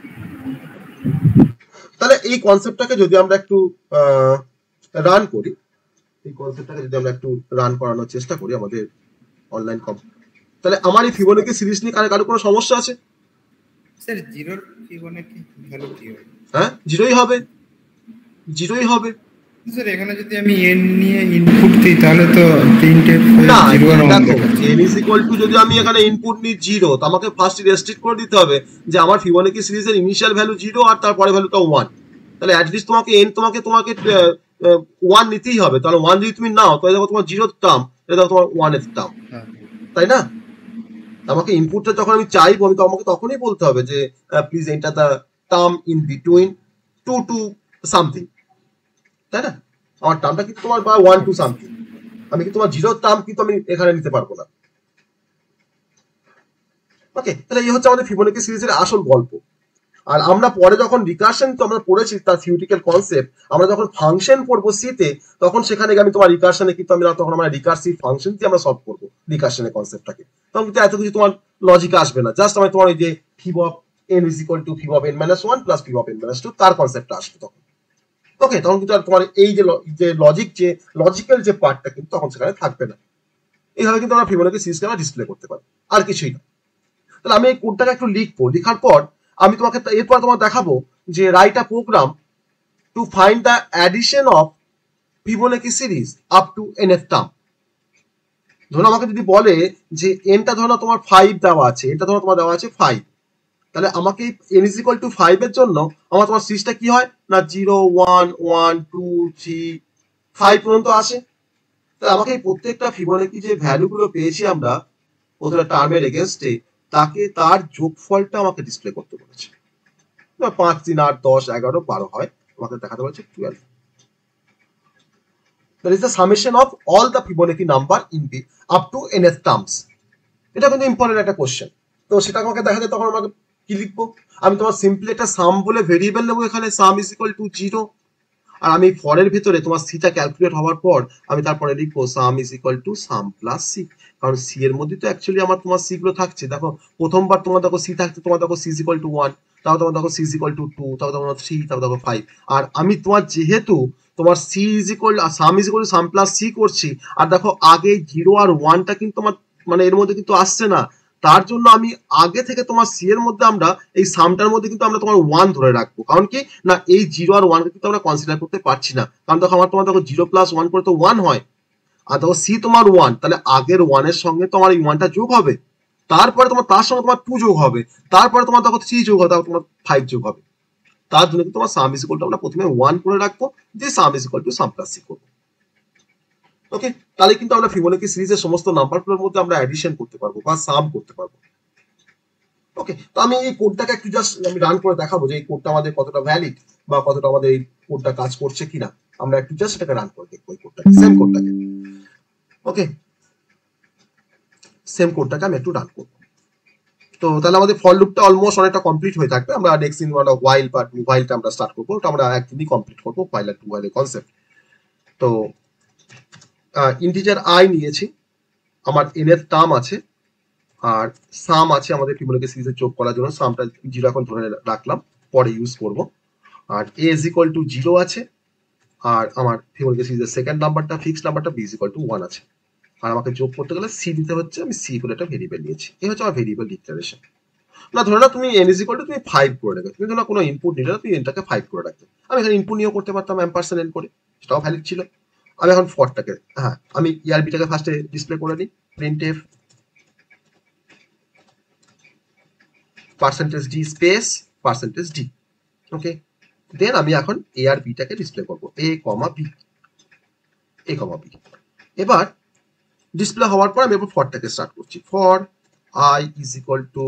তাহলে এই কনসেপ্টটাকে যদি আমরা একটু রান করি, এই কনসেপ্টটাকে যদি আমরা একটু রান করানোর চেষ্টা করি আমাদের অনলাইন তাহলে আমার এই ফিবোনাকি সিরিজ নিয়ে কারো কোনো সমস্যা আছে? স্যার জিরোর ফিবোনাকি ভ্যালু কি হবে? হ্যাঁ, জিরোই হবে, জিরোই হবে। স্যার এখানে যদি আমি n নিয়ে ইনপুট দিই তাহলে তো printf না 0 আর 1 দেখো দেখাচ্ছে। n ইজ ইকুয়াল টু যদি আমি এখানে ইনপুট নিই 0, তো আমাকে ফার্স্ট রেস্ট্রিক্ট করে দিতে হবে যে আমার ফিবোনাকি সিরিজের ইনিশিয়াল ভ্যালু 0 আর তারপরে ভ্যালুটা 1। তাহলে অ্যাটলিস্ট তোমাকে n তোমাকে 1 নিতেই হবে। তাহলে 1 যদি তুমি নাও তাহলে দেখো তোমার 0 টার্ম, এটা দেখো তোমার 1 এর টার্ম, হ্যাঁ তাই না? আমাকে ইনপুটটা যখন আমি চাইবো আমি তো আমাকে তখনই বলতে হবে যে please enter the term in between 2 to something, তাই না? আমার টার্মটা কিন্তু তোমার বা 1 টু সামথিং, আমি কি তোমার 0 টার্ম কিন্তু আমি এখানে নিতে পারবো না। ওকে, তাহলে এই হচ্ছে আমাদের ফিবোনাকি সিরিজের আসল গল্প। আর আমরা পরে যখন রিকার্শন তো আমরা পড়েছি তার থিওরিটিক্যাল কনসেপ্ট, আমরা যখন ফাংশন পড়বো সিতে তখন সেখানে আমি তোমার রিকার্শনে কিন্তু আমি তখন আমরা রিকার্সিভ ফাংশন দিয়ে আমরা সলভ করবো রিকার্শনের কনসেপ্টটাকে। তখন কিন্তু এত কিছু তোমার লজিক আসবে না, জাস্ট আমি তোমার ওই যে fib of n is equal to fib of n minus 1 plus fib of n minus 2 তার কনসেপ্টটা আসবে তখন। ওকে, তখন কিন্তু আর তোমার এই যে লজিক্যাল যে পার্টটা কিন্তু তখন সেখানে থাকবে না। এইভাবে কিন্তু আমরা ফিবোনাকি সিরিজকে আমরা ডিসপ্লে করতে পারি, আর কিছুই না। তাহলে আমি এই কোডটাকে একটু লিখবো, লেখার পর আমি তোমাকে এরপর তোমার দেখাবো যে write a program to find the addition of Fibonacci series up to nth term. ধরো আমাকে যদি বলে যে nটা ধরো তোমার 5 দেওয়া আছে, এটা ধরো তোমার দেওয়া আছে 5, তাহলে আমাকে n ইজ ইকুয়াল টু 5 এর জন্য আমার তোমার সিরিজটা কি হয় না 0 1 1 2 3 5 পর্যন্ত আসে। তাহলে আমাকে এই প্রত্যেকটা ফিবোনাকি যে ভ্যালুগুলো পেয়েছি আমরা প্রত্যেকটা টার্মের এগেনস্টে তাকে তার যোগফলটা আমাকে ডিসপ্লে করতে বলেছে। 5 3 8 10 11 12 হয়, আমাকে দেখাতে বলেছে 12। That is the summation of all the Fibonacci number in B up to nth terms. এটা কিন্তু ইম্পর্টেন্ট একটা কোশ্চেন। তো সেটা আমাকে দেখাতে তখন আমাকে কি লিখবো, আমি তোমার সিম্পলি একটা সাম বলে ভেরিয়েবল নেবো এখানে, সাম ইজ ইকুয়াল টু 0, আর আমি ফরের ভিতরে তোমার সিটা ক্যালকুলেট হওয়ার পর আমি তারপরে লিখবো sum is equal to sum plus C, কারণ সি এর মধ্যে তো অ্যাকচুয়ালি আমার তোমার সি গুলো থাকছে। দেখো প্রথমবার তোমার দেখো সি থাকছে, তোমার দেখো সি ইজ ইকুয়াল টু 1, তাও তোমার দেখো সি ইজ ইকুয়াল টু 2, তাও তোমার 3, তাও দেখো 5। আর আমি তোমার যেহেতু তোমার C is equal sum is equal to sum plus C করছি, আর দেখো আগে 0 আর 1টা কিন্তু আমার মানে এর মধ্যে কিন্তু আসছে না, তার জন্য আমি আগে থেকে তোমার সি এর মধ্যে আমরা এই সামটার মধ্যে কিন্তু আমরা তোমার 1 ধরে রাখবো। কারণ কি না এই 0 আর 1 কিন্তু আমরা কনসিডার করতে পারছি না, কারণ দেখো আমার তোমার দেখো 0 প্লাস 1 করে তো 1 হয়, আর দেখো সি তোমার 1, তাহলে আগের 1 এর সঙ্গে তোমার এই 1টা যোগ হবে, তারপরে তোমার তার সঙ্গে তোমার 2 যোগ হবে, তারপরে তোমার দেখো 3 যোগ হবে, তারপর তোমার 5 যোগ হবে। তার জন্য কিন্তু তোমার সাম ইজ ইকুয়াল টু আমরা প্রথমে 1 করে রাখবো, দিয়ে sum is equal to sum plus C করবো। ওকে, তাহলে কিন্তু আমরা ফিবোনাকি সিরিজের সমস্ত নাম্বারগুলোর মধ্যে আমরা অ্যাডিশন করতে পারবো বা সাম করতে পারবো। ওকে, তো আমি এই কোডটাকে একটু জাস্ট আমি রান করে দেখাবো যে এই কোডটা আমাদের কতটা ভ্যালিড বা কতটা আমাদের এই কোডটা কাজ করছে কিনা। আমরা একটু জাস্ট এটাকে রান করে দেখবো এই কোডটাকে, সেম কোডটাকে। ওকে, সেম কোডটাকে আমি একটু রান করবো। তো তাহলে আমাদের ফর লুপটা অলমোস্ট অনেকটা কমপ্লিট হয়ে থাকবে। আমরা নেক্সট দিন হোয়াইল বা ডু হোয়াইলটা আমরা স্টার্ট করবো, ওটা আমরা একদিনই কমপ্লিট করবো, হোয়াইল আর ডু হোয়াইলের কনসেপ্ট। তো ইন্টিজার আই নিয়েছি, আমার এনের টার্ম আছে, আর সাম আছে আমাদের ফিবোনাকি সিরিজে যোগ করার জন্য, সামটা 0 এখন ধরে রাখলাম, পরে ইউজ করব। আর a ইজ ইকুয়াল টু 0 আছে, আর আমার ফিবোনাকি সিরিজের সেকেন্ড নাম্বারটা ফিক্সড নাম্বারটা b ইজ ইকুয়াল টু 1 আছে। আর আমাকে যোগ করতে গেলে c দিতে হচ্ছে, আমি c বলে একটা ভেরিয়েবল নিয়েছি। এই হচ্ছে আমার ভেরিয়েবল ডিক্লারেশন। না ধরে না তুমি n ইজ ইকুয়াল টু তুমি 5 করে রাখবে, তুমি ধরো কোনো ইনপুট নিলে তুমি nটাকে 5 করে রাখবে, আমি এখানে ইনপুট নিয়েও করতে পারতাম m% n করে, সেটাও ভ্যালিড ছিল। আমি এখন ফরটাকে আমি ইআরবিটাকে ফার্স্টে ডিসপ্লে করে নিই, printf %d space %d। Okay, then আমি এখন a আর b টাকে ডিসপ্লে করব, a, b, a, b। এবার ডিসপ্লে হওয়ার পর আমি এবার ফরটাকে স্টার্ট করছি, for i is equal to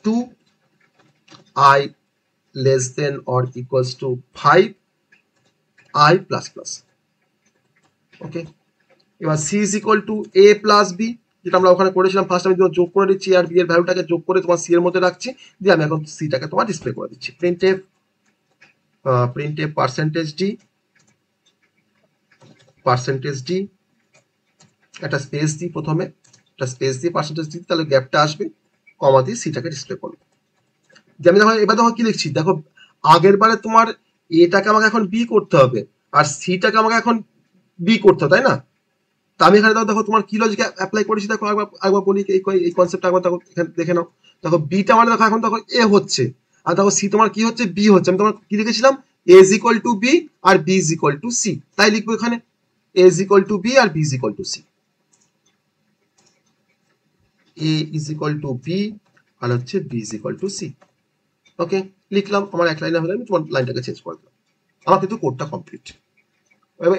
2, i less than or equals to 5, i plus plus. Okay, এবার c is equal to a plus b, যেটা আমরা ওখানে করেছিলাম। ফার্স্ট আমি তোমার যোগ করে দিচ্ছি আর b এর ভ্যালুটাকে যোগ করে তোমার c এর মধ্যে রাখছি, দিয়ে আমি এখন c টাকে তোমার ডিসপ্লে করে দিচ্ছি, প্রিন্টএফ %d একটা স্পেস দিই, প্রথমে একটা স্পেস দিয়ে %d, তাহলে গ্যাপটা আসবে, কমা দিয়ে সিটাকে ডিসপ্লে করবো। যে আমি দেখো এবার দেখো কি লিখছি, দেখো আগের বারে তোমার এটাকে আমাকে এখন বি করতে হবে আর সিটাকে আমাকে এখন বি করতে হবে, তাই না? তা আমি এখানে দেখো তোমার কি লজিক অ্যাপ্লাই করেছি, দেখো একবার বলি এই কনসেপ্টটা একবার দেখো এখানে দেখে নাও। দেখো বিটা মানে দেখো এখন দেখো এ হচ্ছে, আর দেখো সি তোমার কি হচ্ছে, বি হচ্ছে। আমি তোমার কি লিখেছিলাম a is equal to b R b is equal to c, তাই লিখবো এখানে a is equal to b R b is equal to c, a is equal to b আর হচ্ছে b is equal to c। ওকে, লিখলাম, আমার এক লাইনে হলে আমি তোমার লাইনটাকে চেঞ্জ করে দিলাম, আমার কিন্তু কোডটা কমপ্লিট।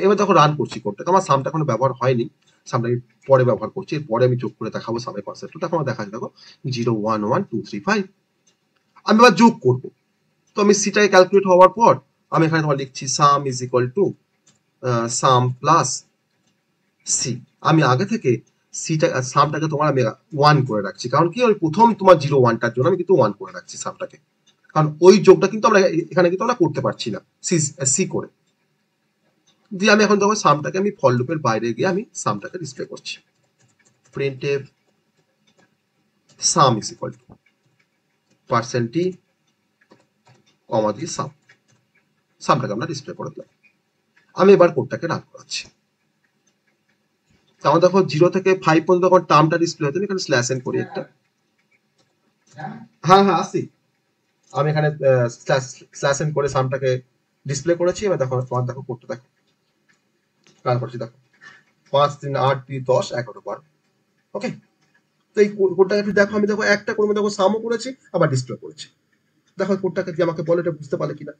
এবার দেখো রান করছি কোডটা, আমার সামটা এখনো ব্যবহার হয়নি, সামটা পরে ব্যবহার করছি, এরপরে আমি যোগ করে দেখাবো সামের কনসেপ্ট। দেখো আমার দেখা দেখো 0 1 1 2 3 5, আমি এবার যোগ করব। তো আমি সিটাকে ক্যালকুলেট হওয়ার পর আমি এখানে তোমার লিখছি sum is equal to sum plus C. আমি আগে থেকে সিটা সামটাকে তোমার আমি 1 করে রাখছি, কারণ কি ওই প্রথম তোমার 0 1টার জন্য আমি কিন্তু 1 করে রাখছি সামটাকে, কারণ ওই যোগটা কিন্তু আমরা এখানে কিন্তু আমরা করতে পারছি না সি করে দিয়ে। আমি এখন দেখো সামটাকে আমি ফর লুপের বাইরে গিয়ে আমি সামটাকে ডিসপ্লে করছি, printf sum is equal to % কমা দিয়ে সাম, সামটাকে আমরা ডিসপ্লে করে দিলাম। আমি এবার কোডটাকে রান করাচ্ছি। তাহলে দেখো 0 থেকে 5 পর্যন্ত যখন টার্মটা ডিসপ্লে হতো, এখানে স্ল্যাশ এন করি একটা, হ্যাঁ হ্যাঁ আসি, আমি এখানে স্ল্যাশ এন করে সামটাকে ডিসপ্লে করেছি। এবার দেখো তোমার দেখো কোডটা দেখো রান করছি, দেখো 5 3 8 2 10 11 12। ওকে, তো এই কোডটাকে একটু দেখো, আমি দেখো একটা করে দেখো সামও করেছি আবার ডিসপ্লে করেছি। দেখো কোডটাকে দিয়ে আমাকে বলো এটা বুঝতে পারলে কিনা।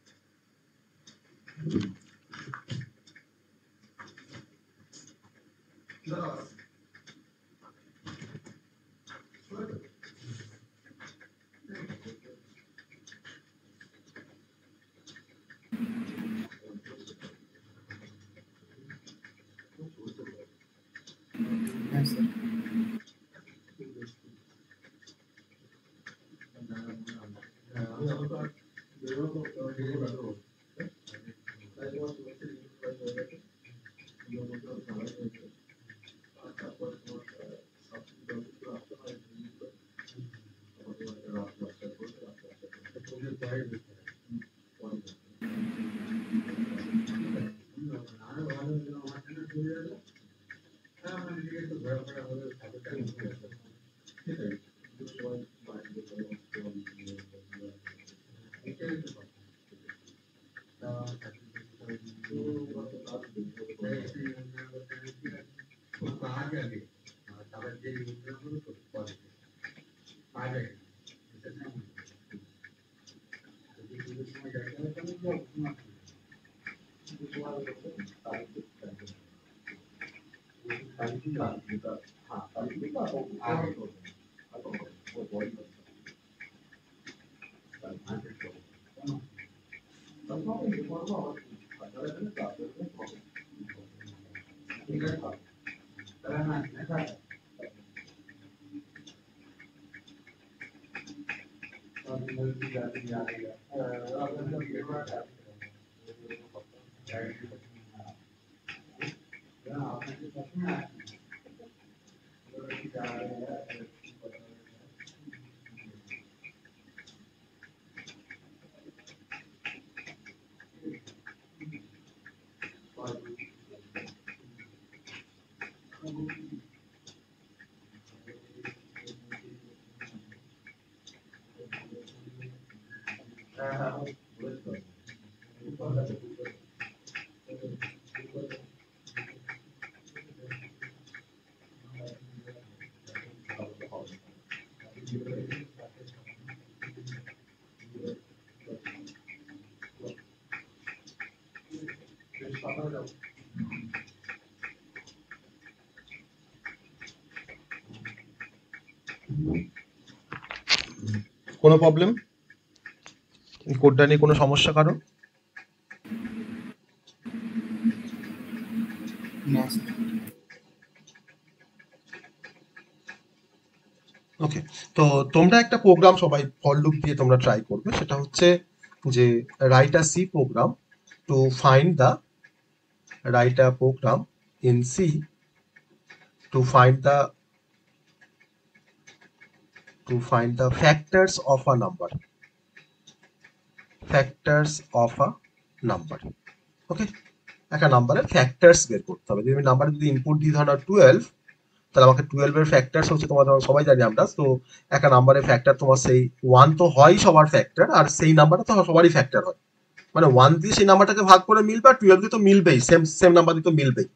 হ্যাঁ স্যার। কোনো প্রবলেম, কোডটা নিয়ে কোনো সমস্যা কারো? না স্যার। ওকে, তো তোমরা একটা প্রোগ্রাম সবাই ফর লুপ দিয়ে তোমরা ট্রাই করবে, সেটা হচ্ছে যে write a C program to find the write a program in C to find the factors of a number. ওকে, একটা নাম্বারের ফ্যাক্টরস বের করতে হবে। যদি আমি নাম্বারে যদি ইনপুট দিই ধরো 12, তাহলে আমাকে 12 এর ফ্যাক্টরস হচ্ছে তোমার সবাই জানি আমরা, তো একটা নাম্বারের ফ্যাক্টর তোমার সেই 1 তো হয় সবার ফ্যাক্টর, আর সেই নাম্বারটা তো সবারই ফ্যাক্টর হয়। মানে 1 দিয়ে সেই নাম্বারটাকে ভাগ করে মিলবে, আর 12 দিয়ে তো মিলবেই, সেম নাম্বার দিয়ে তো মিলবেই।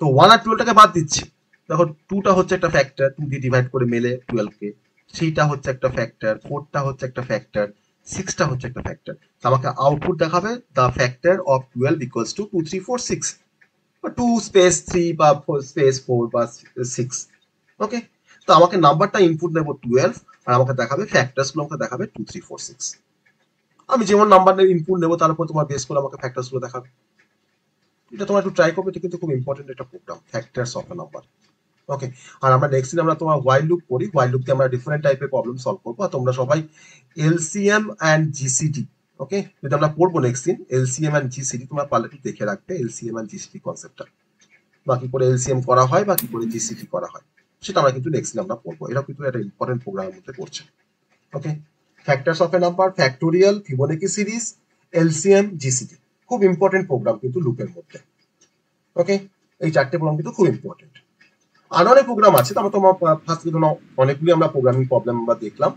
তো 1 আর 12টাকে বাদ দিচ্ছি। দেখো 2টা হচ্ছে একটা ফ্যাক্টর, 2 দিয়ে ডিভাইড করে মেলে 12 কে, 3টা হচ্ছে একটা ফ্যাক্টর, 4টা হচ্ছে একটা ফ্যাক্টর, 6টা হচ্ছে একটা ফ্যাক্টর। তো আমাকে আউটপুট দেখাবে the factor of 12 equals to 2 3 4 6, বা 2 স্পেস 3 বা 4 স্পেস 4 বা 6। ওকে, তো আমাকে নাম্বারটা ইনপুট দেবো 12, আর আমাকে দেখাবে ফ্যাক্টরস গুলো, আমাকে দেখাবে 2 3 4 6। আমি যেমন নাম্বার ইনপুট নেবো তার উপর তোমার বেস করে আমাকে ফ্যাক্টরস গুলো দেখাবে। এটা তোমার একটু ট্রাই করবে, এটা কিন্তু খুব ইম্পর্টেন্ট একটা program, factors of a number. Okay, আর আমরা নেক্সট দিন আমরা তোমার হোয়াইল লুপ করি, হোয়াইল লুপ দিয়ে আমরা ডিফারেন্ট টাইপের প্রবলেম সলভ করবো। আর তোমরা সবাই এলসিএম অ্যান্ড জিসিডি, ওকে, যদি আমরা পড়বো নেক্সট দিন এলসিএম অ্যান্ড জিসিডি, তোমরা পারলে একটু দেখে রাখবে এলসিএম অ্যান্ড জিসিডি কনসেপ্টটা, বা কি করে এলসিএম করা হয় বা কি করে জিসিডি করা হয়, সেটা আমরা কিন্তু নেক্সট দিন আমরা পড়বো। এটা কিন্তু একটা ইম্পর্টেন্ট প্রোগ্রামের মধ্যে পড়ছে। Okay, factors of a number, factorial, Fibonacci series, LCM, GCD, খুব ইম্পর্টেন্ট প্রোগ্রাম কিন্তু লুপের মধ্যে। ওকে, এই 4টে প্রোগ্রাম কিন্তু খুব ইম্পর্টেন্ট। আরো অনেক প্রোগ্রাম আছে, আমরা তোমার ফার্স্ট অনেকগুলি আমরা প্রোগ্রামিং প্রবলেম আমরা দেখলাম।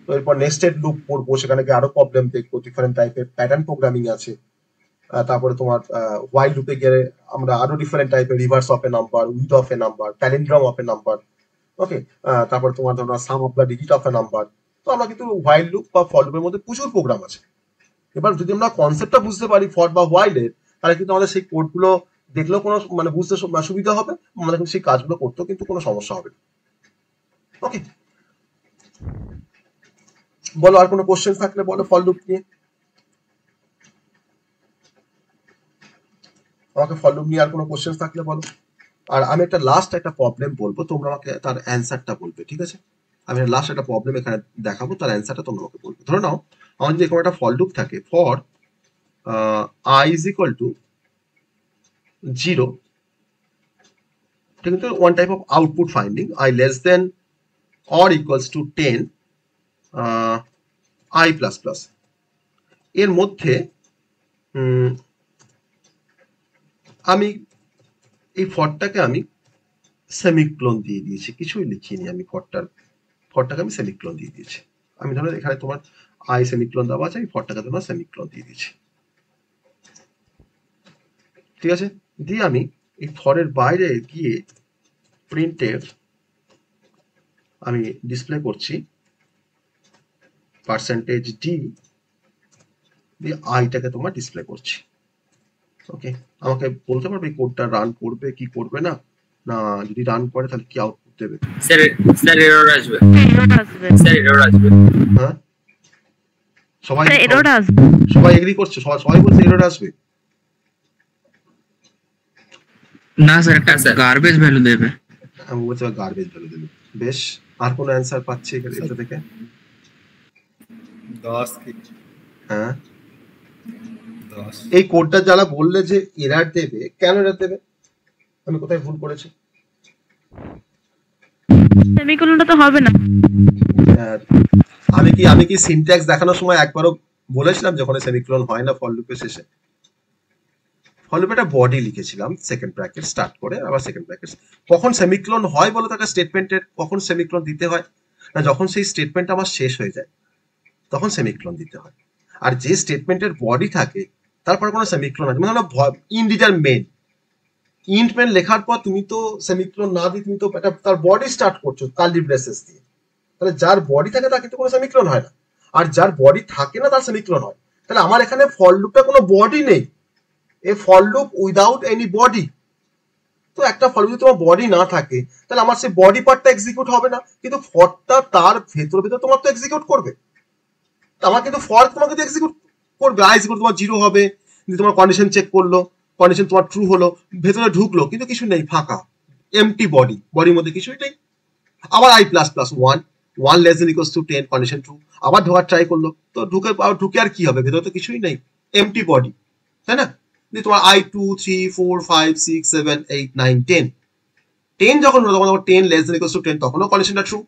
তো এরপর নেক্সটেড লুপ পড়বো, সেখানে গিয়ে আরো প্রবলেম দেখবো, ডিফারেন্ট টাইপের প্যাটার্ন প্রোগ্রামিং আছে। তারপরে তোমার হোয়াইল লুপে গিয়ে আমরা আরো ডিফারেন্ট টাইপের reverse of a number, with of a number, palindrome of a number. Okay, তারপরে তোমার ধরো sum of the digit of a number. তো আমরা কিন্তু হোয়াইল লুপ বা ফর লুপের মধ্যে প্রচুর প্রোগ্রাম আছে। এবার যদি আমরা কনসেপ্টটা বুঝতে পারি ফর বা হোয়াইলের, তাহলে কিন্তু আমাদের সেই কোডগুলো দেখলেও কোনো মানে বুঝতে সুবিধা হবে, আমাদের কিন্তু সেই কাজগুলো করতেও কিন্তু কোনো সমস্যা হবে না। ওকে, বলো আর কোনো কোশ্চেন থাকলে বলো ফর লুপ নিয়ে, আমাকে ফর লুপ নিয়ে আর কোনো কোশ্চেন থাকলে বলো। আর আমি একটা লাস্ট একটা প্রবলেম বলবো, তোমরা আমাকে তার অ্যান্সারটা বলবে, ঠিক আছে? আমি লাস্ট একটা প্রবলেম এখানে দেখাবো, তার অ্যান্সারটা তোমরা আমাকে বলবে। ধরে নাও আমার যদি এরকম একটা ফর লুপ থাকে, for I is equal to 0, কিন্তু one type of output finding, I less than or equals to 10 I plus plus. এর মধ্যে আমি এই ফরটাকে আমি সেমিক্লোন দিয়ে দিয়েছি, কিছুই লিখিনি আমি, ফরটাকে আমি সেমিক্লোন দিয়ে দিয়েছি। আমি ধরো এখানে তোমার আই সেমিক্লোন দেওয়া আছে, আমি ফরটাকে তোমার সেমিক্লোন দিয়ে দিয়েছি, ঠিক আছে? দিয়ে আমি এই ফরের বাইরে গিয়ে প্রিন্টএফ আমি ডিসপ্লে করছি পার্সেন্টেজ ডি দিয়ে আইটাকে তোমার ডিসপ্লে করছি। ওকে, আমাকে বলতে পারবে কোডটা রান করবে কি করবে না, না যদি রান করে তাহলে কি আউটপুট দেবে? স্যার এরর আসবে, এরর আসবে, স্যার এরর আসবে। হ্যাঁ, সবাই এরর আসবে, সবাই এগ্রি করছে, সবাই বলছে এরর আসবে। না স্যার একটা গার্বেজ ভ্যালু দেবে। আমি বলছি গার্বেজ ভ্যালু দেবে। বেশ, আর কোনো অ্যান্সার পাচ্ছি এটা থেকে? 10 কি? হ্যাঁ, 10 এই কোডটা যারা বললে যে এরর দেবে, কেন এরর দেবে? আমি কোথায় ভুল করেছি? সেমিকোলনটা তো হবে না। আমি কি সিনট্যাক্স দেখানোর সময় একবারও বলেছিলাম যখন সেমিকোলন হয় না ফর লুপের শেষে? ফর লুপে একটা বডি লিখেছিলাম, সেকেন্ড ব্র্যাকেট স্টার্ট করে আবার সেকেন্ড ব্র্যাকেট। কখন সেমিকোলন হয় বলো তাকে স্টেটমেন্টের, কখন সেমিকোলন দিতে হয়? না যখন সেই স্টেটমেন্ট আমার শেষ হয়ে যায় তখন সেমিকোলন দিতে হয়। আর যে স্টেটমেন্টের বডি থাকে তারপর কোনো সেমিকোলন আছে, মানে ইন্টিজার মেন, ইন্ট মেন লেখার পর তুমি তো সেমিকোলন না দিয়ে তুমি তো একটা তার বডি স্টার্ট করছো কার্লি ব্রেসেস দিয়ে, তাহলে যার বডি থাকে তার কিন্তু কোনো সেমিকোলন হয় না, আর যার বডি থাকে না তার সেমিকোলন হয়। তাহলে আমার এখানে ফর লুপটা কোনো বডি নেই, A for loop without any body. তো একটা ফর লুপ যদি তোমার বডি না থাকে তাহলে আমার সেই বডি পার্টটা এক্সিকিউট হবে না, কিন্তু ফরটা তার ভেতর তোমার তো এক্সিকিউট করবে। আমার কিন্তু ফর তোমাকে তো এক্সিকিউট করবে, আই ইকুয়াল তোমার 0 হবে, তোমার কন্ডিশন চেক করলো, কন্ডিশন তোমার ট্রু হলো, ভেতরে ঢুকলো কিন্তু কিছু নেই, ফাঁকা এমটি বডি, বডির মধ্যে কিছুই নেই। আবার I plus plus 1 less than equals to 10 condition true, আবার ঢোকার ট্রাই করলো, তো ঢুকে আর কি হবে, ভেতরে তো কিছুই নেই, এমটি বডি, তাই না? তোমার আই 2 3 4 5 6 7 8 9 10 যখন হলো তখন 10 লেস দেন ইকুয়ালস টু 10, তখনও কন্ডিশনটা ট্রু,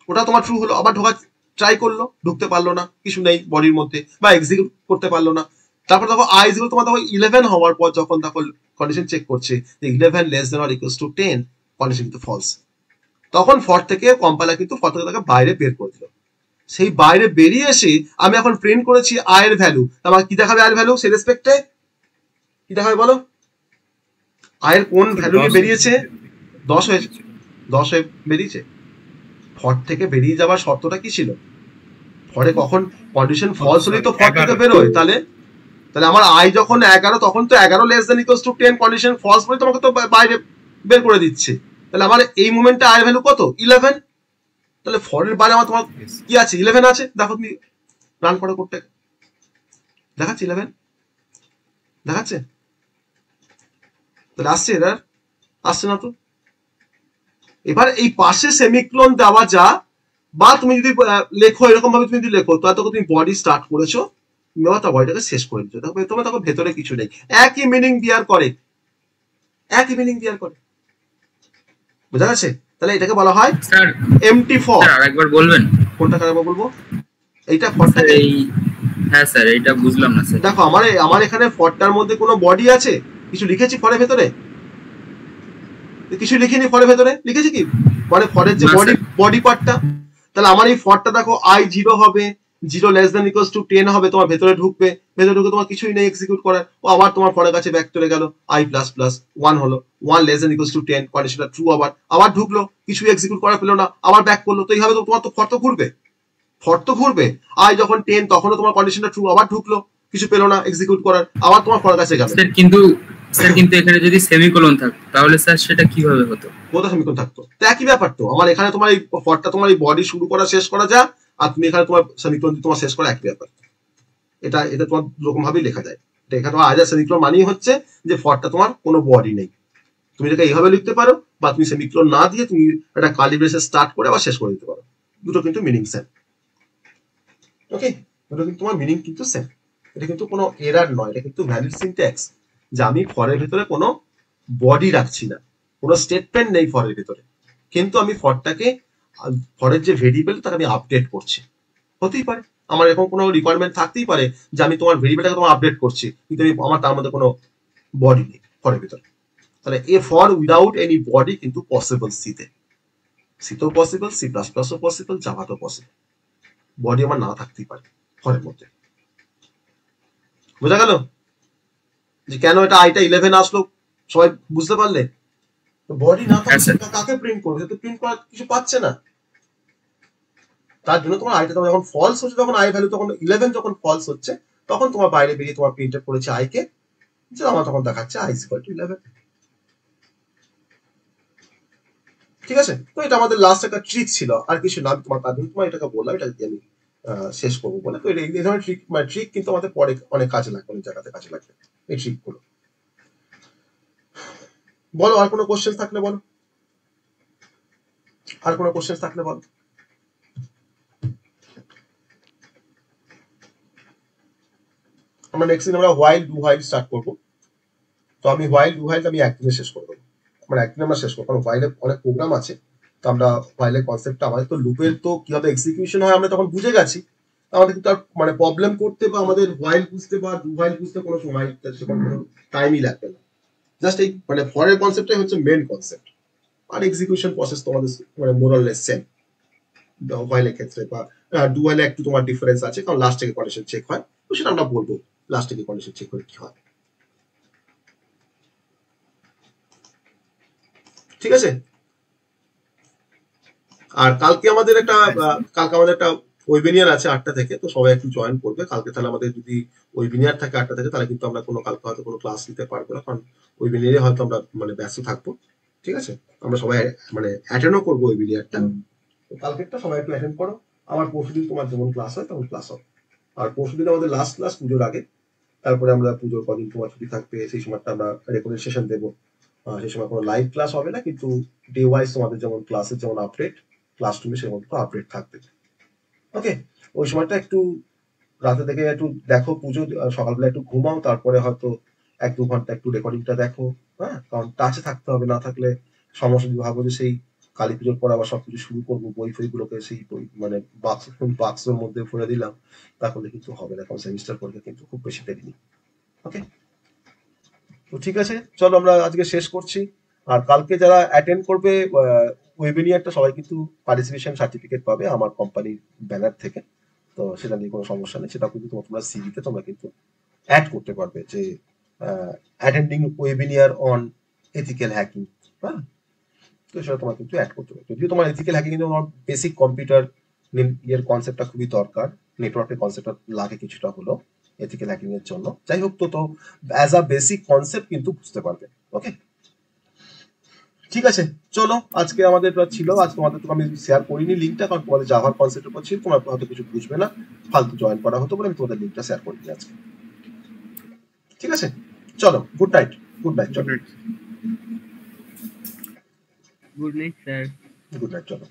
ওটা তোমার ট্রু হলো, আবার ঢোকার ট্রাই করলো, ঢুকতে পারলো না, কিছু নেই বডির মধ্যে বা এক্সিকিউট করতে পারলো না। তারপর দেখো আই জিরো তোমার দেখো 11 হওয়ার পর যখন দেখো কন্ডিশন চেক করছে 11 less than or equals to 10, condition কিন্তু ফলস, তখন ফর থেকে কম্পাইলার কিন্তু ফর থেকে তাকে বাইরে বের করে দিল। সেই বাইরে বেরিয়ে এসে আমি এখন প্রিন্ট করেছি আয়ের ভ্যালু, আমার কি দেখাবে আয়ের ভ্যালু সেই রেসপেক্টে? কি দেখাবে বলো? আয়ের কোন ভ্যালু বেরিয়েছে? 10 হয়েছে, 10 হয়ে বেরিয়েছে। ফর থেকে বেরিয়ে যাওয়ার শর্তটা কি ছিল? ফরে কখন কন্ডিশন ফলস হলেই তো ফর থেকে বেরোয়। তাহলে আমার আই যখন 11 তখন তো 11 less than equals to 10, condition false বলে তোমাকে তো বাইরে বের করে দিচ্ছে। তাহলে আমার এই মোমেন্টে আয়ের ভ্যালু কত? 11। তাহলে ফরের বাইরে আমার তোমার কি আছে? 11 আছে। দেখো তুমি রান করো কোডটা, দেখাচ্ছে 11 দেখাচ্ছে। তাহলে আসছে এরার? আসছে না তো। এবার এই পাশে সেমিকোলন দেওয়া যা, বা তুমি যদি লেখো এরকম ভাবে, তুমি যদি লেখো তাহলে তখন তুমি বডি স্টার্ট করেছো, তুমি আবার তার বডিটাকে শেষ করে দিচ্ছ। দেখো তোমার তখন ভেতরে কিছু নেই, একই মিনিং দেওয়ার করে, একই মিনিং দেওয়ার করে। বোঝা গেছে? তাহলে এটাকে বলা হয় স্যার এমটি ফর। স্যার আরেকবার বলবেন? কোনটা আরেকবার বলবো? এইটা ফরটাকে, এই হ্যাঁ স্যার এইটা বুঝলাম না স্যার। দেখো আমার এখানে ফরটার মধ্যে কোনো বডি আছে? কিছু লিখেছি ফরের ভেতরে? কিছু লিখিনি ফরের ভেতরে। লিখেছি কি মানে ফরের যে বডি পার্টটা? তাহলে আমার এই ফরটা দেখো আই 0 হবে, 0 লেস দেন ইকুয়ালস টু 10 হবে, তোমার ভেতরে ঢুকবে, ভেতরে ঢুকে তোমার কিছুই নেই এক্সিকিউট করার, ও আবার তোমার ফরের কাছে ব্যাক চলে গেল, আই প্লাস প্লাস 1 হলো, 1 লেস দেন ইকুয়ালস টু 10, কন্ডিশনটা ট্রু, আবার ঢুকলো, কিছু এক্সিকিউট করা পেলো না, আবার ব্যাক করলো। তো এইভাবে তো তোমার তো ফর তো ঘুরবে, ফর তো ঘুরবে। আই যখন 10 তখনও তোমার কন্ডিশনটা ট্রু, আবার ঢুকলো, কিছু পেলো না এক্সিকিউট করার, আবার তোমার ফরের কাছে গেল। স্যার কিন্তু এখানে যদি সেমিকোলন থাকতো তাহলে স্যার সেটা কিভাবে হতো? কোথায় সেমিকোলন থাকতো? তো একই ব্যাপার তো। আমার এখানে তোমার এই ফরটা তোমার এই বডি শুরু করা শেষ করা যা, আর তুমি এখানে তোমার সেমিকোলন তোমার শেষ করা, একই ব্যাপার। এটা তোমার রকম ভাবেই লেখা যায়। এটা এখানে তোমার আইদার সেমিকোলন মানেই হচ্ছে যে ফরটা তোমার কোনো বডি নেই। তুমি এটাকে এইভাবে লিখতে পারো, বা তুমি সেমিকোলন না দিয়ে তুমি একটা কার্লি ব্রেসে স্টার্ট করে আবার শেষ করে দিতে পারো। দুটো কিন্তু মিনিং সেম। ওকে, দুটো কিন্তু তোমার মিনিং কিন্তু সেম। এটা কিন্তু কোনো এরার নয়, এটা কিন্তু ভ্যালিড সিনট্যাক্স, যে আমি ফরের ভিতরে কোনো বডি রাখছি না, কোনো স্টেটমেন্ট নেই ফরের ভিতরে, কিন্তু আমি ফরটাকে, ফরের যে ভেরিয়েবল তাকে আমি আপডেট করছি। হতেই পারে আমার এরকম কোনো রিকোয়ারমেন্ট থাকতেই পারে যে আমি তোমার ভেরিয়েবলটাকে তোমার আপডেট করছি, কিন্তু আমার তার মধ্যে কোনো বডি নেই ফরের ভিতরে। তাহলে a for without any body কিন্তু পসিবল সিতে, সিতেও পসিবল, সি প্লাস প্লাসও পসিবল, জাভাতেও পসিবল। বডি আমার না থাকতেই পারে ফরের মধ্যে। বোঝা গেল যে কেন এটা আইটা 11 আসলো? সবাই বুঝতে পারলে? বডি না থাকলে কাকে প্রিন্ট করবে? তো প্রিন্ট করার কিছু পাচ্ছে না। তার জন্য তোমার আইটা যখন ফলস হচ্ছে, তখন আই ভ্যালু তখন 11 যখন ফলস হচ্ছে, তখন তোমার বাইরে বেরিয়ে তোমার প্রিন্ট করেছে আই কে, যে আমার তখন দেখাচ্ছে আই ইকুয়াল টু 11। ঠিক আছে? তো এটা আমাদের লাস্ট একটা ট্রিক ছিল, আর কিছু না। তোমার তার জন্য তোমার এটাকে বললাম, এটা আমি শেষ করবো বলে। তো এই ধরনের ট্রিক, মানে ট্রিক কিন্তু আমাদের পরে অনেক কাজে লাগবে, অনেক জায়গাতে কাজে লাগবে এই ট্রিক গুলো। বলো আর কোনো কোশ্চেন থাকলে বলো, আর কোনো কোশ্চেন থাকলে বলো। আমরা নেক্সট দিন আমরা হোয়াইল ডু হোয়াইল স্টার্ট করবো। তো আমি হোয়াইল ডু হোয়াইল আমি একদিনে শেষ করে দেবো, মানে একদিনে আমরা শেষ করবো, কারণ হোয়াইলে অনেক প্রোগ্রাম আছে। তো আমরা হোয়াইলের কনসেপ্টটা, আমাদের তো লুপের তো কিভাবে এক্সিকিউশন হয় আমরা তখন বুঝে গেছি, আমাদের কিন্তু আর মানে প্রবলেম করতে বা আমাদের হোয়াইল বুঝতে বা ডু হোয়াইল বুঝতে কোনো সময় সেরকম কোনো টাইমই লাগবে না। জাস্ট এই মানে ফরের কনসেপ্টটাই হচ্ছে মেন কনসেপ্ট, আর এক্সিকিউশন প্রসেস তো আমাদের মানে মোরাললেস সেম হোয়াইলের ক্ষেত্রে। বা ডু হোয়াইলে একটু তোমার ডিফারেন্স আছে, কারণ লাস্ট থেকে কন্ডিশন চেক হয়, তো সেটা আমরা বলবো লাস্ট থেকে কন্ডিশন চেক করে কি হয়। ঠিক আছে? আর কালকে আমাদের একটা ওয়েবিনিয়ার আছে 8টা থেকে, তো সবাই একটু জয়েন করবে কালকে। তাহলে আমাদের যদি ওয়েবিনিয়ার থাকে 8টা থেকে, তাহলে কিন্তু আমরা কালকে হয়তো কোনো ক্লাস নিতে পারবো না, কারণ ওয়েবিনিয়ারে হয়তো আমরা মানে ব্যস্ত থাকবো। ঠিক আছে? আমরা সবাই মানে অ্যাটেন্ডও করবো ওয়েবিনিয়ারটা। কালকেরটা সবাই একটু অ্যাটেন্ড করো। আমার পরশুদিন তোমার যেমন ক্লাস হয় তেমন ক্লাস হবে। আর পরশুদিন আমাদের লাস্ট ক্লাস পুজোর আগে, তারপরে আমরা পুজোর কদিন তোমার ছুটি থাকবে, সেই সময়টা আমরা রেকর্ডিং সেশন দেবো। সেই সময় কোনো লাইভ ক্লাস হবে না, কিন্তু ডে ওয়াইজ তোমাদের যেমন ক্লাসের যেমন আপডেট, ক্লাসরুমে সেরকম তো আপডেট থাকবে। ওকে, ওই সময়টা একটু রাতে থেকে একটু দেখো পুজো, সকালবেলা একটু ঘুমাও, তারপরে হয়তো 1-2 ঘন্টা একটু রেকর্ডিংটা দেখো। হ্যাঁ, কারণ টাচে থাকতে হবে, না থাকলে সমস্যা। যদি ভাবো যে সেই কালী পুজোর পর আবার সবকিছু শুরু করবো, বই ফইগুলোকে সেই বই মানে বাক্সের মধ্যে ভরে দিলাম, তাহলে কিন্তু হবে না, কারণ সেমিস্টার পরীক্ষা কিন্তু খুব বেশি দেরি নেই। ওকে, তো ঠিক আছে, চলো আমরা আজকে শেষ করছি। আর কালকে যারা অ্যাটেন্ড করবে ওয়েবিনিয়ারটা সবাই কিন্তু পার্টিসিপেশন সার্টিফিকেট পাবে আমার কোম্পানির ব্যানার থেকে। তো সেটা নিয়ে কোনো সমস্যা নেই, সেটা কিন্তু তোমরা সিভিতে তোমরা কিন্তু অ্যাড করতে পারবে যে অ্যাটেন্ডিং ওয়েবিনিয়ার অন এথিক্যাল হ্যাকিং। হ্যাঁ, তো সেটা তোমার কিন্তু অ্যাড করতে পারবে। যদিও তোমার এথিক্যাল হ্যাকিং কিন্তু তোমার বেসিক কম্পিউটার ইয়ের কনসেপ্টটা খুবই দরকার, নেটওয়ার্কের কনসেপ্টটা লাগে কিছুটা হলো এথিক্যাল হ্যাকিং এর জন্য। যাই হোক, তো অ্যাজ আ বেসিক কনসেপ্ট কিন্তু বুঝতে পারবে। ওকে, ঠিক আছে, চলো আজকে আমাদের ছিল, আজকে তোমাদের তো আমি শেয়ার করিনি লিঙ্কটা, কারণ তোমাদের জাভার কনসেপ্টের উপর ছিল, তোমরা হয়তো কিছু বুঝবে না, ফালতু জয়েন করা হতো বলে আমি তোমাদের লিঙ্কটা শেয়ার করিনি আজকে। ঠিক আছে, চলো, গুড নাইট। গুড নাইট, চলো, good night sir. Good night, চলো।